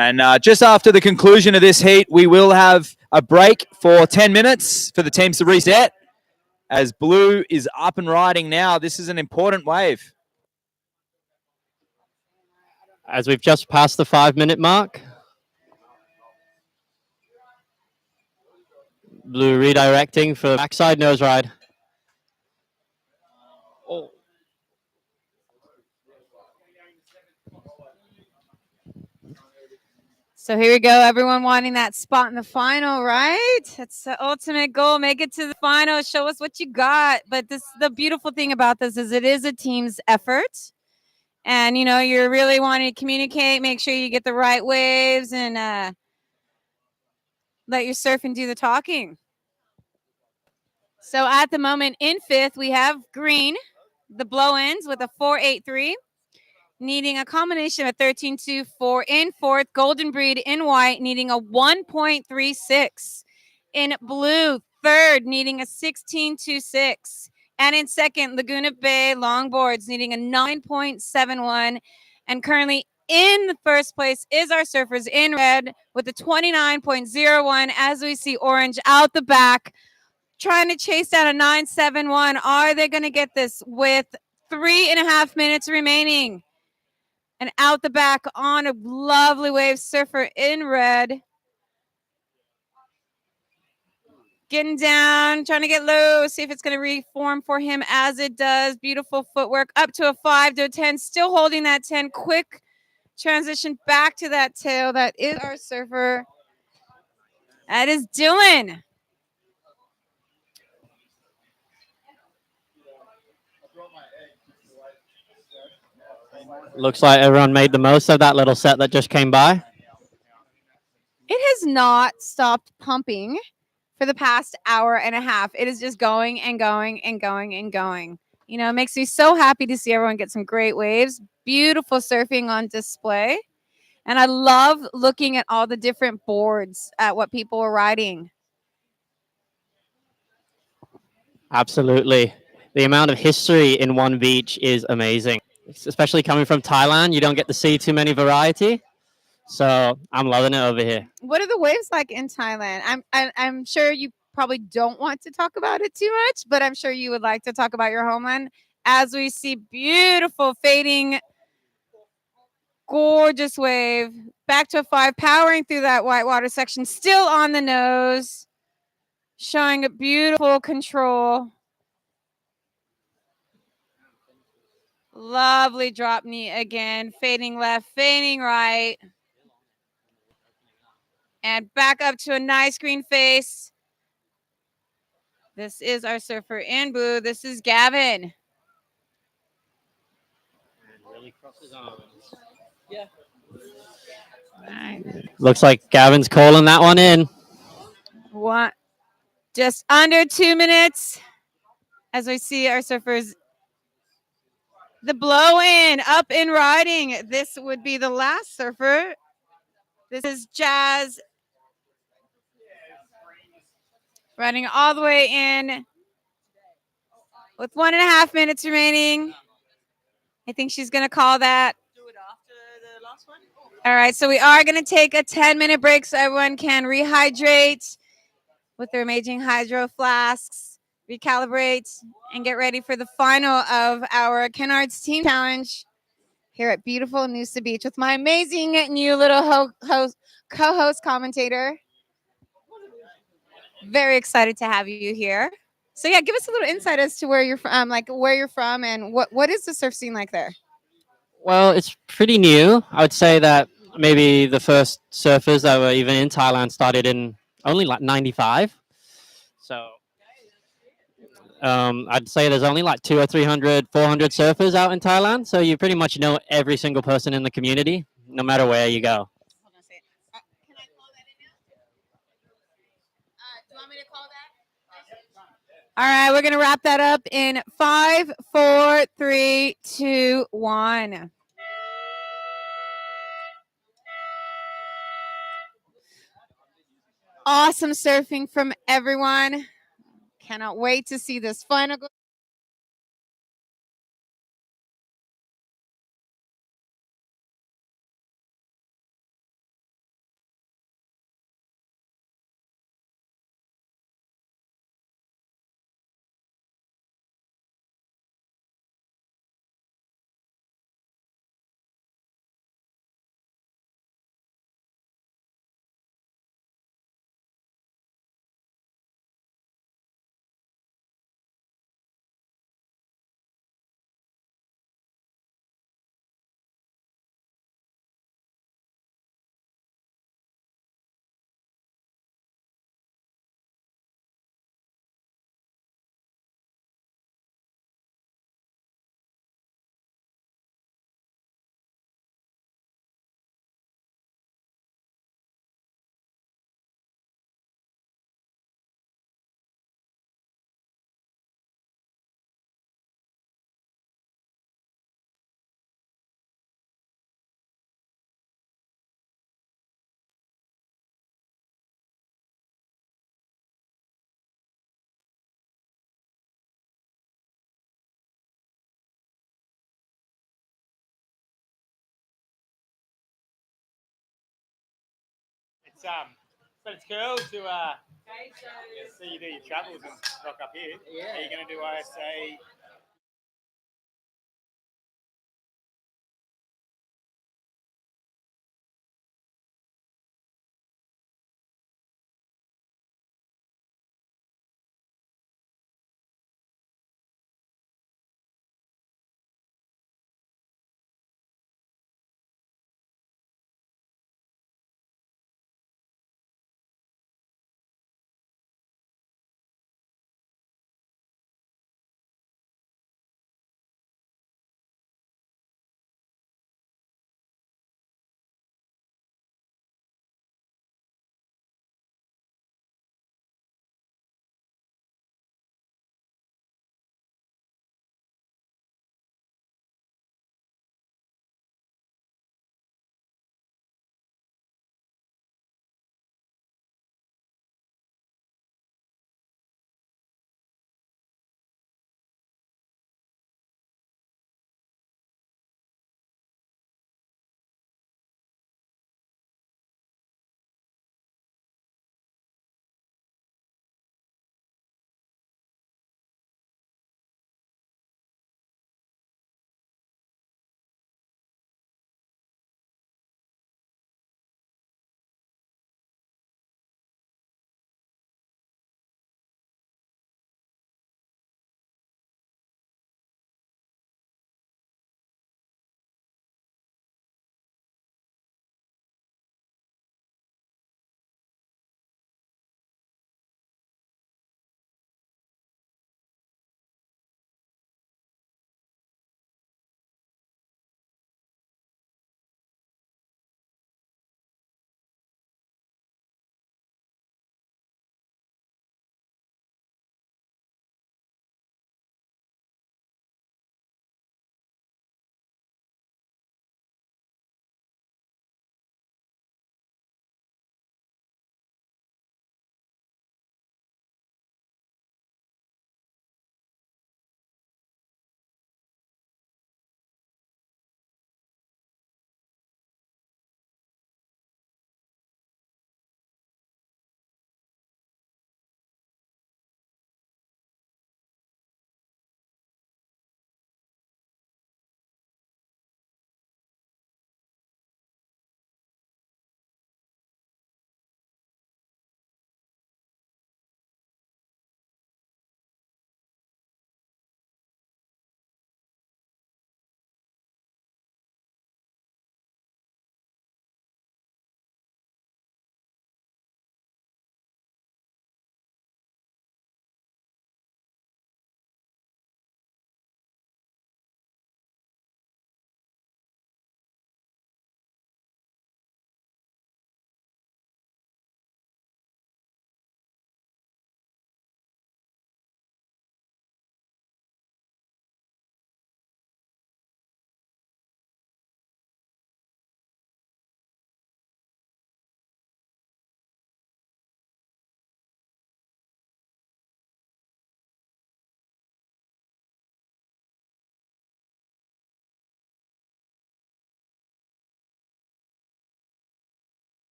And just after the conclusion of this heat, we will have a break for 10 minutes for the teams to reset. As blue is up and riding now, this is an important wave. As we've just passed the 5-minute mark. Blue redirecting for backside nose ride. Oh. So here we go. Everyone wanting that spot in the final, right? It's the ultimate goal. Make it to the final. Show us what you got. But the beautiful thing about this is it is a team's effort. And, you know, you're really wanting to communicate, make sure you get the right waves, and let your surfing do the talking. So at the moment in fifth, we have green, the blow-ins with a 4.83. Needing a combination of 13.24 in fourth. Golden Breed in white, needing a 1.36. In blue, third, needing a 16.26. And in second, Laguna Bay Longboards, needing a 9.71. And currently in the first place is our surfers in red with a 29.01. As we see orange out the back, trying to chase down a 9.71. Are they going to get this with 3.5 minutes remaining? And out the back on a lovely wave, surfer in red. Getting down, trying to get low, see if it's going to reform for him as it does. Beautiful footwork up to a 5 to a 10, still holding that 10. Quick transition back to that tail. That is our surfer. That is Dylan. Looks like everyone made the most of that little set that just came by. It has not stopped pumping for the past hour and a half. It is just going and going and going and going. You know, it makes me so happy to see everyone get some great waves. Beautiful surfing on display. And I love looking at all the different boards at what people are riding. Absolutely. The amount of history in one beach is amazing. Especially coming from Thailand, you don't get to see too many variety. So I'm loving it over here. What are the waves like in Thailand? I'm sure you probably don't want to talk about it too much, but I'm sure you would like to talk about your homeland as we see beautiful fading, gorgeous wave. Back to a 5, powering through that whitewater section, still on the nose, showing a beautiful control. Lovely drop knee again, fading left, fading right. And back up to a nice green face. This is our surfer in blue. This is Gavin. Yeah. Looks like Gavin's calling that one in. What? Just under 2 minutes as we see our surfers. The blow in, up and riding. This would be the last surfer. This is Jazz. Running all the way in with 1.5 minutes remaining. I think she's going to call that. All right, so we are going to take a 10-minute break so everyone can rehydrate with their amazing hydro flasks, recalibrate, and get ready for the final of our Kennards Team Challenge here at beautiful Noosa Beach with my amazing new little co-host commentator. Very excited to have you here. So yeah, give us a little insight as to where you're from, and what is the surf scene like there? Well, it's pretty new. I would say that maybe the first surfers that were even in Thailand started in only like 95. So I'd say there's only like 200 or 300, 400 surfers out in Thailand. So you pretty much know every single person in the community, no matter where you go. Hold on a second. Can I call that in now? Do you want me to call that? All right, we're gonna wrap that up in 5, 4, 3, 2, 1. Awesome surfing from everyone. Cannot wait to see this final. it's cool to see you do your travels and rock up here. Yeah. Are you going to do ISA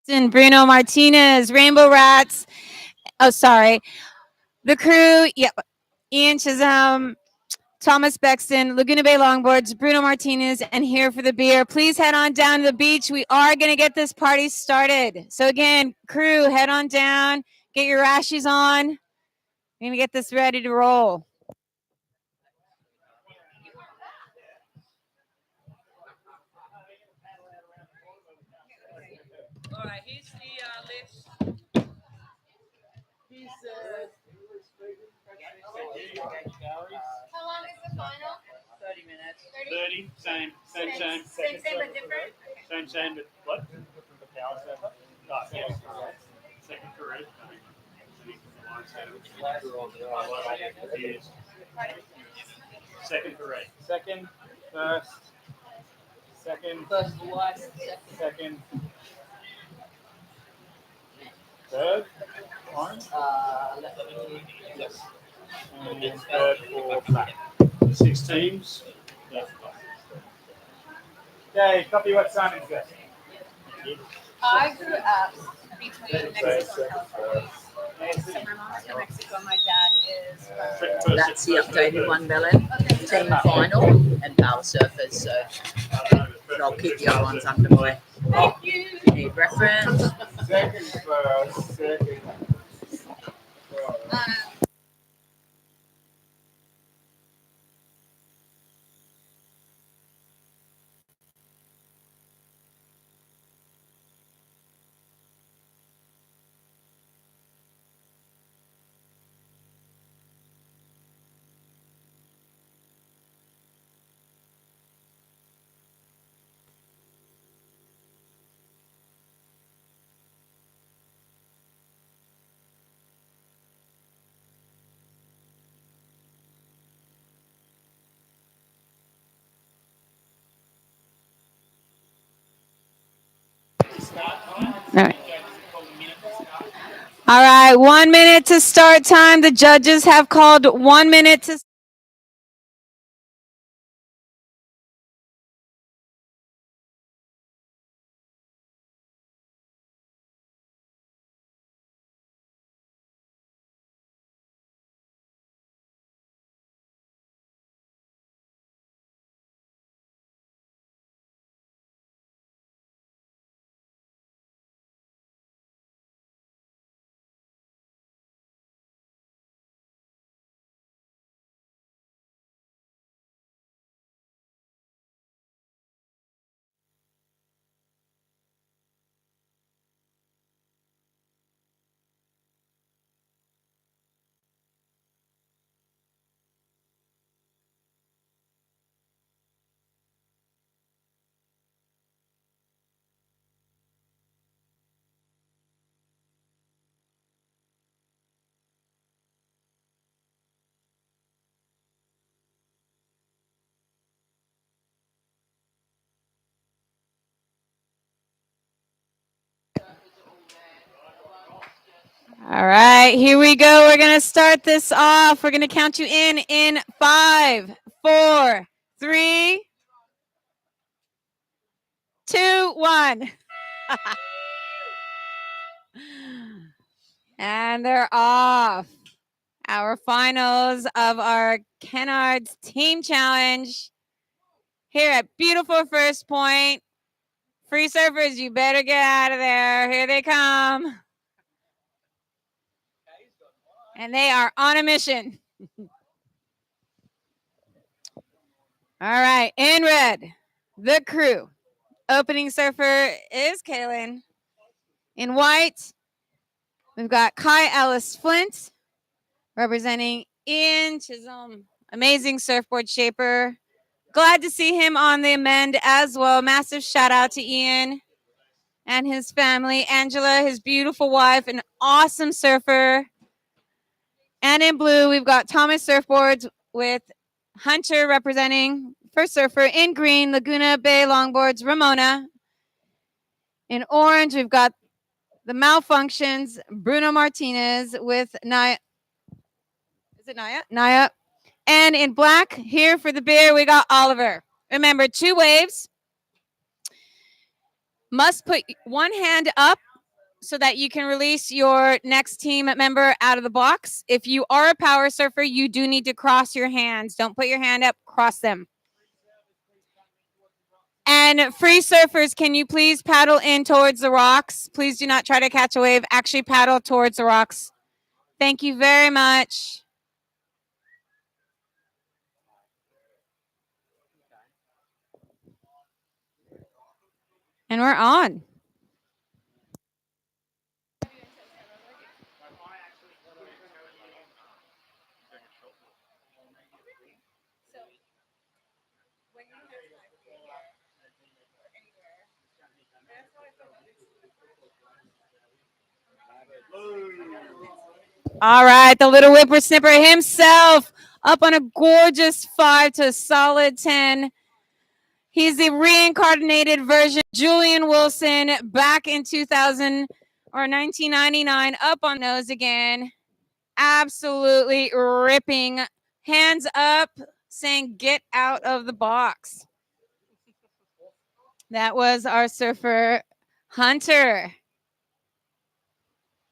And Bruno Martinez, Rainbow Rats. Oh, sorry. The crew, yep. Ian Chisholm, Thomas Bexton, Laguna Bay Longboards, Bruno Martinez, and Here for the Beer. Please head on down to the beach. We are going to get this party started. So again, crew, head on down, get your rashies on. We're going to get this ready to roll. All right, here's the list. Here's How long is the final? 30 minutes. 30, same, but different? Same, but what? The power server? Oh, yes. Second career. Second career. Second, first, First wife, second, third, orange, yes. and third for black. 6 teams. Yeah. Okay, copy what Simon's got. I grew up between Mexico and California. So my mom's from Mexico, my dad is from... That's the updated one, Belen. Team final and power surfers. So I'll keep the other ones under my need reference. Second, first, second. All right, 1 minute to start time. The judges have called 1 minute to All right, here we go. We're going to start this off. We're going to count you in 5, 4, 3, 2, 1. And they're off. Our finals of our Kennards Team Challenge here at beautiful First Point. Free surfers, you better get out of there. Here they come. And they are on a mission. All right, in red, the crew. Opening surfer is Kaylin. In white, we've got Kai Ellis Flint representing Ian Chisholm, amazing surfboard shaper. Glad to see him on the amend as well. Massive shout out to Ian and his family. Angela, his beautiful wife, an awesome surfer. And in blue, we've got Thomas Surfboards with Hunter representing First Surfer. In green, Laguna Bay Longboards, Ramona. In orange, we've got the Malfunctions, Bruno Martinez with Naya. Is it Naya? Naya. And in black, Here for the Beer, we got Oliver. Remember, 2 waves. Must put one hand up so that you can release your next team member out of the box. If you are a power surfer, you do need to cross your hands. Don't put your hand up, cross them. And free surfers, can you please paddle in towards the rocks? Please do not try to catch a wave. Actually paddle towards the rocks. Thank you very much. And we're on. All right, the little whippersnapper himself up on a gorgeous 5 to a solid 10. He's the reincarnated version. Julian Wilson back in 2000 or 1999 up on nose again. Absolutely ripping. Hands up saying get out of the box. That was our surfer Hunter.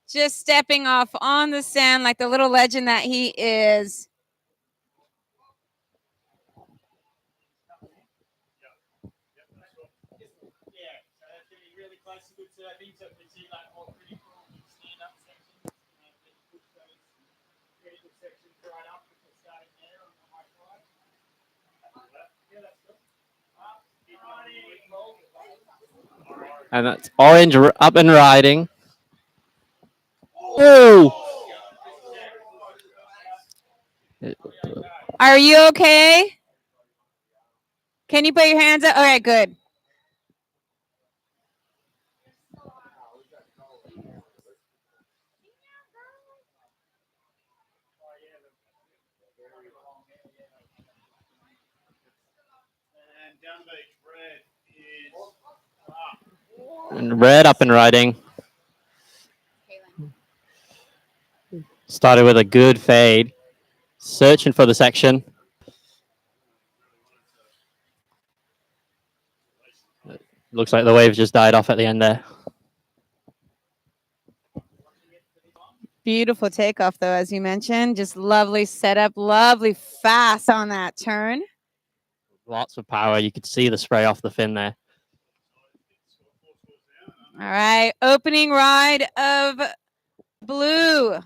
Just stepping off on the sand like the little legend that he is. And that's Orange up and riding. Oh! Are you okay? Can you put your hands up? All right, good. And Red up and riding. Started with a good fade. Searching for the section. Looks like the wave just died off at the end there. Beautiful takeoff, though, as you mentioned. Just lovely setup, lovely fast on that turn. Lots of power. You could see the spray off the fin there. All right, opening ride of Blue.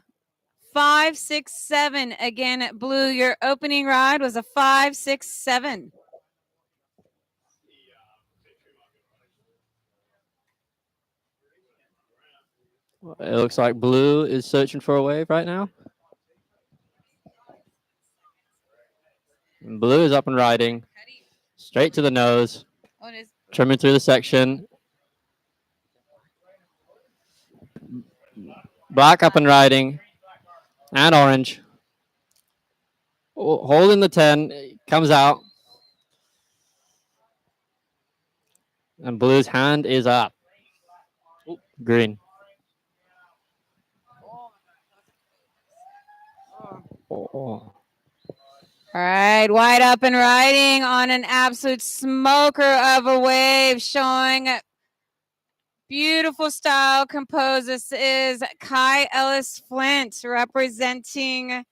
5, 6, 7. Again, Blue, your opening ride was a 5, 6, 7. It looks like Blue is searching for a wave right now. And Blue is up and riding. Straight to the nose. Trimming through the section. Black up and riding. And Orange. Holding the 10. Comes out. And Blue's hand is up. Green. Oh. All right, wide up and riding on an absolute smoker of a wave, showing beautiful style composed. This is Kai Ellis Flint representing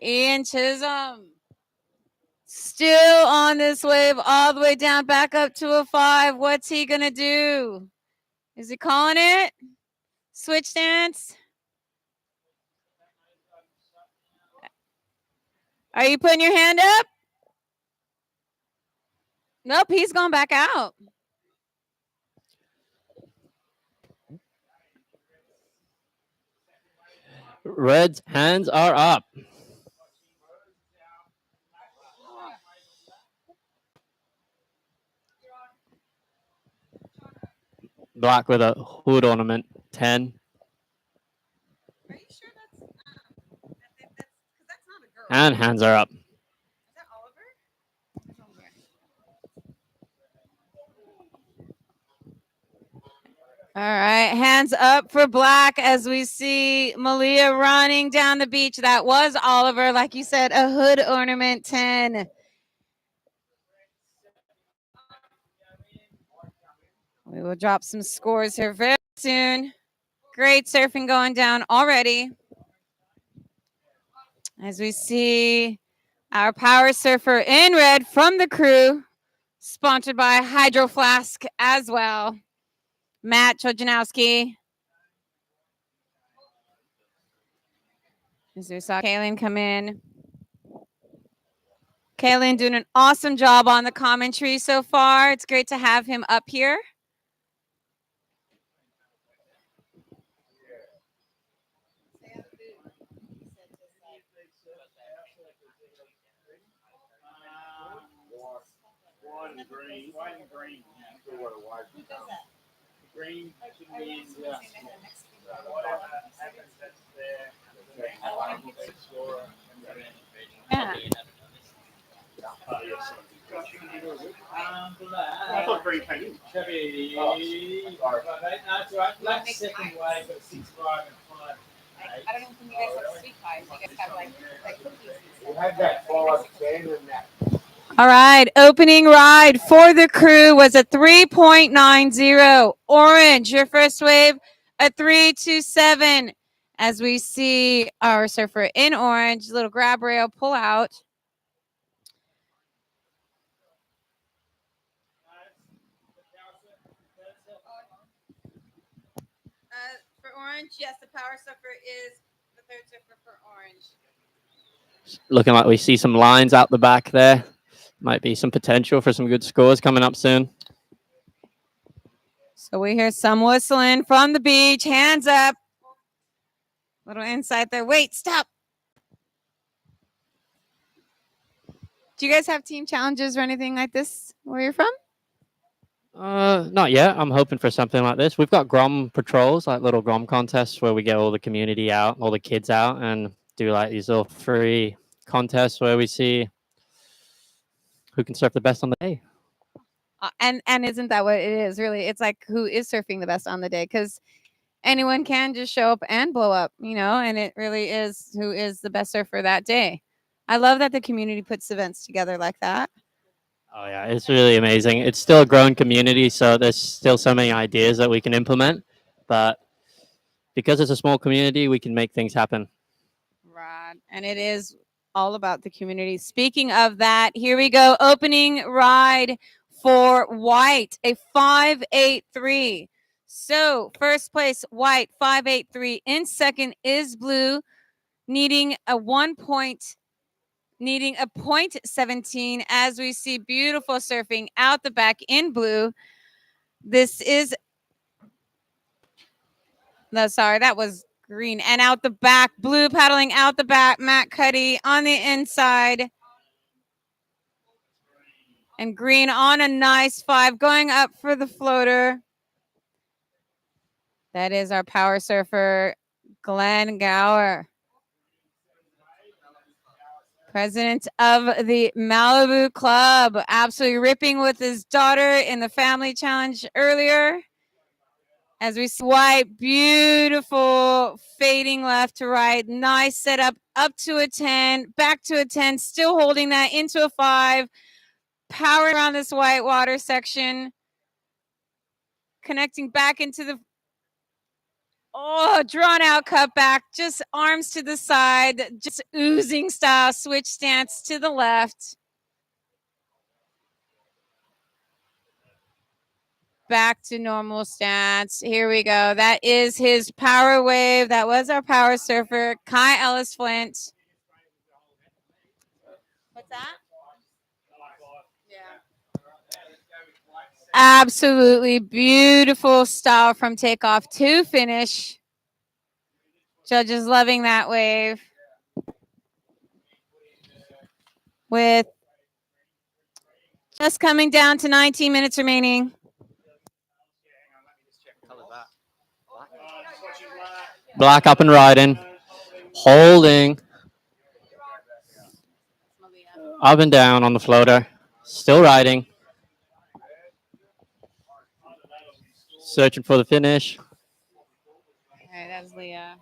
Ian Chisholm. Still on this wave all the way down, back up to a 5. What's he going to do? Is he calling it? Switch stance? Are you putting your hand up? Nope, he's going back out. Red's hands are up. Black with a hood ornament, 10. Are you sure that's not a girl? And hands are up. Is that Oliver? All right, hands up for Black as we see Malia running down the beach. That was Oliver, like you said, a hood ornament 10. We will drop some scores here very soon. Great surfing going down already. As we see our power surfer in red from the crew, sponsored by Hydro Flask as well. Matt Chojanowski. As we saw Kaylin come in. Kaylin doing an awesome job on the commentary so far. It's great to have him up here. White and green. White and green. Green should be in whatever happens, that's there. Yeah. Oh, yes. I thought green came in. Black second wave at 6, 5, and 5. I don't even think you guys have sweet pies. You guys have like cookies. We'll have that 5, 10, and that. All right, opening ride for the crew was a 3.90. Orange, your first wave, a 3.27. As we see our surfer in orange, little grab rail pull out. For orange, yes, the power surfer is the third surfer for orange. Looking like we see some lines out the back there. Might be some potential for some good scores coming up soon. So we hear some whistling from the beach. Hands up. Little insight there. Wait, stop. Do you guys have team challenges or anything like this where you're from? Not yet. I'm hoping for something like this. We've got Grom patrols, like little Grom contests where we get all the community out, all the kids out, and do like these little free contests where we see who can surf the best on the day. And isn't that what it is? Really, it's like who is surfing the best on the day, because anyone can just show up and blow up, you know. And it really is who is the best surfer that day. I love that the community puts events together like that. Oh yeah, it's really amazing. It's still a growing community, so there's still so many ideas that we can implement. But because it's a small community, we can make things happen. Right, and it is all about the community. Speaking of that, here we go. Opening ride for white, a 5.83. So first place, white, 5.83. In second is blue, needing a 0.17 as we see beautiful surfing out the back in blue. This is that was green. And out the back, blue paddling out the back, Matt Cuddy on the inside. And green on a nice 5, going up for the floater. That is our power surfer, Glenn Gower, president of the Malibu Club. Absolutely ripping with his daughter in the family challenge earlier. As we see white, beautiful fading left to right. Nice setup up to a 10, back to a 10, still holding that into a 5. Power around this white water section. Connecting back into the drawn out cut back, just arms to the side, just oozing style, switch stance to the left. Back to normal stance. Here we go. That is his power wave. That was our power surfer, Kai Ellis Flint. What's that? Absolutely beautiful style from takeoff to finish. Judges loving that wave. With just coming down to 19 minutes remaining. Black up and riding. Holding. Up and down on the floater. Still riding. Searching for the finish. All right, that's Leah.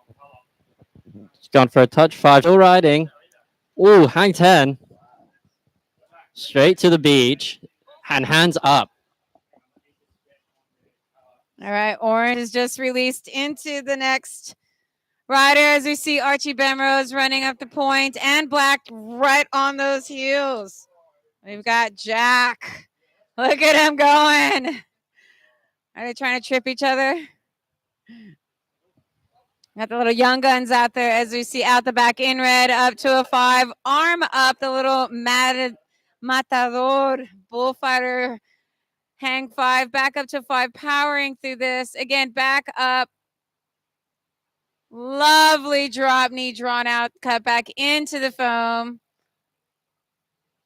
She's gone for a touch 5. Still riding. Ooh, hang 10. Straight to the beach. And hands up. All right, orange is just released into the next rider as we see Archie Bemrose running up the point and black right on those heels. We've got Jack. Look at him going. Are they trying to trip each other? Got the little young guns out there as we see out the back in red up to a 5. Arm up the little matador bullfighter hang 5 back up to 5, powering through this. Again, back up. Lovely drop knee drawn out, cut back into the foam.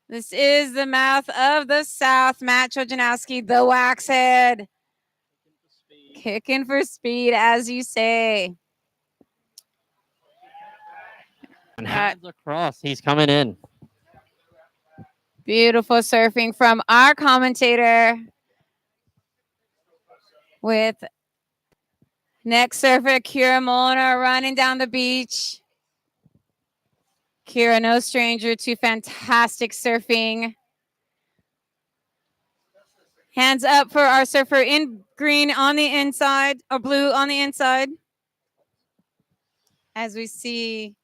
This is the mouth of the South. Matt Trojanowski, the wax head. Kicking for speed, as you say. And hands across. He's coming in. Beautiful surfing from our commentator with next surfer Kira Molnar running down the beach. Kira, no stranger to fantastic surfing. Hands up for our surfer in green on the inside, or blue on the inside. As we see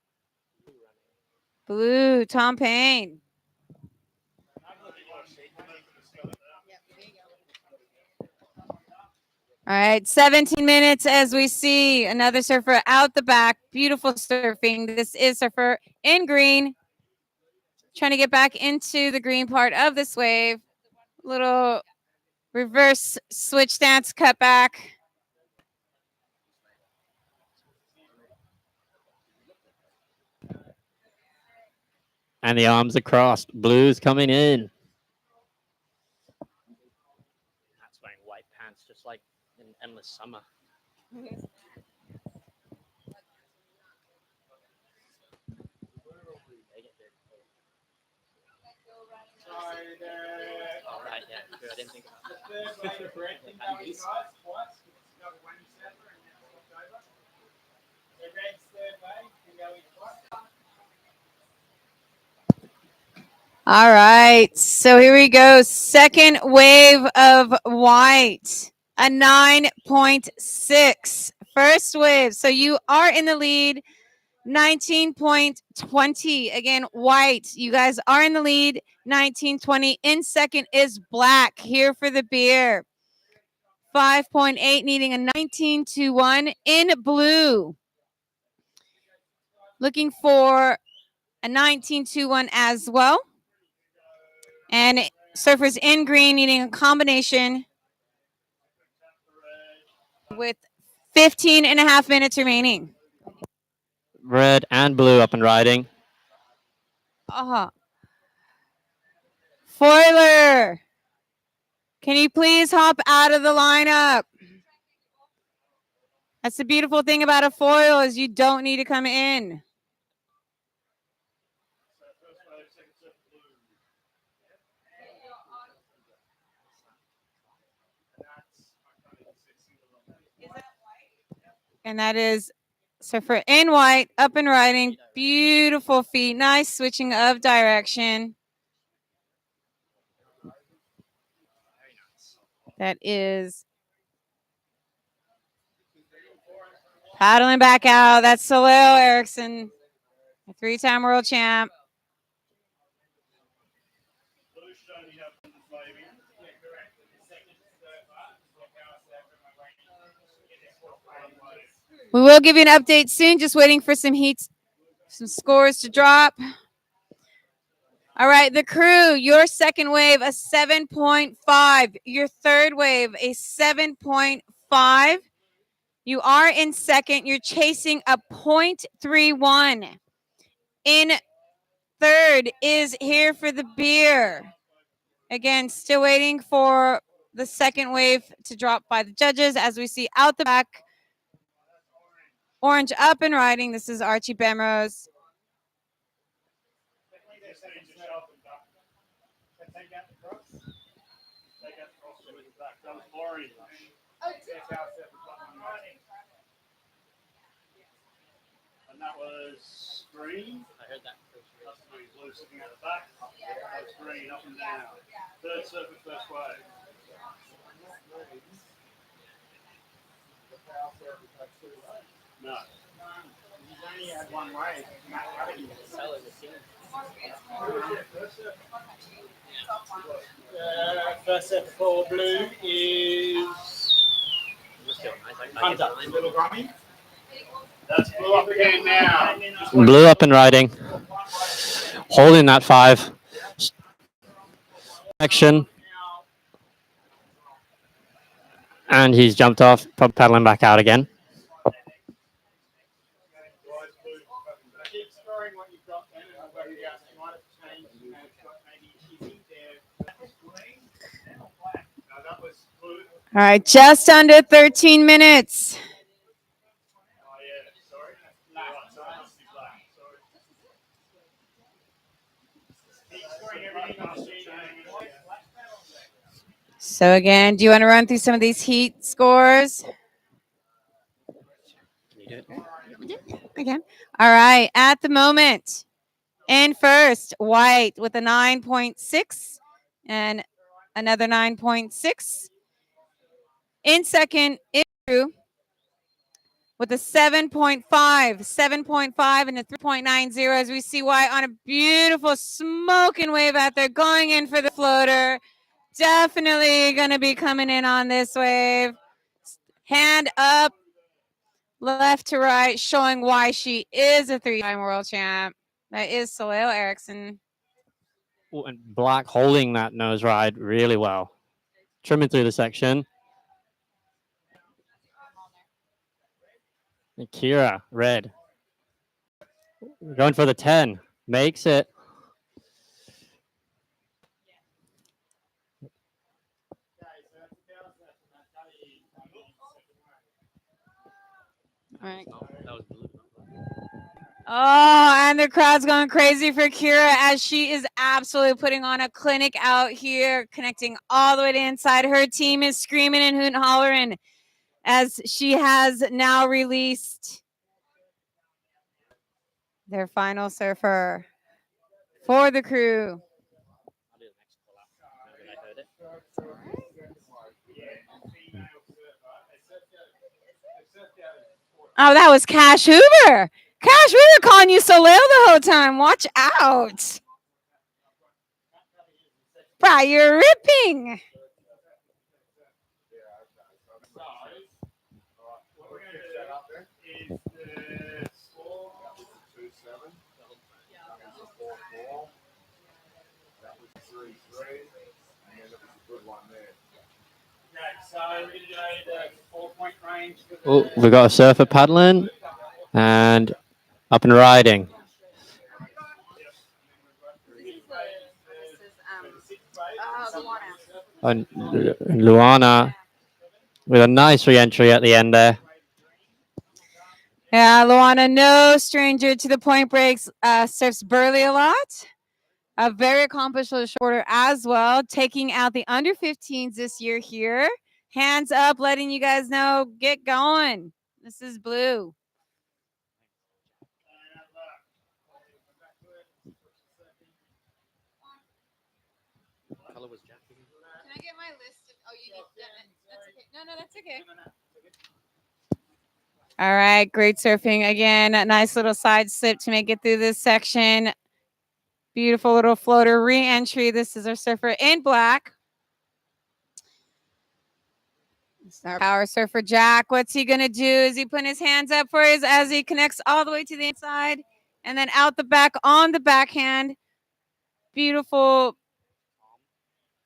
blue, Tom Payne. All right, 17 minutes as we see another surfer out the back. Beautiful surfing. This is surfer in green. Trying to get back into the green part of this wave. Little reverse switch stance cut back. And the arms are crossed. Blue's coming in. That's wearing white pants, just like in Endless Summer. Oh, right, yeah. Good. I didn't think about that. All right, so here we go. Second wave of white, a 9.6. First wave, so you are in the lead, 19.20. Again, white, you guys are in the lead, 19.20. In second is black, here for the beer. 5.8, needing a 19-1. In blue, looking for a 19-1 as well. And surfers in green needing a combination with 15 and a half minutes remaining. Red and blue up and riding. Foiler, can you please hop out of the lineup? That's the beautiful thing about a foil is you don't need to come in. And that is surfer in white, up and riding. Beautiful feet. Nice switching of direction. That is paddling back out. That's Soleo Erickson, a 3-time world champ. We will give you an update soon. Just waiting for some scores to drop. All right, the crew, your second wave, a 7.5. Your third wave, a 7.5. You are in second. You're chasing a 0.31. In third is here for the beer. Again, still waiting for the second wave to drop by the judges as we see out the back. Orange up and riding. This is Archie Bemrose. And that was green. I heard that. That's blue sitting at the back. That's green up and down. Third surface, first wave. No. He's only had one way. First set for blue is Hunter. Little Grummy. That's blue up again now. Blue up and riding. Holding that 5. Action. And he's jumped off, pedaling back out again. Keep scoring what you've got then, and I'll go you guys. You might have changed. You know, got maybe Izzy there. No, that was blue. All right, just under 13 minutes. Oh, yeah, sorry. Black. Sorry, must be black. Sorry. Keep scoring everything. I'll see you. So again, do you want to run through some of these heat scores? Okay. All right. At the moment, in first, White with a 9.6 and another 9.6. In second, Andrew with a 7.5, 7.5 and a 3.90 as we see White on a beautiful smoking wave out there going in for the floater. Definitely going to be coming in on this wave. Hand up, left to right, showing why she is a 3-time world champ. That is Soleil Erickson. Ooh, and Black holding that nose ride really well. Trimming through the section. And Kira, red. Going for the 10. Makes it. All right. Oh, and the crowd's going crazy for Kira as she is absolutely putting on a clinic out here, connecting all the way to inside. Her team is screaming and hooting and hollering as she has now released their final surfer for the crew. Oh, that was Cash Hoover. Cash, we were calling you Soleil the whole time. Watch out. Bro, you're ripping. What we're going to do is the score. 2-7. That was a 4-4. That was 3-3. And it was a good one there. Okay, so we're going to do the 4-point range. Oh, we got a surfer paddling and up and riding. And Luana with a nice re-entry at the end there. Yeah, Luana, no stranger to the point breaks, surfs Burley a lot. A very accomplished little shorter as well, taking out the under 15s this year here. Hands up, letting you guys know, get going. This is blue. Can I get my list? Oh, you need that's okay. No, that's okay. All right, great surfing again. A nice little side slip to make it through this section. Beautiful little floater re-entry. This is our surfer in black. It's our power surfer Jack. What's he gonna do? Is he putting his hands up for his as he connects all the way to the inside and then out the back on the backhand? Beautiful.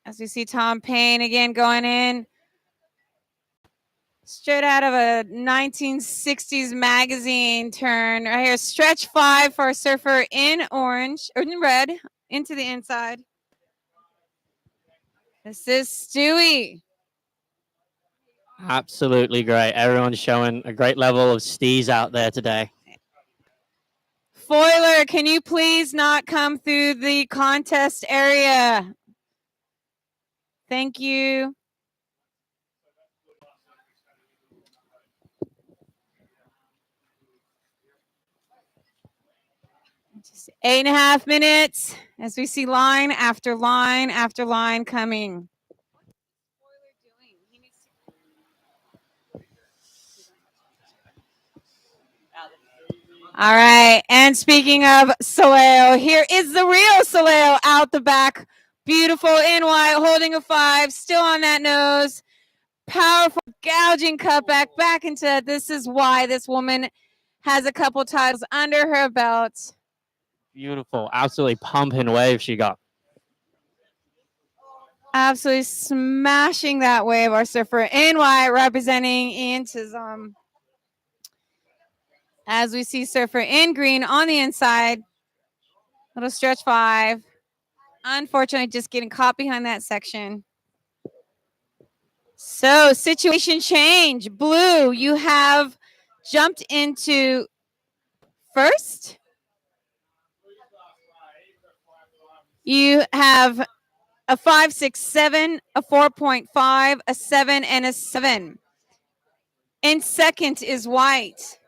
As we see Tom Payne again going in. Straight out of a 1960s magazine turn. Right here, stretch 5 for a surfer in orange, or in red, into the inside. This is Stewie. Absolutely great. Everyone's showing a great level of steez out there today. Foiler, can you please not come through the contest area? Thank you. Just 8.5 minutes as we see line after line after line coming. All right. And speaking of Soleo, here is the real Soleo out the back. Beautiful in white, holding a 5, still on that nose. Powerful gouging cutback back into it. This is why this woman has a couple titles under her belt. Beautiful. Absolutely pumping wave she got. Absolutely smashing that wave. Our surfer in white representing Ian Chisholm. As we see surfer in green on the inside. Little stretch 5. Unfortunately, just getting caught behind that section. So, situation change. Blue, you have jumped into first. You have a 5, 6, 7, a 4.5, a 7, and a 7. In second is white.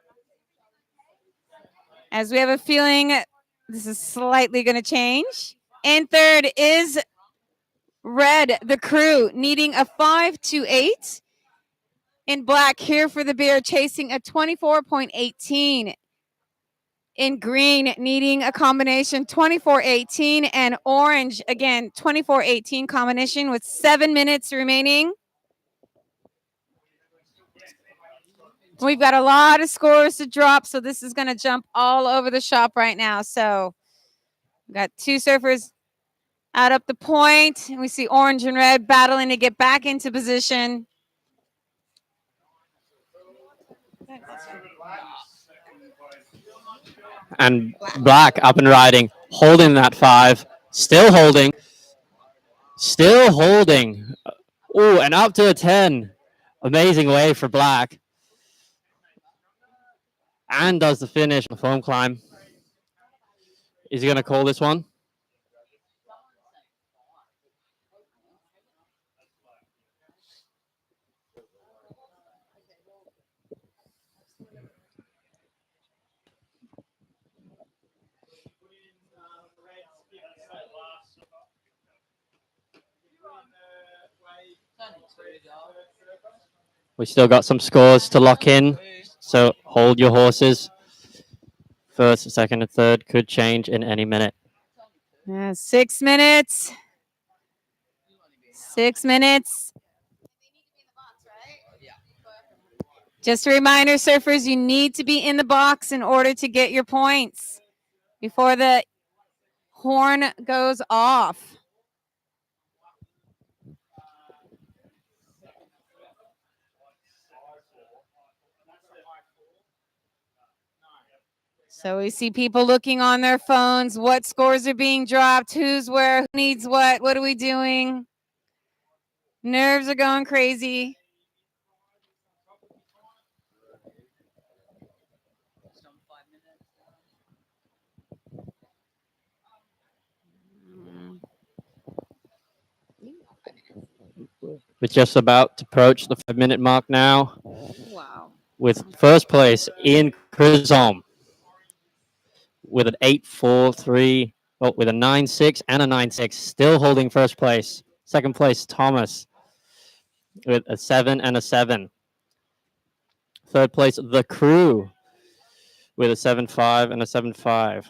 As we have a feeling this is slightly going to change. In third is red, the crew, needing a 5 to 8. In black, here for the beer, chasing a 24.18. In green, needing a combination 24.18, and orange, again, 24.18 combination with 7 minutes remaining. We've got a lot of scores to drop, so this is going to jump all over the shop right now. So we've got 2 surfers out up the point. We see orange and red battling to get back into position. And black up and riding, holding that 5, still holding. Oh, and up to a 10. Amazing wave for black. And does the finish, the foam climb. Is he going to call this one? We still got some scores to lock in, so hold your horses. First, second, and third could change in any minute. Yeah, 6 minutes. 6 minutes. Just a reminder, surfers, you need to be in the box in order to get your points before the horn goes off. So we see people looking on their phones. What scores are being dropped? Who's where? Who needs what? What are we doing? Nerves are going crazy. We're just about to approach the 5-minute mark now. Wow. With first place, Ian Chisholm with an 8.43, with a 9.6 and a 9.6, still holding first place. Second place, Thomas with a 7 and a 7. Third place, The Crew with a 7.5 and a 7.5.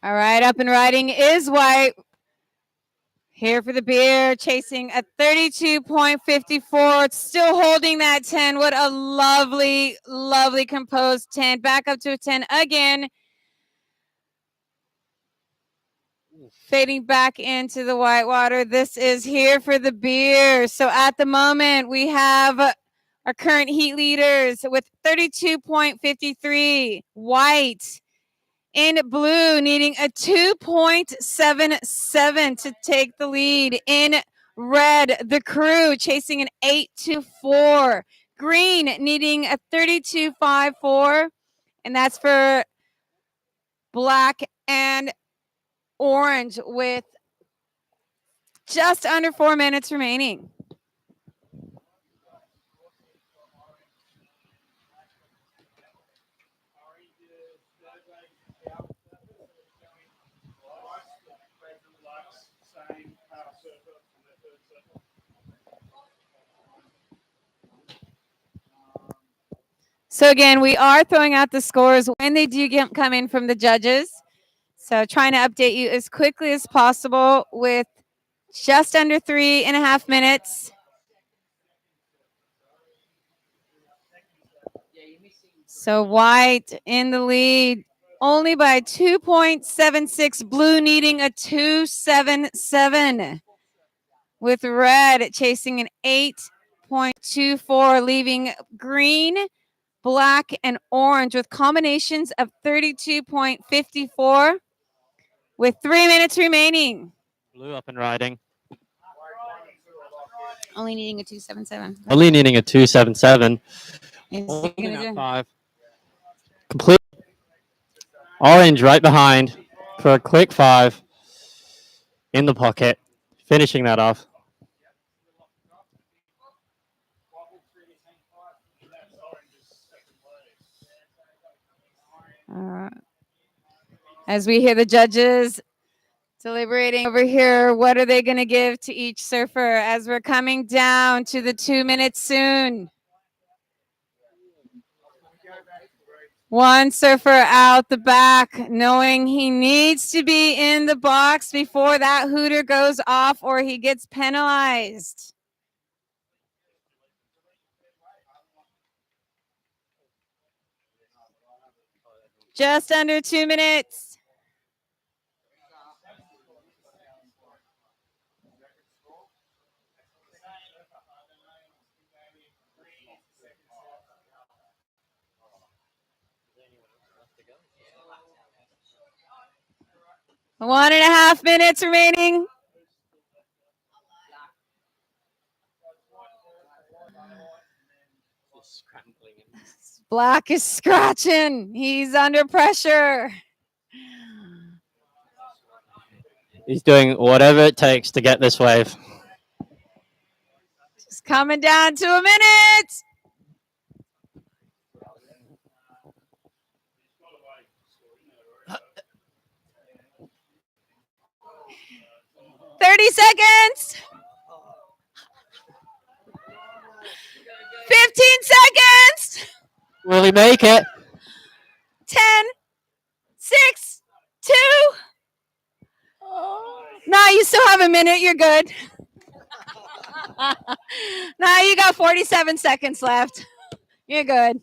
All right, up and riding is white. Here for the beer, chasing a 32.54. It's still holding that 10. What a lovely, lovely composed 10. Back up to a 10 again. Fading back into the whitewater. This is here for the beer. So at the moment, we have our current heat leaders with 32.53. White. In blue, needing a 2.77 to take the lead. In red, the crew chasing an 8.24. Green, needing a 32.54. And that's for black and orange with just under 4 minutes remaining. So again, we are throwing out the scores when they do come in from the judges. So trying to update you as quickly as possible with just under 3.5 minutes. So white in the lead only by 2.76, blue needing a 2.77, with red chasing an 8.24, leaving green, black, and orange with combinations of 32.54 with 3 minutes remaining. Blue up and riding. Only needing a 2.77. Only needing a 2.77. Is he Holding gonna at do? 5. Complete. Orange right behind for a quick 5 in the pocket. Finishing that off. As we hear the judges deliberating over here, what are they going to give to each surfer as we're coming down to the 2 minutes soon? One surfer out the back, knowing he needs to be in the box before that hooter goes off or he gets penalized. Just under 2 minutes. One and a half minutes remaining. Black is scratching. He's under pressure. He's doing whatever it takes to get this wave. It's coming down to a minute. "30 seconds. 15 seconds. Will he make it? 10, 6, 2. No, you still have a minute. You're good. No, you got 47 seconds left. You're good.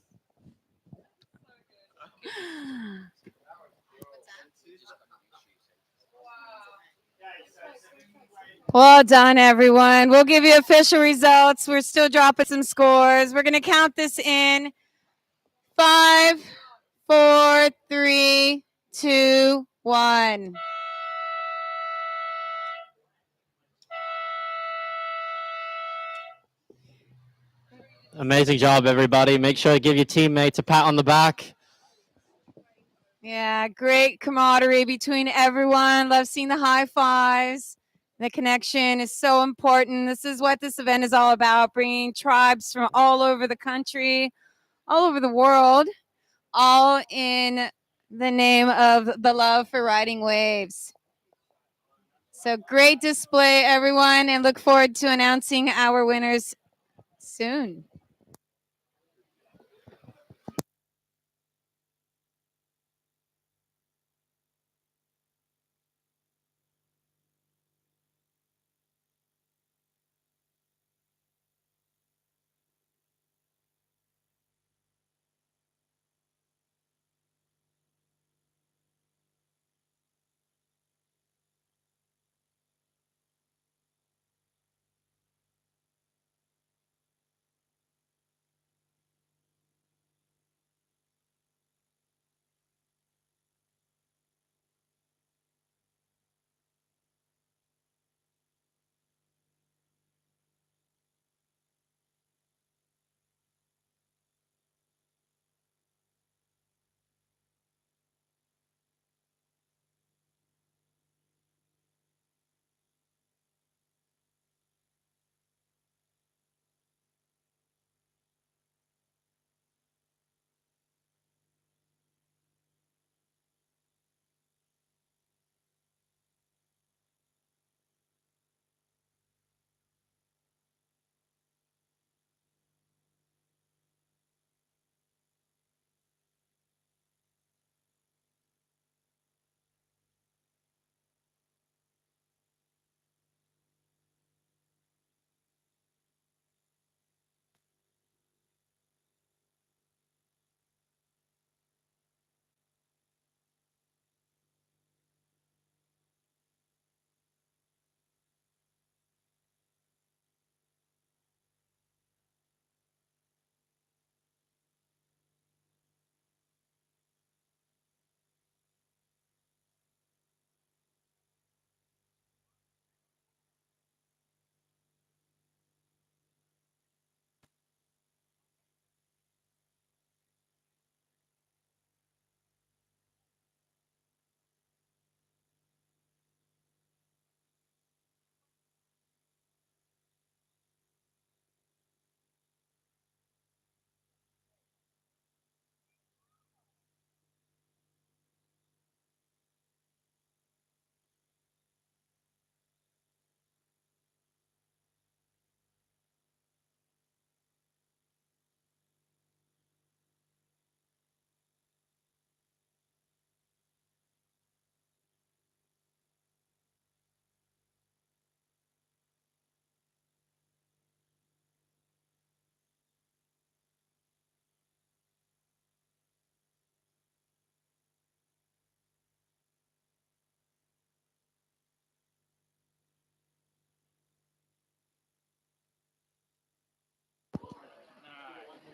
Well done, everyone. We'll give you official results. We're still dropping some scores. We're going to count this in 5, 4, 3, 2, 1. Amazing job, everybody. Make sure to give your teammates a pat on the back. Yeah, great camaraderie between everyone. Love seeing the high fives. The connection is so important. This is what this event is all about, bringing tribes from all over the country, all over the world, all in the name of the love for riding waves. So great display, everyone, and look forward to announcing our winners soon.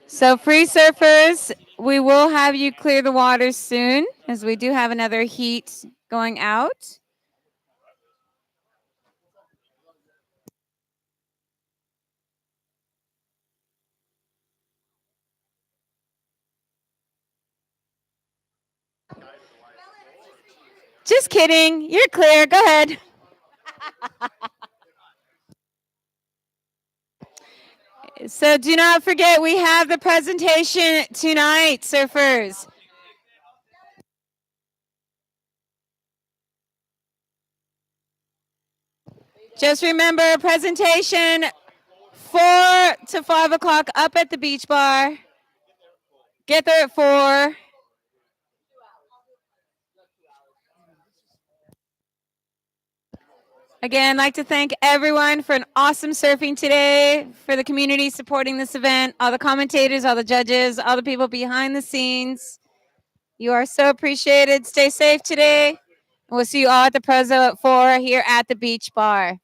So free surfers, we will have you clear the waters soon, as we do have another heat going out. Just kidding. You're clear. Go ahead. So do not forget, we have the presentation tonight, surfers. Just remember, presentation 4 to 5 o'clock up at the beach bar. Get there at 4. Again, I'd like to thank everyone for an awesome surfing today, for the community supporting this event, all the commentators, all the judges, all the people behind the scenes. You are so appreciated. Stay safe today. And we'll see you all at the Prezzo at 4 here at the beach bar.